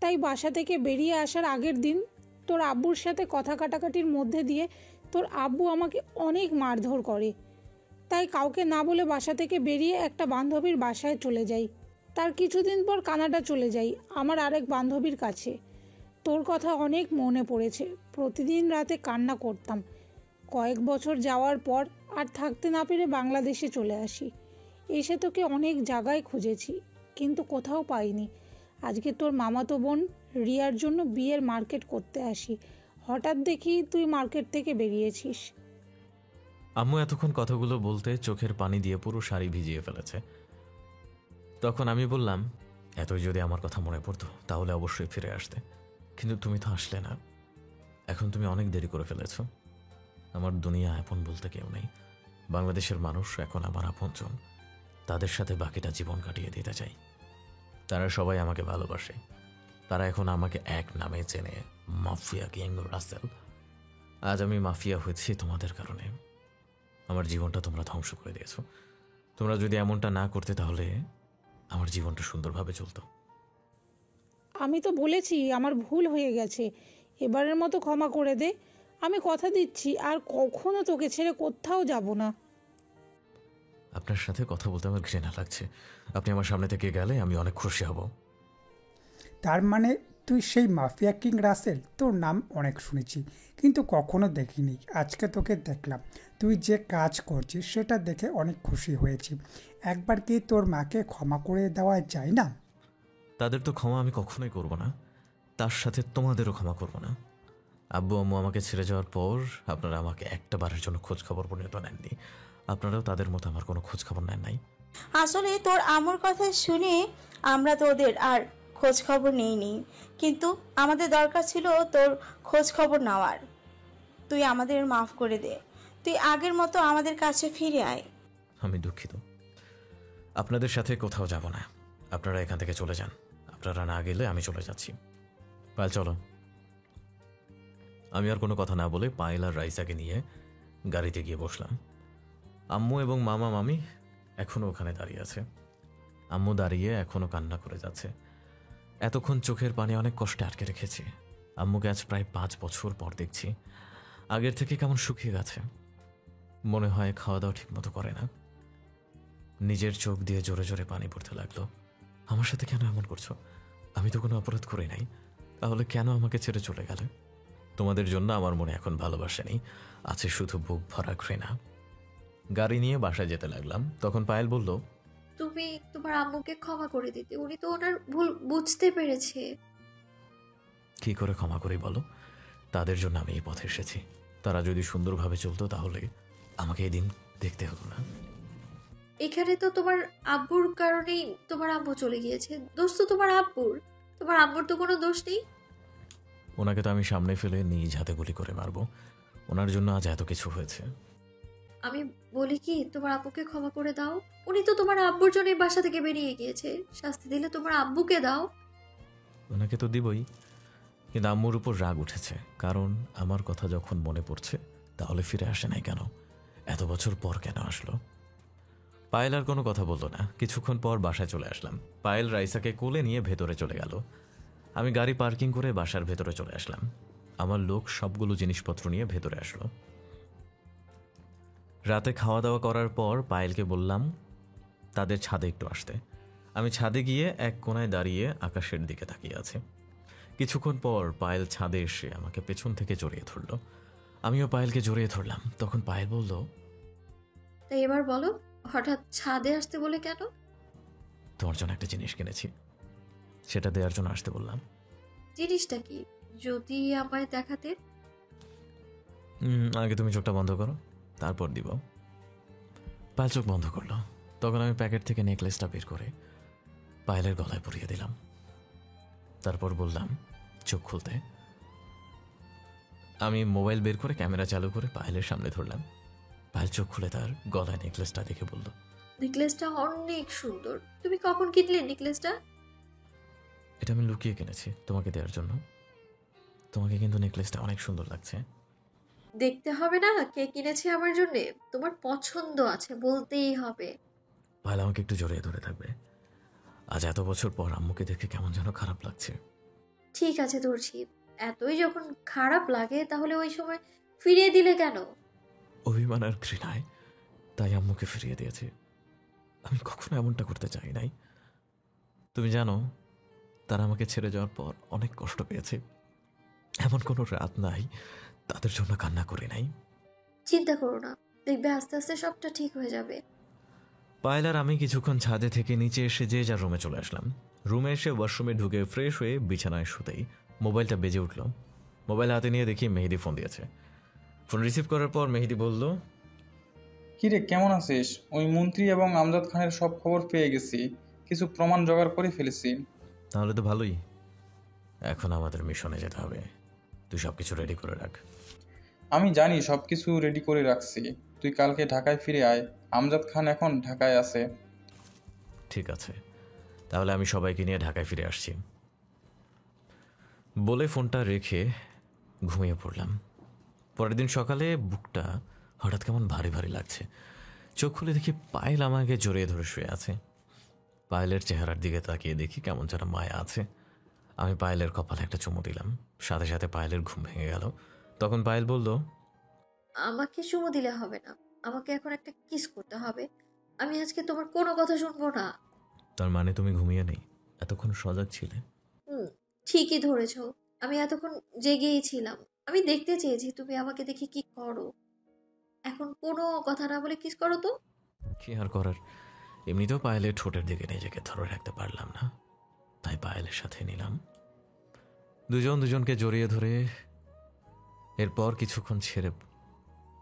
তাই বাসা থেকে বেরিয়ে আসার আগের দিন তোর আব্বুর সাথে কথা কাটাকাটির মধ্যে দিয়ে তোর আব্বু আমাকে অনেক মারধর করে। তাই কাউকে না বলে বাসা থেকে বেরিয়ে একটা বান্ধবীর বাসায় চলে যাই। তার কিছুদিন পর কানাডা চলে যাই আমার আরেক বান্ধবীর কাছে। তোর কথা অনেক মনে পড়েছে, প্রতিদিন রাতে কান্না করতাম। কয়েক বছর যাওয়ার পর আর থাকতে না পেরে বাংলাদেশে চলে আসি। এসে তোকে অনেক জায়গায় খুঁজেছি, কিন্তু কোথাও পাইনি। আজকে তোর মামাতো বোন রিয়ার জন্য বিয়ের মার্কেট করতে আসি, হঠাৎ দেখি তুই মার্কেট থেকে বেরিয়েছিস। আম্মু এতক্ষণ কথাগুলো বলতে চোখের পানি দিয়ে পুরো শাড়ি ভিজিয়ে ফেলেছে। তখন আমি বললাম, এতই যদি আমার কথা মনে পড়তো তাহলে অবশ্যই ফিরে আসতে, কিন্তু তুমি তো আসলে না। এখন তুমি অনেক দেরি করে ফেলেছ। আমার দুনিয়া আপন বলতে কেউ নেই। বাংলাদেশের মানুষ এখন আমার আপনজন। তাদের সাথে বাকিটা জীবন কাটিয়ে দিতে চাই। তারা সবাই আমাকে ভালোবাসে। তারা এখন আমাকে এক নামে চেনে, মাফিয়া কিং রাসেল। আজ আমি মাফিয়া হয়েছি তোমাদের কারণে। আমার জীবনটা তোমরা ধ্বংস করে দিয়েছো। তোমরা যদি এমনটা না করতে তাহলে আমার জীবনটা সুন্দরভাবে চলতো। আমি তো বলেছি আমার ভুল হয়ে গেছে, এবারের মতো ক্ষমা করে দে। আমি কথা দিচ্ছি আর কখনো তোকে ছেড়ে কোথাও যাব না। আপনার সাথে কথা বলতে আমার ঘৃণা লাগছে। আপনি আমার সামনে থেকে গেলে আমি অনেক খুশি হব। তার মানে তুই সেই মাফিয়া কিং রাসেল? তোর নাম অনেক শুনেছি, কিন্তু কখনো দেখিনি। আজকে তোকে দেখলাম। তুই যে কাজ করছিস সেটা দেখে অনেক খুশি হয়েছি। একবার কি তোর মাকে ক্ষমা করে দেওয়া যায় না? তাদের তো ক্ষমা আমি কখনোই করব না, তার সাথে তোমাদেরও ক্ষমা করব না। আব্বু আম্মু আমাকে ছেড়ে যাওয়ার পর আপনারা আমাকে একটা বারের জন্য খোঁজ খবর পর্যন্ত নেননি। আপনারাও তাদের মতো আমার কোনো খোঁজ খবর নেন নাই। আসলে তোর আম্মুর কথা শুনে আমরা তোদের আর খোঁজ খবর নেইনি, কিন্তু আমাদের দরকার ছিল তোর খোঁজ খবর নেওয়ার। তুই আমাদের মাফ করে দে, তুই আগের মতো আমাদের কাছে ফিরে আয়। আমি দুঃখিত। আপনাদের সাথে কোথাও যাব না। আপনারা এখান থেকে চলে যান। আপনারা না গেলে আমি চলে যাচ্ছি। পায়েল চলো। আমি আর কোনো কথা না বলে পায়েল আর রাইসাকে নিয়ে গাড়িতে গিয়ে বসলাম। আম্মু এবং মামা মামি এখনও ওখানে দাঁড়িয়ে আছে। আম্মু দাঁড়িয়ে এখনও কান্না করে যাচ্ছে। এতক্ষণ চোখের পানি অনেক কষ্টে আটকে রেখেছি। আম্মুকে আজ প্রায় 5 বছর পর দেখছি। আগের থেকে কেমন শুকিয়ে গেছে। মনে হয় খাওয়া দাওয়া ঠিক মতো করে না। নিজের চোখ দিয়ে জোরে জোরে পানি পড়তে লাগলো। আমার সাথে কেন এমন করছো? আমি তো কোনো অপরাধ করি নাই, তাহলে কেন আমাকে ছেড়ে চলে গেলে? তোমাদের জন্য আমার মনে এখন ভালোবাসা নেই, আছে শুধু বুক ভরা ঘৃণা। গাড়ি নিয়ে বাসায় যেতে লাগলাম। তখন পায়েল বলল, তুমি তোমার আম্মুকে ক্ষমা করে দিতে, উনি তো ওনার ভুল বুঝতে পেরেছে। কি করে ক্ষমা করি বলো? তাদের জন্য আমি এই পথে এসেছি। তারা যদি সুন্দরভাবে চলতো তাহলে আমাকে এই দিন দেখতে হতো না। এখানে তো তোমার আব্বুর কারণেই তোমার আম্মু চলে গিয়েছে। দোষ তো তোমার আব্বুর, তোমার আম্মুর তো কোনো দোষ নেই। ওনাকে তো আমি সামনে ফেলে নিজ হাতে গুলি করে মারবো। ওনার জন্য আজ এত কিছু হয়েছে। আমি বলি কি, তোমার আব্বুকে ক্ষমা করে দাও। উনি তো তোমার আব্বুর জন্য বাসা থেকে বেরিয়ে গিয়েছে। শাস্তি দিলে তোমার আব্বুকে দাও। ওনাকে তো দিবই, কিন্তু আম্মুর উপর রাগ উঠেছে। কারণ আমার কথা যখন মনে পড়ছে তাহলে ফিরে আসে নাই কেন? এত বছর পর কেন আসলো? পায়েল আর কোনো কথা বললো না। কিছুক্ষণ পর বাসায় চলে আসলাম। পায়েল রাইসাকে কোলে নিয়ে ভেতরে চলে গেল। আমি গাড়ি পার্কিং করে বাসার ভেতরে চলে আসলাম। আমার লোক সবগুলো জিনিসপত্র নিয়ে ভেতরে আসলো। রাতে খাওয়া দাওয়া করার পর পায়েলকে বললাম তাদের ছাদে একটু আসতে। আমি ছাদে গিয়ে এক কোণায় দাঁড়িয়ে আকাশের দিকে তাকিয়ে আছে। কিছুক্ষণ পর পায়েল ছাদে এসে আমাকে পেছন থেকে জড়িয়ে ধরল। আমিও পায়েলকে জড়িয়ে ধরলাম। তখন পায়েল বলল, তাই এবার বলো, হঠাৎ ছাদে আসতে বলে কেন? তোমার জন্য একটা জিনিস কিনেছি, সেটা দেওয়ার জন্য আসতে বললাম। জিনিসটা কি? যদি আমায় দেখাতে। আগে তুমি চোখটা বন্ধ করো, তারপর দিব। পায়েল চোখ বন্ধ করলো। তখন আমি প্যাকেট থেকে নেকলেসটা বের করে পায়েলের গলায় পরিয়ে দিলাম। তারপর বললাম চোখ খুলতে। আমি মোবাইল বের করে ক্যামেরা চালু করে পায়েলের সামনে ধরলাম। পায়েল চোখ খুলে তার গলায় নেকলেসটা দেখে বলল, নেকলেসটা অনেক সুন্দর। তুমি কখন কিনলে নেকলেসটা? এটা আমি লুকিয়ে কিনেছি তোমাকে দেওয়ার জন্য। তোমাকে কিন্তু নেকলেসটা অনেক সুন্দর লাগছে। দেখতে হবে না কে কিনেছে আমার জন্য? তোমার পছন্দ আছে, বলতেই হবে। পায়েল আমাকে একটু জড়িয়ে ধরে থাকবে। আজ এত বছর পর আম্মুকে দেখে কেমন যেন খারাপ লাগছে। ঠিক আছে ধরছি। এতই যখন খারাপ লাগে তাহলে ওই সময় ফিরিয়ে দিলে কেন? অভিমান আর ঘৃণায় তাই আম্মুকে ফিরিয়ে দিয়েছি। আমি কখনো এমনটা করতে চাই নাই। তুমি জানো, তারা আমাকে ছেড়ে যাওয়ার পর অনেক কষ্ট পেয়েছে। এমন কোনো রাত নাই তাদের জন্য কান্না করে নাই। চিন্তা করো না, দেখবে আস্তে আস্তে সবটা ঠিক হয়ে যাবে। পায়েল আর আমি কিছুক্ষণ ছাদে থেকে নিচে এসে যে যার রুমে চলে আসলাম। রুমে এসে ওয়াশরুমে ঢুকে ফ্রেশ হয়ে বিছানায় শুতেই মোবাইলটা বেজে উঠল। মোবাইল হাতে নিয়ে দেখি মেহেদি ফোন দিয়েছে। ফোন রিসিভ করার পর মেহেদি বলল, কিরে কেমন আছিস? ওই মন্ত্রী এবং আমজাদ খানের সব খবর পেয়ে গেছি, কিছু প্রমাণ জোগাড় করে ফেলেছি। তাহলে তো ভালোই। এখন আমাদের মিশনে যেতে হবে। তুই সব কিছু রেডি করে রাখ। আমি জানি সব কিছু রেডি করে রাখছি। তুই কালকে ঢাকায় ফিরে আয়। আমজাদ খান এখন ঢাকায় আছে। ঠিক আছে, তাহলে আমি সবাইকে নিয়ে ঢাকায় ফিরে আসছি বলে ফোনটা রেখে ঘুমিয়ে পড়লাম। পরের দিন সকালে বুকটা হঠাৎ কেমন ভারী ভারী লাগছে। চোখ খুলে দেখি পায়েল আমাকে জড়িয়ে ধরে শুয়ে আছে। পায়েলের চেহারার দিকে তাকিয়ে দেখি কেমন যেন মায়া আছে। আমি পায়েলের কপালে একটা চুমু দিলাম। সাথে সাথে পায়েলের ঘুম ভেঙে গেল। তখন পায়েল বলল, আমাকে চুমু দিলে হবে না, আমাকে এখন একটা কিস করতে হবে। আমি আজকে তোমার কোনো কথা শুনবো না। তার মানে তুমি ঘুমিয়ে নেই? এতক্ষণ সজাগ ছিলে? ঠিকই ধরেছো, আমি এতক্ষণ জেগেই ছিলাম। আমি দেখতে চেয়েছি তুমি আমাকে দেখে কি করো। এখন কোনো কথা না বলে কিস করো তো। কি আর করার, এমনিতেও পায়েলের ঠোঁটের দিকে নিজেকে ধরে রাখতে পারলাম না, তাই পায়েলের সাথে নিলাম। দুজন দুজনকে জড়িয়ে ধরে এরপর কিছুক্ষণ ছেড়ে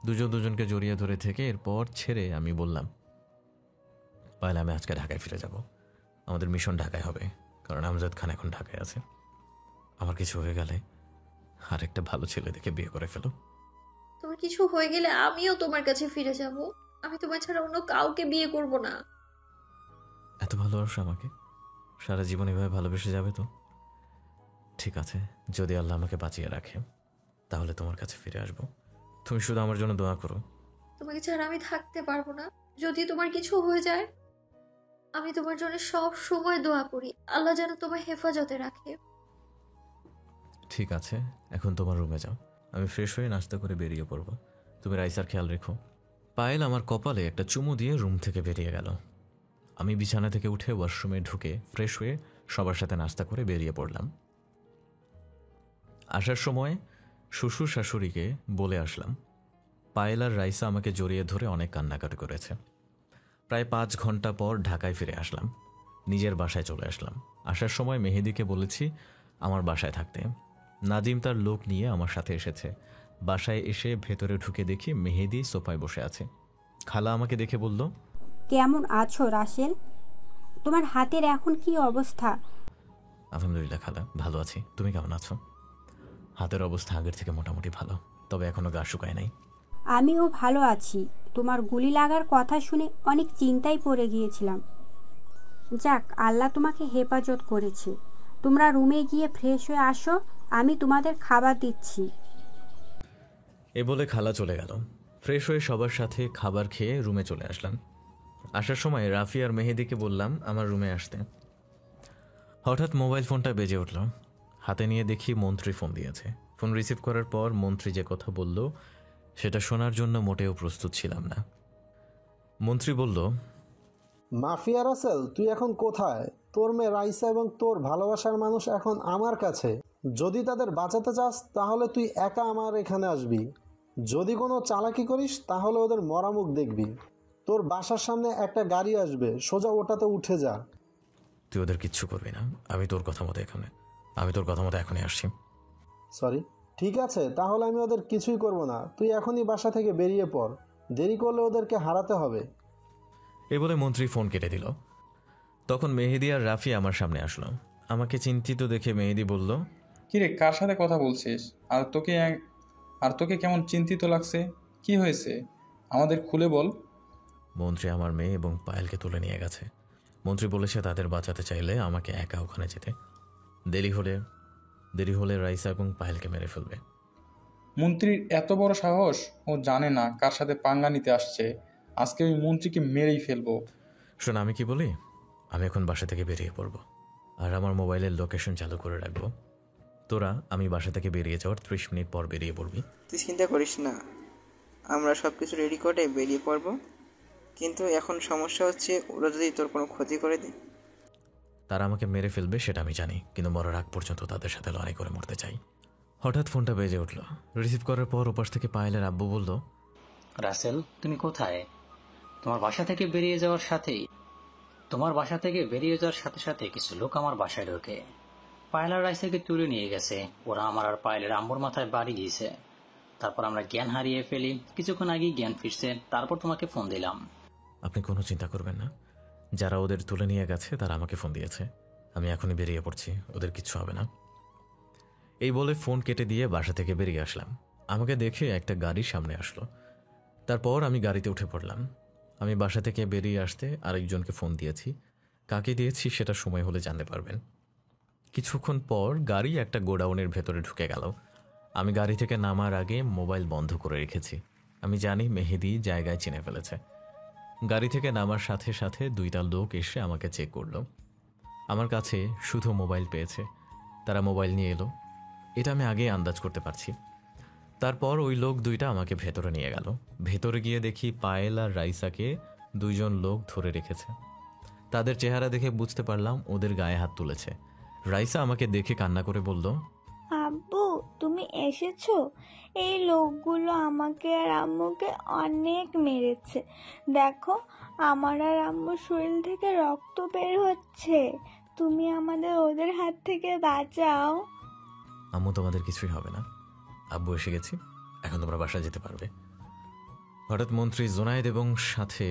দুজনকে জড়িয়ে ধরে থেকে এরপর ছেড়ে আমি বললাম, পায়েল আমি আজকে ঢাকায় ফিরে যাব। আমাদের মিশন ঢাকায় হবে, কারণ আমজাদ খান এখন ঢাকায় আছে। আমার কিছু হয়ে গেলে আরেকটা ভালো ছেলে দেখে বিয়ে করে ফেলো। তোমার কিছু হয়ে গেলে আমিও তোমার কাছে ফিরে যাব। আমি তোমার ছাড়া অন্য কাউকে বিয়ে করব না। এত ভালোবাসো আমাকে? সারা জীবন এভাবে ভালোবেসে যাবে তো? ঠিক আছে, যদি আল্লাহ আমাকে বাঁচিয়ে রাখে তাহলে তোমার কাছে ফিরে আসবো। তুমি শুধু আমার জন্য দোয়া করো। তোমাকে ছাড়া আমি থাকতে পারবো না। যদি তোমার কিছু হয়ে যায়, আমি তোমার জন্য সব সময় দোয়া করি, আল্লাহ যেন তোমার হেফাজতে রাখে। ঠিক আছে, এখন তোমার রুমে যাও, আমি ফ্রেশ হয়ে নাস্তা করে বেরিয়ে পড়বো। তুমি রাইসার খেয়াল রেখো। পায়েল আমার কপালে একটা চুমু দিয়ে রুম থেকে বেরিয়ে গেল। আমি বিছানা থেকে উঠে ওয়াশরুমে ঢুকে ফ্রেশ হয়ে সবার সাথে নাস্তা করে বেরিয়ে পড়লাম। আসার সময় শ্বশুর শাশুড়িকে বলে আসলাম। পায়েল আর রাইসা আমাকে জড়িয়ে ধরে অনেক কান্নাকাটি করেছে। প্রায় 5 ঘন্টা পর ঢাকায় ফিরে আসলাম, নিজের বাসায় চলে আসলাম। আসার সময় মেহেদিকে বলেছি আমার বাসায় থাকতে। নাদিম তার লোক নিয়ে আমার সাথে এসেছে। বাসায় এসে ভেতরে ঢুকে দেখি মেহেদি সোফায় বসে আছে। খালা আমাকে দেখে বলল, কেমন আছো রাসেল? তোমার হাতের এখন কি অবস্থা? আলহামদুলিল্লাহ খালা, ভালো আছি। তুমি কেমন আছো? হাতের অবস্থা আগের থেকে মোটামুটি ভালো, তবে এখনো গা শুকায় নাই। আমিও ভালো আছি। তোমার গুলি লাগার কথা শুনে অনেক চিন্তায় পড়ে গিয়েছিলাম। যাক, আল্লাহ তোমাকে হেফাজত করেছে। তোমরা রুমে গিয়ে ফ্রেশ হয়ে আসো, আমি তোমাদের খাবার দিচ্ছি। এ বলে খালা চলে গেল। ফ্রেশ হয়ে সবার সাথে খাবার খেয়ে রুমে চলে আসলাম। আসার সময় রাফি আর মেহেদিকে বললাম আমার রুমে আসতে। হঠাৎ মোবাইল ফোনটা বেজে উঠল। হাতে নিয়ে দেখি মন্ত্রী ফোন দিয়েছে। ফোন রিসিভ করার পর মন্ত্রী যে কথা বলল সেটা শোনার জন্য মোটেও প্রস্তুত ছিলাম না। মন্ত্রী বলল, মাফিয়া রাসেল, তুই এখন কোথায়? তোর মেয়ে রাইসা এবং তোর ভালোবাসার মানুষ এখন আমার কাছে। যদি তাদের বাঁচাতে চাস তাহলে তুই একা আমার এখানে আসবি। যদি কোনো চালাকি করিস তাহলে ওদের মরামুখ দেখবি। তোর বাসার সামনে একটা গাড়ি আসবে, সোজা ওটাতে উঠে যা। তুই ওদের কিচ্ছু করবি না, আমি তোর কথা মতো এখনই আসছি। সরি, ঠিক আছে, তাহলে আমি ওদের কিছুই করব না। তুই এখনই বাসা থেকে বেরিয়ে পড়, দেরি করলে ওদেরকে হারাতে হবে। এ বলে মন্ত্রী ফোন কেটে দিল। তখন মেহেদি আর রাফি আমার সামনে আসলো। আমাকে চিন্তিত দেখে মেহেদি বলল, কিরে, কার সাথে কথা বলছিস? আর তোকে কেমন চিন্তিত লাগছে? কি হয়েছে আমাদের খুলে বল। মন্ত্রী আমার মেয়ে এবং পায়েলকে তুলে নিয়ে গেছে। মন্ত্রী বলেছে তাদের বাঁচাতে চাইলে আমাকে একা ওখানে যেতে। দেরি হলে রাইসা এবং পায়েলকে মেরে ফেলবে। মন্ত্রীর এত বড় সাহস! ও জানে না কার সাথে পাঙ্গা নিতে আসছে। আজকে ওই মন্ত্রীকে মেরেই ফেলবো। শোন, আমি কি বলি, আমি এখন বাসা থেকে বেরিয়ে পড়বো আর আমার মোবাইলের লোকেশন চালু করে রাখবো। তোরা আমি বাসা থেকে বেরিয়ে যাওয়ার 30 মিনিট পর বেরিয়ে পড়বি। তুই চিন্তা করিস না, আমরা সব কিছু রেডি করে বেরিয়ে পড়বো। কিন্তু এখন সমস্যা হচ্ছে, ওরা যদি তোর কোনো ক্ষতি করে দেয়। তারা আমাকে মেরে ফেলবে সেটা আমি জানি, কিন্তু মরার আগ পর্যন্ত তাদের সাথে লড়াই করে মরতে চাই। হঠাৎ ফোনটা বেজে উঠল। রিসিভ করার পর ওপাশ থেকে পায়েলের আব্বু বলল, রাসেল, তুমি কোথায়? তোমার বাসা থেকে বেরিয়ে যাওয়ার সাথে সাথে কিছু লোক আমার বাসায় ঢোকে। পায়েল আর রাইসাকে তুলে নিয়ে গেছে। ওরা আমার আর পায়েলের আম্মুর মাথায় বাড়ি দিয়েছে। তারপর আমরা জ্ঞান হারিয়ে ফেলি। কিছুক্ষণ আগেই জ্ঞান ফিরছে, তারপর তোমাকে ফোন দিলাম। আপনি কোনো চিন্তা করবেন না, যারা ওদের তুলে নিয়ে গেছে তারা আমাকে ফোন দিয়েছে। আমি এখনই বেরিয়ে পড়ছি, ওদের কিচ্ছু হবে না। এই বলে ফোন কেটে দিয়ে বাসা থেকে বেরিয়ে আসলাম। আমাকে দেখে একটা গাড়ির সামনে আসলো। তারপর আমি গাড়িতে উঠে পড়লাম। আমি বাসা থেকে বেরিয়ে আসতে আরেকজনকে ফোন দিয়েছি। কাকে দিয়েছি সেটা সময় হলে জানতে পারবেন। কিছুক্ষণ পর গাড়ি একটা গোডাউনের ভেতরে ঢুকে গেল। আমি গাড়ি থেকে নামার আগে মোবাইল বন্ধ করে রেখেছি। আমি জানি মেহেদি জায়গায় চিনে ফেলেছে। গাড়ি থেকে নামার সাথে সাথে 2টা লোক এসে আমাকে চেক করলো। আমার কাছে শুধু মোবাইল পেয়েছে, তারা মোবাইল নিয়ে এলো, এটা আমি আগেই আন্দাজ করতে পারছি। তারপর ওই লোক 2টা আমাকে ভেতরে নিয়ে গেল। ভেতরে গিয়ে দেখি পায়েল আর রাইসাকে 2 জন লোক ধরে রেখেছে। তাদের চেহারা দেখে বুঝতে পারলাম ওদের গায়ে হাত তুলেছে। রাইসা আমাকে দেখে কান্না করে বলল, আব্বু তুমি এসেছো? এই লোকগুলো আমাকে আর আম্মুকে অনেক মেরেছে। দেখো, আমার আর আম্মুর শরীর থেকে রক্ত বের হচ্ছে। তুমি আমাদের ওদের হাত থেকে বাঁচাও। আম্মু তোমাদের কিছুই হবে না, আব্বু এসে গেছি, এখন তোমরা বাসায় যেতে পারবে। হঠাৎ মন্ত্রী জোনায়েদ এবং সাথে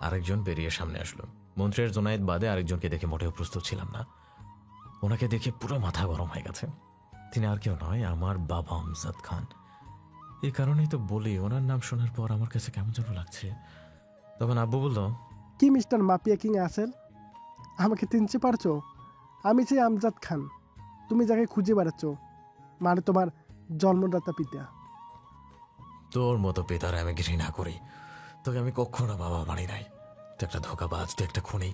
আরেকজন বেরিয়ে সামনে আসলো। মন্ত্রী আর জোনায়েদ বাদে আরেকজনকে দেখে মোটেও প্রস্তুত ছিলাম না। ওনাকে দেখে পুরো মাথা গরম হয়ে গেছে। তিনি আর কেউ নয়, আমার বাবা আমজাদ খান। এই কারণেই তো বলি ওনার নাম শোনার পর আমার কাছে কেমন যেন লাগছে। তখন আব্বু বলল, কি মিস্টার মাফিয়া কিং আসেল, আমাকে চিনতে পারছো? আমি সেই আমজাদ খান, তুমি যাকে খুঁজে বেড়াচ্ছ, মানে তোমার জন্মদাতা পিতা। তোর মতো পিতারে আমি ঘৃণা করি। তোকে আমি কখনো বাবা মানি নাই। তুই একটা ধোকাবাজ, তুই একটা খুনি,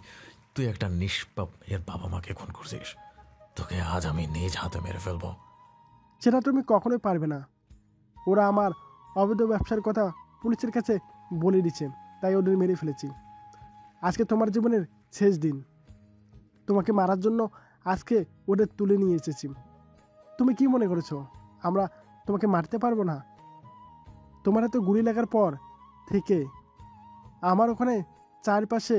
তুই একটা নিষ্পাপ এর বাবা মাকে খুন করছিস। তোকে আজ আমি নিজ হাতে মেরে ফেলবো। সেটা তুমি কখনোই পারবে না। ওরা আমার অবৈধ ব্যবসার কথা পুলিশের কাছে বলে দিচ্ছে, তাই ওদের মেরে ফেলেছি। আজকে তোমার জীবনের শেষ দিন। তোমাকে মারার জন্য আজকে ওদের তুলে নিয়ে এসেছি। তুমি কি মনে করেছো আমরা তোমাকে মারতে পারবো না? তোমার হাতে গুলি লাগার পর থেকে আমার ওখানে চারপাশে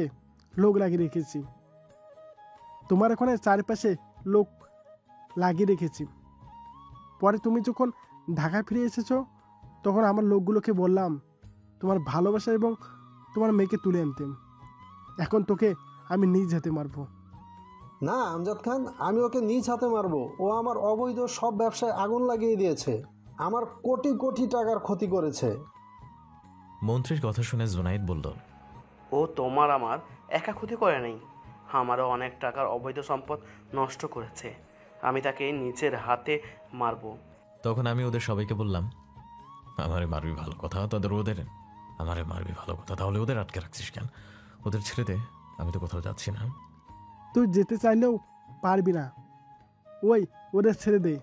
লোক লাগিয়ে রেখেছি। তোমার ওখানে চারপাশে লোক লাগিয়ে রেখেছি। পরে তুমি যখন ঢাকা ফিরে এসেছো, তখন আমার লোকগুলোকে বললাম তোমার ভালোবাসা এবং তোমার মেয়েকে তুলে আনতে। এখন তোকে আমি নিজ হাতে মারবো। না আমজাদ খান, আমি ওকে নিজ হাতে মারবো। ও আমার অবৈধ সব ব্যবসায় আগুন লাগিয়ে দিয়েছে, আমার কোটি কোটি টাকার ক্ষতি করেছে। মন্ত্রীর কথা শুনে জুনাইদ বলল, ও তোমার আমার একা ক্ষতি করে নেই, আমারও অনেক টাকার অবৈধ সম্পদ নষ্ট করেছে। আমি তাকে নিজের হাতে মারবো। তখন আমি ওদের সবাইকে বললাম, আমারে মারবি ভালো কথা, ওদের আমারে মারবি ভালো কথা, তাহলে ওদের আটকে রাখছিস কেন? ওদের ছেড়ে দে, আমি তো কোথাও যাচ্ছি না। তুই যেতে চাইলেও পারবি না। ওদের ছেড়ে দে,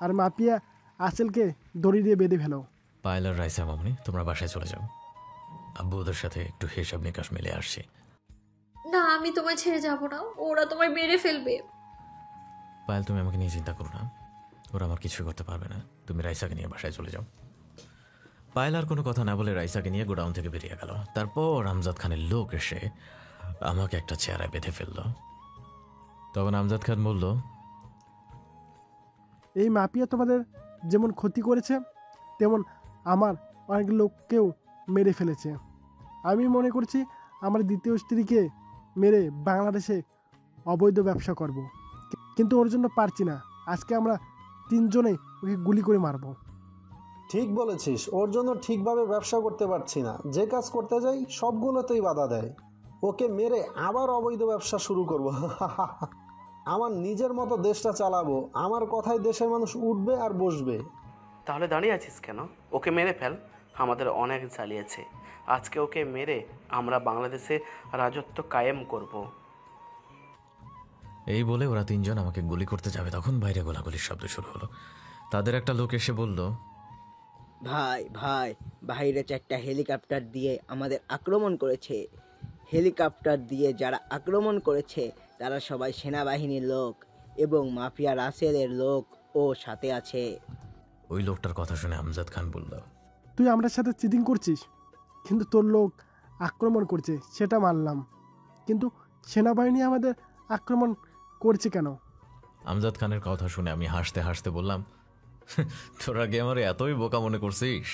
আর মাফিয়া আসেলকে দড়ি দিয়ে বেঁধে ফেলো। পায়েল আর রাইসা মামনি, তোমরা বাসায় চলে যাও। আব্বু ওদের সাথে একটু হিসাব নিকাশ মিলে আসছে। না, আমি তোমায় ছেড়ে যাব না, ওরা তোমায় মেরে ফেলবে। পায়েল, তুমি আমাকে নিয়ে চিন্তা করো না, ওরা আমার কিছুই করতে পারবে না। তুমি রাইসাকে নিয়ে বাসায় চলে যাও। পায়েল আর কোনো কথা না বলে রাইসাকে নিয়ে গোডাউন থেকে বেরিয়ে গেল। তারপর আমজাদ খানের লোক এসে আমাকে একটা চেয়ারায় বেঁধে ফেলল। তখন আমজাদ খান বলল, এই মাফিয়া তোমাদের যেমন ক্ষতি করেছে, তেমন আমার অনেক লোককেও মেরে ফেলেছে। আমি মনে করছি আমার দ্বিতীয় স্ত্রীকে মেরে বাংলাদেশে অবৈধ ব্যবসা করব, কিন্তু ওর জন্য পারছি না। আজকে আমরা তিনজনে ওকে গুলি করে মারব। ঠিক বলেছিস, ওর জন্য ঠিকভাবে ব্যবসা করতে পারছি না। যে কাজ করতে যাই সবগুলোতেই বাধা দেয়। ওকে মেরে আবার অবৈধ ব্যবসা শুরু করব। আমার নিজের মতো দেশটা চালাবো, আমার কথায় দেশের মানুষ উঠবে আর বসবে। তাহলে দাঁড়িয়ে আছিস কেন? ওকে মেরে ফেল, আমাদের অনেক জ্বালিয়েছে। আজকে ওকে মেরে আমরা বাংলাদেশে রাজত্ব কায়েম করব। এই বলে ওরা তিনজন আমাকে গুলি করতে যাবে, তখন বাইরে গোলাগুলির শব্দ শুরু হলো। তাদের একটা লোক এসে বলল, ভাই ভাই, বাইরে 4টা হেলিকপ্টার দিয়ে আমাদের আক্রমণ করেছে। হেলিকপ্টার দিয়ে যারা আক্রমণ করেছে তারা সবাই সেনাবাহিনীর লোক এবং মাফিয়া রাসেলের লোক ও সাথে আছে। ওই লোকটার কথা শুনে আমজাদ খান বলল, তুই আমার সাথে চিটিং করছিস, কিন্তু তোর লোক আক্রমণ করছে সেটা মানলাম, কিন্তু সেনাবাহিনী আমাদের আক্রমণ করছে কেন? আমজাদ খানের কথা শুনে আমি হাসতে হাসতে বললাম, তোরা কি আমার এতই বোকা মনে করছিস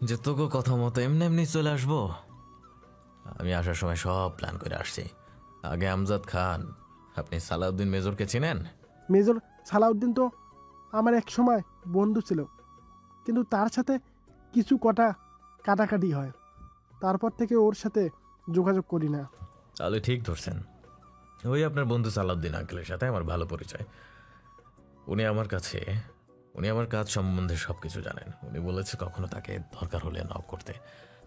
যে তোকে কথা মতো এমনি এমনি চলে আসবো? আমি আসার সময় সব প্ল্যান করে আসছি। আগে আমজাদ খান, আপনি সালাউদ্দিন মেজরকে চিনেন? মেজর সালাউদ্দিন তো আমার এক সময় বন্ধু ছিল, কিন্তু তার সাথে কিছু কাটাকাটি হয়, তারপর থেকে ওর সাথে যোগাযোগ করি না। তাহলে ঠিক ধরছেন, ওই আপনার বন্ধু সালাউদ্দিন আঙ্কেলের সাথে আমার ভালো পরিচয়। উনি আমার কাজ সম্বন্ধে সব কিছু জানেন। উনি বলেছে কখনো তাকে দরকার হলে নক করতে,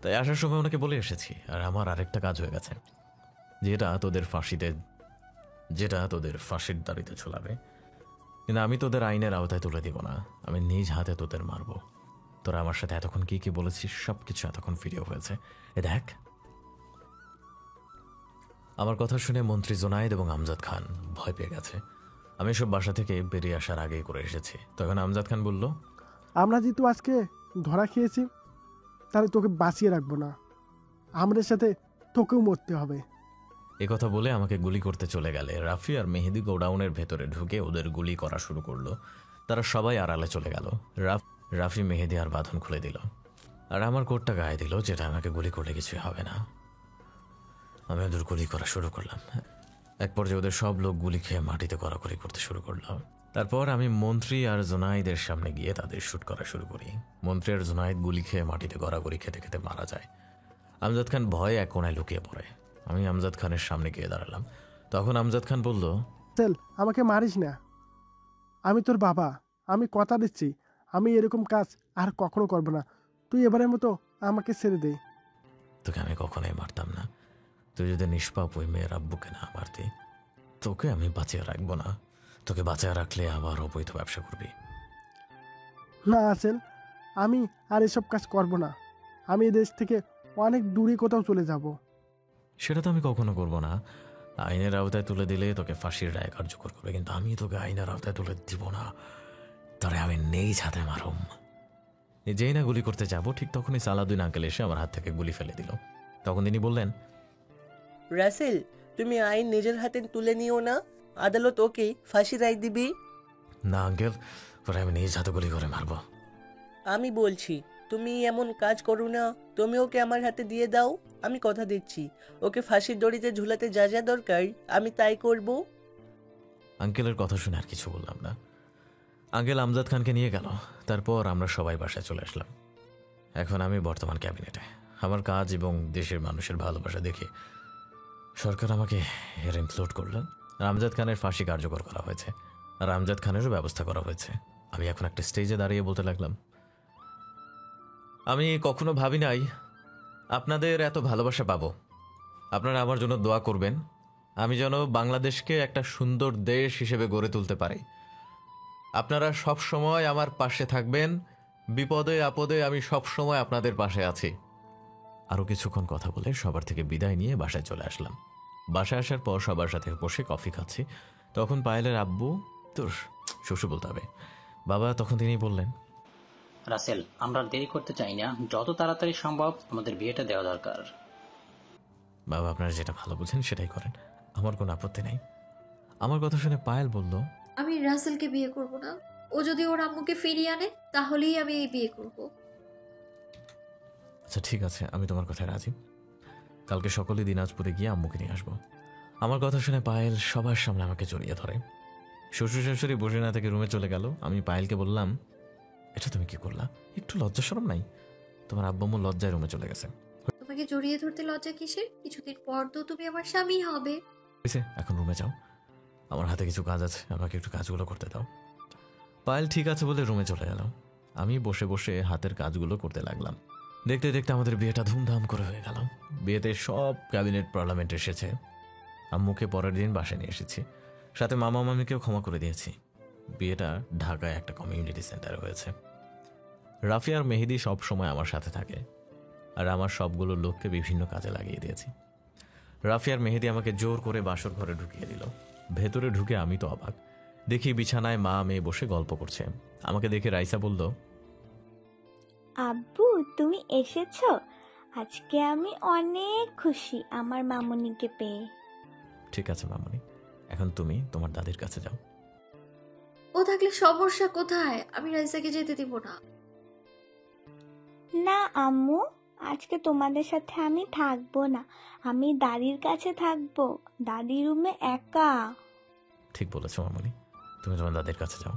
তাই আসার সময় ওনাকে বলে এসেছি। আর আমার আরেকটা কাজ হয়ে গেছে, যেটা তোদের ফাঁসির দাড়িতে ঝোলাবে, কিন্তু আমি তোদের আইনের আওতায় তুলে দিব না। আমি নিজ হাতে তোদের মারবো। তোরা আমার সাথে এতক্ষণ কি কি বলেছিস সব কিছু এতক্ষণ ফিরেও হয়েছে। এ দেখ। আমার কথা শুনে মন্ত্রী জোনায়েদ এবং আমজাদ খান ভয় পেয়ে গেছে। আমি সব বাসা থেকে বেরিয়ে আসার আগেই করে এসেছি। তখন আমজাদ খান বলল, আমরা যেহেতু আজকে ধরা খেয়েছি, তাহলে তোকে বাঁচিয়ে রাখবো না, আমাদের সাথে তোকেও মরতে হবে। এ কথা বলে আমাকে গুলি করতে চলে গেলে রাফি আর মেহেদি গোডাউনের ভেতরে ঢুকে ওদের গুলি করা শুরু করলো। তারা সবাই আড়ালে চলে গেল। রাফি মেহেদি আর বাঁধন খুলে দিল, আর আমার কোটটা গায়ে দিল, যেটা আমাকে গুলি করলে কিছুই হবে না। আমি ওদের গুলি করা শুরু করলাম। এক পর্যায়ে ওদের সব লোক গুলি খেয়ে মাটিতে গড়াগড়ি করতে শুরু করলাম। তারপর আমি মন্ত্রী আর জোনায়েদের সামনে গিয়ে তাদের শুট করা শুরু করি। মন্ত্রী আর জোনায়েদ গুলি খেয়ে মাটিতে গড়াগড়ি খেতে খেতে মারা যায়। আমজাদ খান ভয়ে এক কোণায় লুকিয়ে পড়ে। আমি আমজাদ খানের সামনে গিয়ে দাঁড়ালাম। তখন আমজাদ খান বলল, রাসেল আমাকে মারিস না, আমি তোর বাবা, আমি কথা দিচ্ছি আমি এরকম কাজ আর কখনো করবো না। তুই এবারের মতো আমাকে ছেড়ে দে। তোকে আমি কখনোই মারতাম না। তুই যদি নিষ্পাপ ওই মেয়ের আব্বুকে না মারতি, তোকে আমি বাঁচিয়ে রাখবো না। তোকে বাঁচিয়ে রাখলে আবার অবৈধ ব্যবসা করবি। না রাসেল, আমি আর এসব কাজ করব না। আমি এই দেশ থেকে অনেক দূরে কোথাও চলে যাব। সেটা তো আমি কখনো করব না। আইনের আওতায় তুলে দিলে তোকে ফাঁসির রায় কার্যকর করবে, কিন্তু আমি তোকে আইনের আওতায় তুলে দিব না। তারে আমি নেই ছাতে মারুম। যেই না গুলি করতে যাব, ঠিক তখনই সালাউদ্দিন আঙ্কেল এসে আমার হাত থেকে গুলি ফেলে দিল। তখন তিনি বললেন, রাসেল, তুমি আইন নিজের হাতে তুলে নিও না, আদালত ওকে ফাঁসি রায় দিবি। না আঙ্কেল, ওরা আমি নিজ হাতে গুলি করে মারবো। আমি বলছি তুমি এমন কাজ করো না, তুমি ওকে আমার হাতে দিয়ে দাও। আমি কথা দিচ্ছি, ওকে ফাঁসির দড়িতে ঝুলাতে যা যা দরকার আমি তাই করব। আঙ্কেলের কথা শুনে আর কিছু বললাম না। আঙ্কেল আমজাদ খানকে নিয়ে গেল। তারপর আমরা সবাই বাসায় চলে আসলাম। এখন আমি বর্তমান ক্যাবিনেটে। আমার কাজ এবং দেশের মানুষের ভালোবাসা দেখে সরকার আমাকে এর ইনক্লুড করলো। আমজাদ খানের ফাঁসি কার্যকর করা হয়েছে, আর আমজাদ খানেরও ব্যবস্থা করা হয়েছে। আমি এখন একটা স্টেজে দাঁড়িয়ে বলতে লাগলাম, আমি কখনো ভাবি নাই আপনাদের এত ভালোবাসা পাবো। আপনারা আমার জন্য দোয়া করবেন, আমি যেন বাংলাদেশকে একটা সুন্দর দেশ হিসেবে গড়ে তুলতে পারি। আপনারা সব সময় আমার পাশে থাকবেন, বিপদে আপদে আমি সব সময় আপনাদের পাশে আছি। আরও কিছুক্ষণ কথা বলে সবার থেকে বিদায় নিয়ে বাসায় চলে আসলাম। বাসায় আসার পর সবার সাথে বসে কফি খাচ্ছি। তখন পায়েলের আব্বু, তোর শ্বশুর বলতে হবে, বাবা, তখন তিনি বললেন, রাসেল, আমরা দেরি করতে চাই না, যত তাড়াতাড়ি সম্ভব আমাদের বিয়েটা দেওয়া দরকার। বাবা, আপনারা যেটা ভালো বুঝেন সেটাই করেন, আমার কোনো আপত্তি নেই। আমার কথা শুনে পায়েল বলল, আমি রাসেলকে বিয়ে করব না। ও যদি ওর আম্মুকে ফিরিয়ে আনে তাহলেই আমি এই বিয়ে করব। আচ্ছা ঠিক আছে, আমি তোমার কথায় রাজি। কালকে সকলে দিনাজপুরে গিয়ে আম্মুকে নিয়ে আসবো। আমার কথা শুনে পায়েল সবার সামনে আমাকে জড়িয়ে ধরে। শ্বশুর শাশুড়ি বসে না থেকে রুমে চলে গেল। আমি পায়েলকে বললাম, এটা তুমি কি করলা? একটু লজ্জা শরম নাই? তোমার আব্বু আম্মু লজ্জায় রুমে চলে গেছে। তোমাকে জড়িয়ে ধরতে লজ্জা কিসের? কিছুদিন পর তো তুমি আমার স্বামী হবে। এখন রুমে যাও, আমার হাতে কিছু কাজ আছে, আমাকে একটু কাজগুলো করতে দাও। পায়েল ঠিক আছে বলে রুমে চলে গেল। আমি বসে বসে হাতের কাজগুলো করতে লাগলাম। দেখতে দেখতে আমাদের বিয়েটা ধুমধাম করে হয়ে গেল। বিয়েতে সব ক্যাবিনেট পার্লামেন্ট এসেছে। আম্মুকে পরের দিন বাসায় নিয়ে এসেছি, সাথে মামা মামিকেও ক্ষমা করে দিয়েছি। বিয়েটা ঢাকায় একটা কমিউনিটি সেন্টারে হয়েছে। রাফি আর মেহেদি সব সময় আমার সাথে থাকে, আর আমার সবগুলো লোককে বিভিন্ন কাজে লাগিয়ে দিয়েছি। রাফি আর মেহেদি আমাকে জোর করে বাসর ঘরে ঢুকিয়ে দিল। ভেতরে ঢুকে আমি তো অবাক, দেখি বিছানায় মা মেয়ে বসে গল্প করছে। আমাকে দেখে রাইসা বলল, আব্বু তুমি এসেছো? আজকে আমি অনেক খুশি আমার মামুনিকে পেয়ে। ঠিক আছে মামুনি, এখন তুমি তোমার দাদির কাছে যাও। ও থাকলে সমস্যা কোথায়? আমি রাইসাকে যেতে দিব না। না আম্মু, আজকে তোমাদের সাথে আমি থাকবো না, আমি দাদির কাছে থাকবো। দাদি রুমে একা। ঠিক বলেছো মামুনি, তুমি তোমার দাদির কাছে যাও।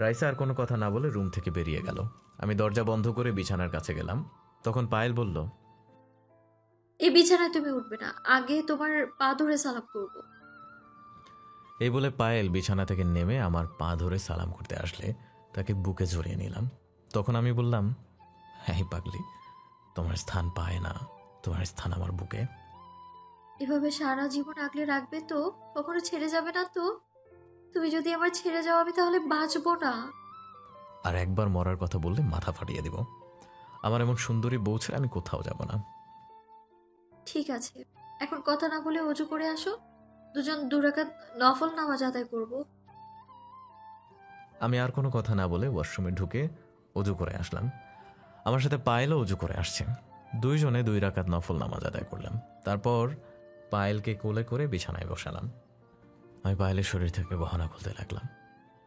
রাইসা আর কোনো কথা না বলে রুম থেকে বেরিয়ে গেল। আমি দরজা বন্ধ করে বিছানার কাছে গেলাম। তখন পায়েল বলল, এই বিছানায় তুমি উঠবে না, আগে তোমার পা ধরে সালাম করব। এই বলে পায়েল বিছানা থেকে নেমে আমার পা ধরে সালাম করতে আসলে তাকে বুকে জড়িয়ে নিলাম। তখন আমি বললাম, হ্যাঁ পাগলি, তোমার স্থান পায় না, তোমার স্থান আমার বুকে। এভাবে সারা জীবন আগলে রাখবে তো? কখনো ছেড়ে যাবে না তো? তুমি যদি আমার ছেড়ে যাও আমি তাহলে বাঁচবো না। আর একবার মরার কথা বললে মাথা ফাটিয়ে দিব। আমার এমন সুন্দরী বউ ছেড়ে আমি কোথাও যাব না। ঠিক আছে, এখন কথা না বলে ওযু করে আসো, দুজন 2 রাকাত নফল নামাজ আদায় করব। আমি আর কোনো কথা না বলে ওয়াশরুমে ঢুকে ওযু করে আসলাম। আমার সাথে পায়েলও ওযু করে আসছে। দুইজনে 2 রাকাত নফল নামাজ আদায় করলাম। তারপর পায়েলকে কোলে করে বিছানায় বসালাম। আমি পায়েলের শরীর থেকে গহনা খুলতে লাগলাম।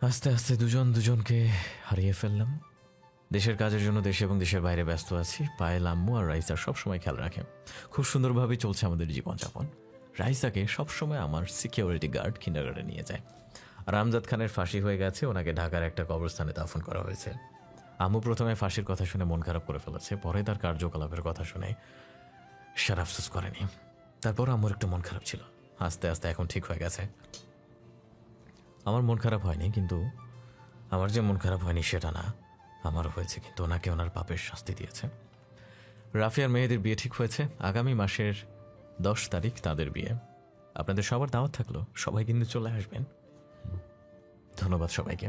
আস্তে আস্তে দুজন দুজনকে হারিয়ে ফেললাম। দেশের কাজের জন্য দেশে এবং দেশের বাইরে ব্যস্ত আছি। পায়েল, আম্মু আর রাইসা সবসময় খেয়াল রাখে। খুব সুন্দরভাবে চলছে আমাদের জীবনযাপন। রাইসাকে সবসময় আমার সিকিউরিটি গার্ড কিন্ডারগার্ডেনে নিয়ে যায়। আর আমজাদ খানের ফাঁসি হয়ে গেছে, ওনাকে ঢাকার একটা কবরস্থানে দাফন করা হয়েছে। আম্মু প্রথমে ফাঁসির কথা শুনে মন খারাপ করে ফেলেছে, পরে তার কার্যকলাপের কথা শুনে সার আফসোস করেনি। তারপর আম্মুর একটু মন খারাপ ছিল, আস্তে আস্তে এখন ঠিক হয়ে গেছে। আমার মন খারাপ হয়নি, কিন্তু আমার যে মন খারাপ হয়নি সেটা না, আমারও হয়েছে, কিন্তু ওনাকে ওনার পাপের শাস্তি দিয়েছে। রাফি আর মেহেদির বিয়ে ঠিক হয়েছে, আগামী মাসের 10 তারিখ তাদের বিয়ে। আপনাদের সবার দাওয়াত থাকলো, সবাই কিন্তু চলে আসবেন। ধন্যবাদ সবাইকে।